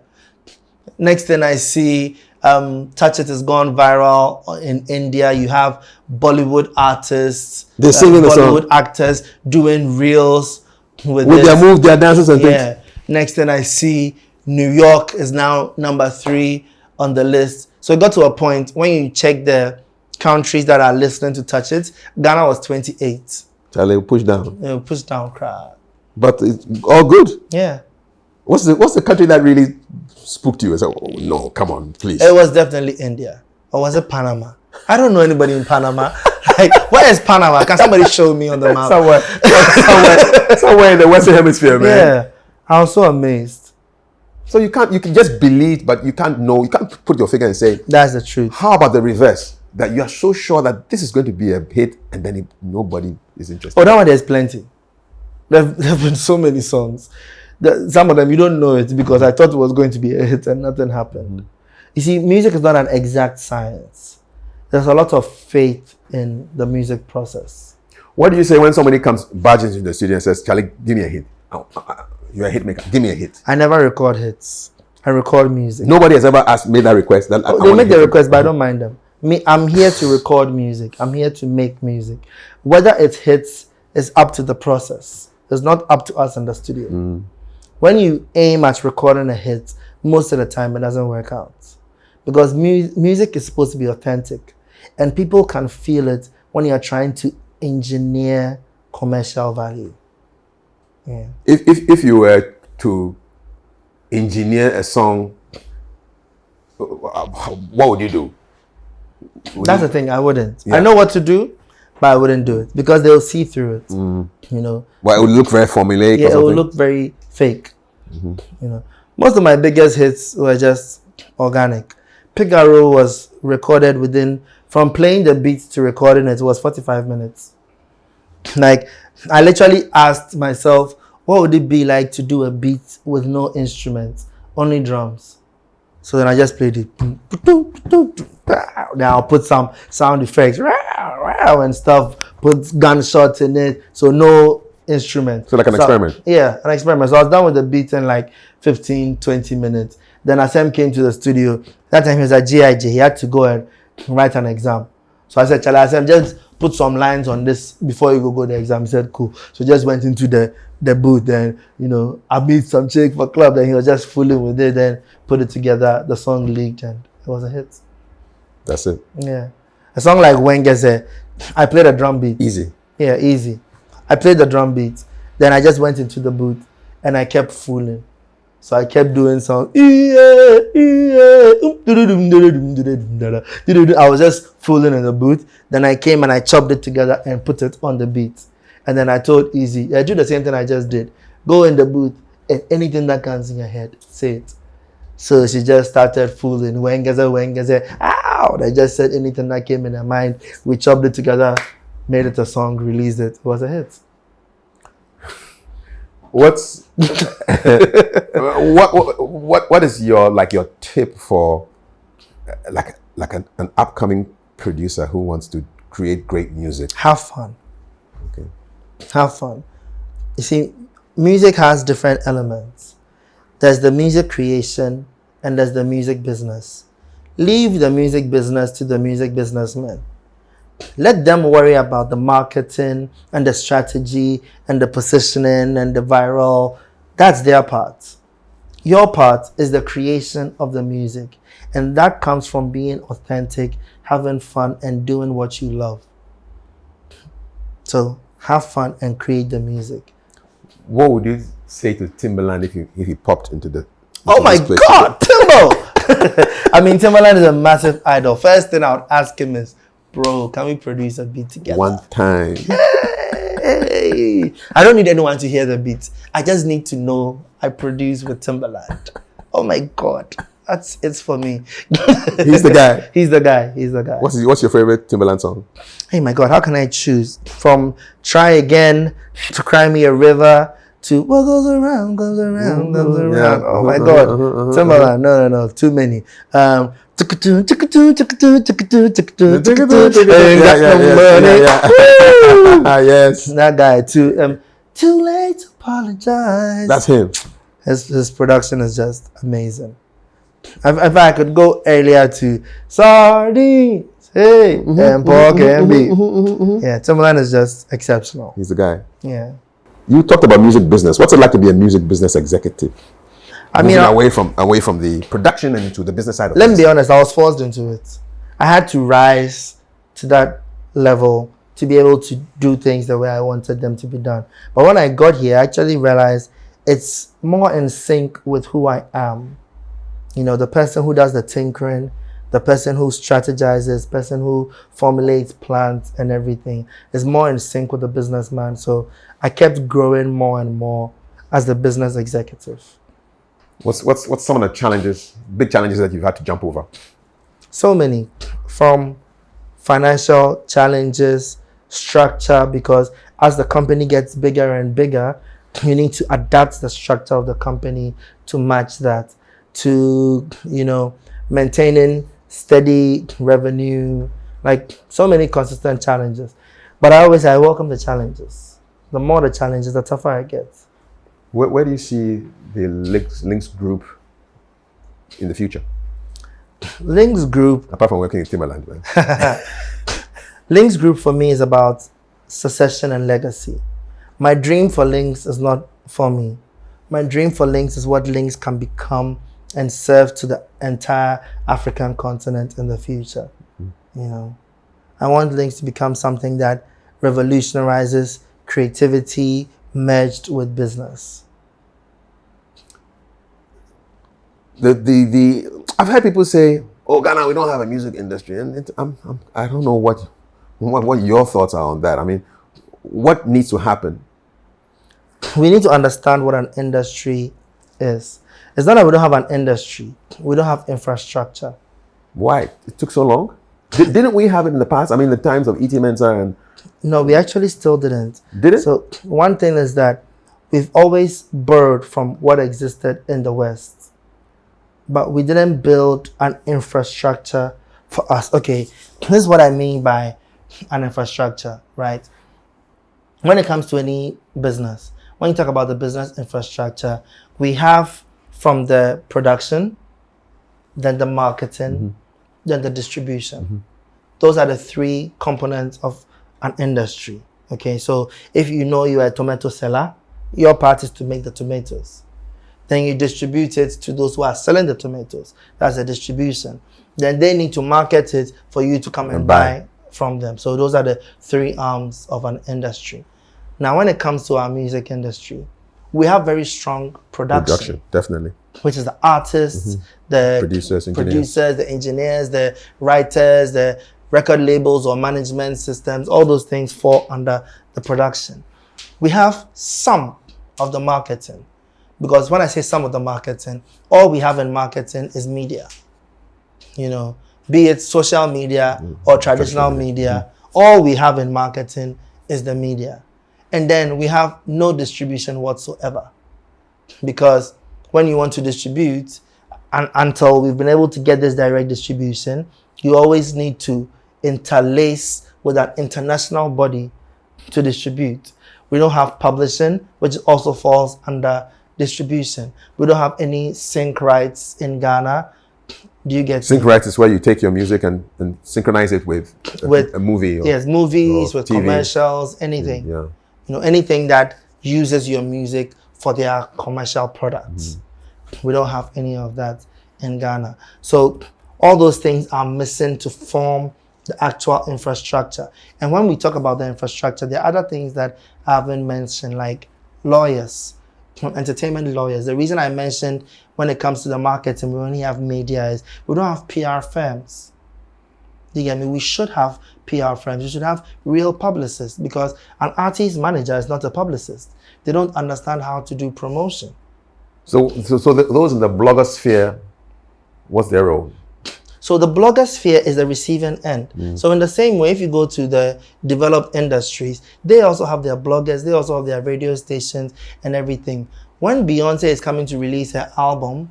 Next thing I see, Touch It has gone viral in India. You have Bollywood artists, They're singing the song. Bollywood actors doing reels with their move, their dances and Yeah. things. Next thing I see, New York is now #3 on the list. So it got to a point when you check the countries that are listening to Touch It, Ghana was 28. Charlie, push down. Push down crowd. But it's all good. Yeah. What's the country that really spooked you? I said, oh, no, come on, please. It was definitely India. Or was it Panama? I don't know anybody in Panama. Like, where is Panama? Can somebody show me on the map? somewhere in the Western Hemisphere, man. Yeah. I was so amazed. So you can just believe, but you can't know. You can't put your finger and say, that's the truth. How about the reverse? That you are so sure that this is going to be a hit and then nobody is interested. Oh, that one there's plenty. There have been so many songs. Some of them you don't know it because I thought it was going to be a hit and nothing happened. You see, music is not an exact science. There's a lot of faith in the music process. What do you say when somebody barges into the studio and says, Charlie, give me a hit? You're a hit maker. Give me a hit. I never record hits. I record music. Nobody has ever made that request. They make the request, but I don't mind them. I'm here to record music. I'm here to make music. Whether it hits is up to the process. It's not up to us in the studio. When you aim at recording a hit, most of the time it doesn't work out. Because music is supposed to be authentic. And people can feel it when you're trying to engineer commercial value. Yeah. If you were to engineer a song, what would you do? That's the thing, I wouldn't. Yeah. I know what to do, but I wouldn't do it because they'll see through it. You know. Well, it would look very formulaic. Yeah, it would look very fake. You know, most of my biggest hits were just organic. Figaro was recorded from playing the beats to recording it was 45 minutes. Like, I literally asked myself, what would it be like to do a beat with no instruments, only drums? So then I just played it. Then I'll put some sound effects and stuff, put gunshots in it, so no instrument. So like an experiment? Yeah, an experiment. So I was done with the beat in like 15, 20 minutes. Then Asem came to the studio. That time he was at GIJ. He had to go and write an exam. So I said, Charlie, Asem, just put some lines on this before you go the exam. He said, cool. So just went into the booth. Then, I meet some chick for club. Then he was just fooling with it. Then put it together. The song leaked and it was a hit. That's it. Yeah. A song like Wengeze, I played a drum beat. Easy. Yeah, easy. I played the drum beat. Then I just went into the booth and I kept fooling. So I kept doing some. I was just fooling in the booth. Then I came and I chopped it together and put it on the beat. And then I told Easy, do the same thing I just did. Go in the booth and anything that comes in your head, say it. So she just started fooling. Wengeze. Ow! I just said anything that came in her mind. We chopped it together, made it a song, released it. It was a hit. What is your tip for an upcoming producer who wants to create great music? Have fun. Okay. Have fun. You see, music has different elements. There's the music creation and there's the music business. Leave the music business to the music businessmen. Let them worry about the marketing and the strategy and the positioning and the viral. That's their part. Your part is the creation of the music. And that comes from being authentic, having fun, and doing what you love. So have fun and create the music. What would you say to Timberland if he popped into the? Oh my God, Timbo! I mean, Timberland is a massive idol. First thing I would ask him is, bro, can we produce a beat together? One time. Hey! I don't need anyone to hear the beat. I just need to know I produce with Timberland. Oh my God. It's for me. He's the guy. He's the guy. He's the guy. What's your favorite Timberland song? Hey my God, how can I choose? From Try Again to Cry Me a River to What Goes Around, Goes Around, Goes Around. Yeah. Oh my God. Timberland. No. Too many. Yes. That guy too. Too late to apologize. That's him. His production is just amazing. If I could go earlier to Sardines, hey, and Pork and Beef. Yeah, Timberland is just exceptional. He's the guy. Yeah. You talked about music business. What's it like to be a music business executive? I mean, away from the production and into the business side of let me things. be honest, I was forced into it. I had to rise to that level to be able to do things the way I wanted them to be done. But when I got here, I actually realized it's more in sync with who I am. You know, the person who does the tinkering, the person who strategizes, person who formulates plans and everything is more in sync with the businessman. So I kept growing more and more as the business executive. What's some of the big challenges that you've had to jump over? So many, from financial challenges, structure, because as the company gets bigger and bigger, you need to adapt the structure of the company to match that, to, maintaining steady revenue, like so many consistent challenges. But I welcome the challenges. The more the challenges, the tougher it gets. Where do you see the Lynx Group in the future? Lynx Group, apart from working in Timberland, man. Lynx Group for me is about succession and legacy. My dream for Lynx is not for me. My dream for Lynx is what Lynx can become and serve to the entire African continent in the future. I want Lynx to become something that revolutionizes creativity merged with business. I've heard people say, "Oh, Ghana, we don't have a music industry," and I don't know what your thoughts are on that. I mean, what needs to happen? We need to understand what an industry is. It's not that we don't have an industry. We don't have infrastructure. Why? It took so long? Didn't we have it in the past? I mean, the times of Richie Mensah and... No, we actually still didn't. Did it? So one thing is that we've always borrowed from what existed in the West. But we didn't build an infrastructure for us. Okay, this is what I mean by an infrastructure, right? When it comes to any business, when you talk about the business infrastructure, we have from the production, then the marketing, then the distribution. Those are the three components of an industry. Okay, so if you're a tomato seller, your part is to make the tomatoes. Then you distribute it to those who are selling the tomatoes. That's the distribution. Then they need to market it for you to come and buy from them. So those are the three arms of an industry. Now, when it comes to our music industry, we have very strong production. Definitely. Which is the artists, the producers, the engineers, the writers, the record labels or management systems. All those things fall under the production. We have some of the marketing. Because when I say some of the marketing, all we have in marketing is media. Be it social media or traditional media, all we have in marketing is the media. And then we have no distribution whatsoever. Because when you want to distribute, and until we've been able to get this direct distribution, you always need to interlace with an international body to distribute. We don't have publishing, which also falls under distribution. We don't have any sync rights in Ghana. Do you get Sync rights is where you take your music and synchronize it with a movie. Yes, movies, with TV. Commercials, anything. Yeah. Anything that uses your music for their commercial products. We don't have any of that in Ghana. So all those things are missing to form the actual infrastructure. And when we talk about the infrastructure, there are other things that I haven't mentioned, like lawyers, entertainment lawyers. The reason I mentioned when it comes to the marketing, we only have media is we don't have PR firms. You get me? We should have PR firms. We should have real publicists, because an artist manager is not a publicist. They don't understand how to do promotion. So those in the blogger sphere, what's their role? So the blogger sphere is the receiving end. So in the same way, if you go to the developed industries, they also have their bloggers, they also have their radio stations and everything. When Beyonce is coming to release her album,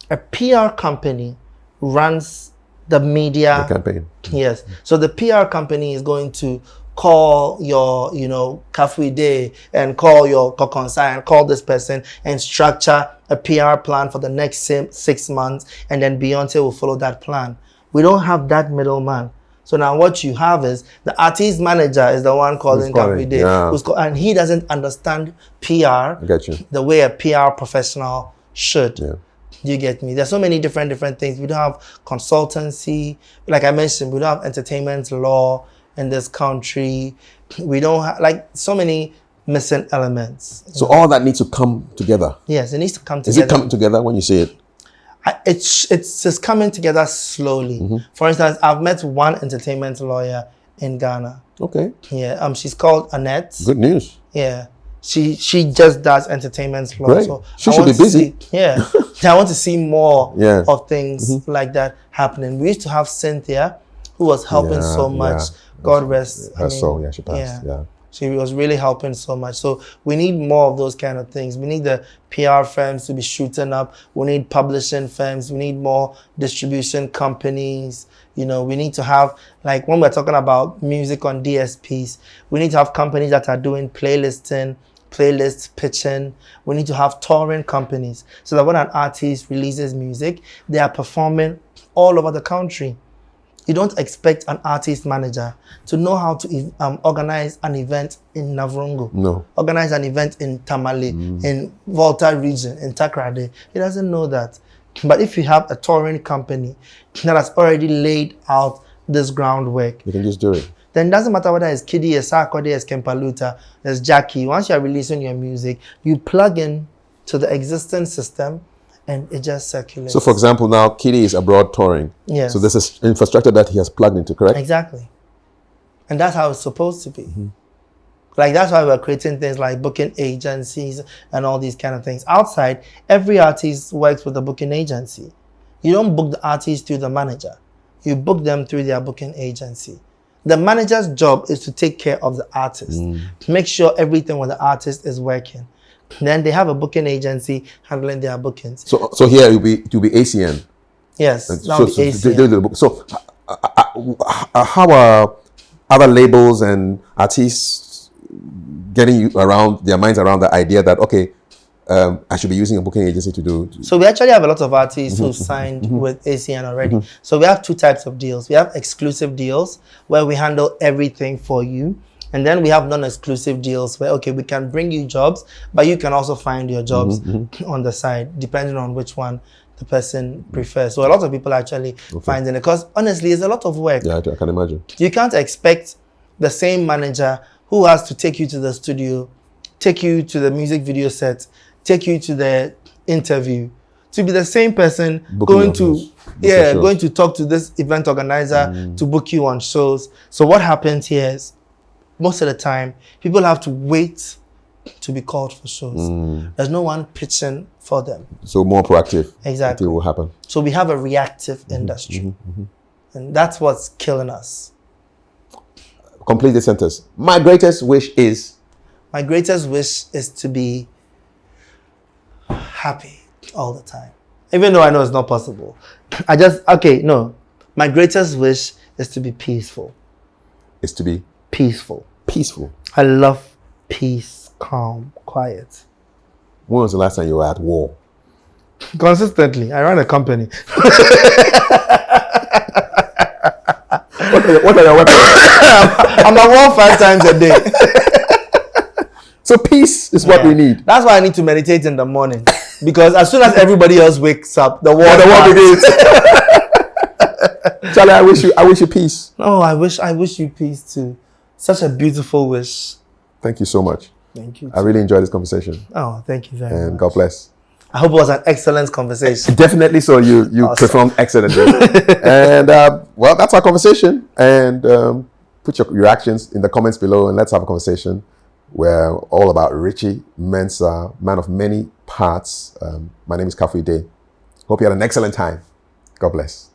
a PR company runs the media campaign. Yes. So the PR company is going to call your, Kafui Dey and call your Kokonsai and call this person and structure a PR plan for the next 6 months, and then Beyonce will follow that plan. We don't have that middleman. So now what you have is the artist manager is the one calling Kafui Dey, and he doesn't understand PR the way a PR professional should. Yeah. You get me? There's so many different things. We don't have consultancy. Like I mentioned, we don't have entertainment law in this country. We don't have, so many missing elements. So all that needs to come together. Yes, it needs to come together. Is it coming together when you say it? It's just coming together slowly. For instance, I've met one entertainment lawyer in Ghana. Okay. Yeah. She's called Annette. Good news. Yeah. She just does entertainment law. Great. So she should be busy. I want to see more of things like that happening. We used to have Cynthia, who was helping so much. God rest her soul. Yeah, she passed. Yeah. She was really helping so much. So we need more of those kind of things. We need the PR firms to be shooting up. We need publishing firms. We need more distribution companies. We need to have, when we're talking about music on DSPs, we need to have companies that are doing playlisting, playlist pitching. We need to have touring companies, so that when an artist releases music, they are performing all over the country. You don't expect an artist manager to know how to organize an event in Navrongo. No. Organize an event in Tamale, in Volta region, in Takrade. He doesn't know that. But if you have a touring company that has already laid out this groundwork, you can just do it. Then it doesn't matter whether it's Kiddy, it's Sarkodie, it's Kempaluta, it's Jackie. Once you're releasing your music, you plug in to the existing system, and it just circulates. So, for example, now Kiddy is abroad touring. Yes. So this is infrastructure that he has plugged into, correct? Exactly. And that's how it's supposed to be. That's why we're creating things like booking agencies and all these kind of things. Outside, every artist works with a booking agency. You don't book the artist through the manager. You book them through their booking agency. The manager's job is to take care of the artist, to make sure everything with the artist is working. Then they have a booking agency handling their bookings. So here it will be ACN. Yes, that will be ACN. So how are other labels and artists getting you around their minds around the idea that I should be using a booking agency to do? So we actually have a lot of artists who signed with ACN already. So we have two types of deals. We have exclusive deals where we handle everything for you. And then we have non-exclusive deals where, we can bring you jobs, but you can also find your jobs on the side, depending on which one the person prefers. So a lot of people actually finding it, because honestly, it's a lot of work. Yeah, I can imagine. You can't expect the same manager who has to take you to the studio, take you to the music video set, take you to the interview, to be the same person going to talk to this event organizer to book you on shows. So what happens here is, most of the time, people have to wait to be called for shows. There's no one pitching for them. So more proactive. Exactly. It will happen. So we have a reactive industry. And that's what's killing us. Complete the sentence. My greatest wish is? My greatest wish is to be happy all the time. Even though I know it's not possible. My greatest wish is to be peaceful. Is to be? Peaceful. Peaceful. I love peace, calm, quiet. When was the last time you were at war? Consistently. I run a company. What are your weapons? I'm at work 5 times a day. So peace is what we need. That's why I need to meditate in the morning. Because as soon as everybody else wakes up, the war begins. Charlie, I wish you peace. Oh, I wish you peace too. Such a beautiful wish. Thank you so much. Thank you. I really enjoyed this conversation. Oh, thank you very much. And God bless. I hope it was an excellent conversation. Definitely so. You Awesome. performed excellently. And well, that's our conversation. And put your reactions in the comments below and let's have a conversation. We're all about Richie Mensah, man of many parts. My name is Kafui Dey. Hope you had an excellent time. God bless.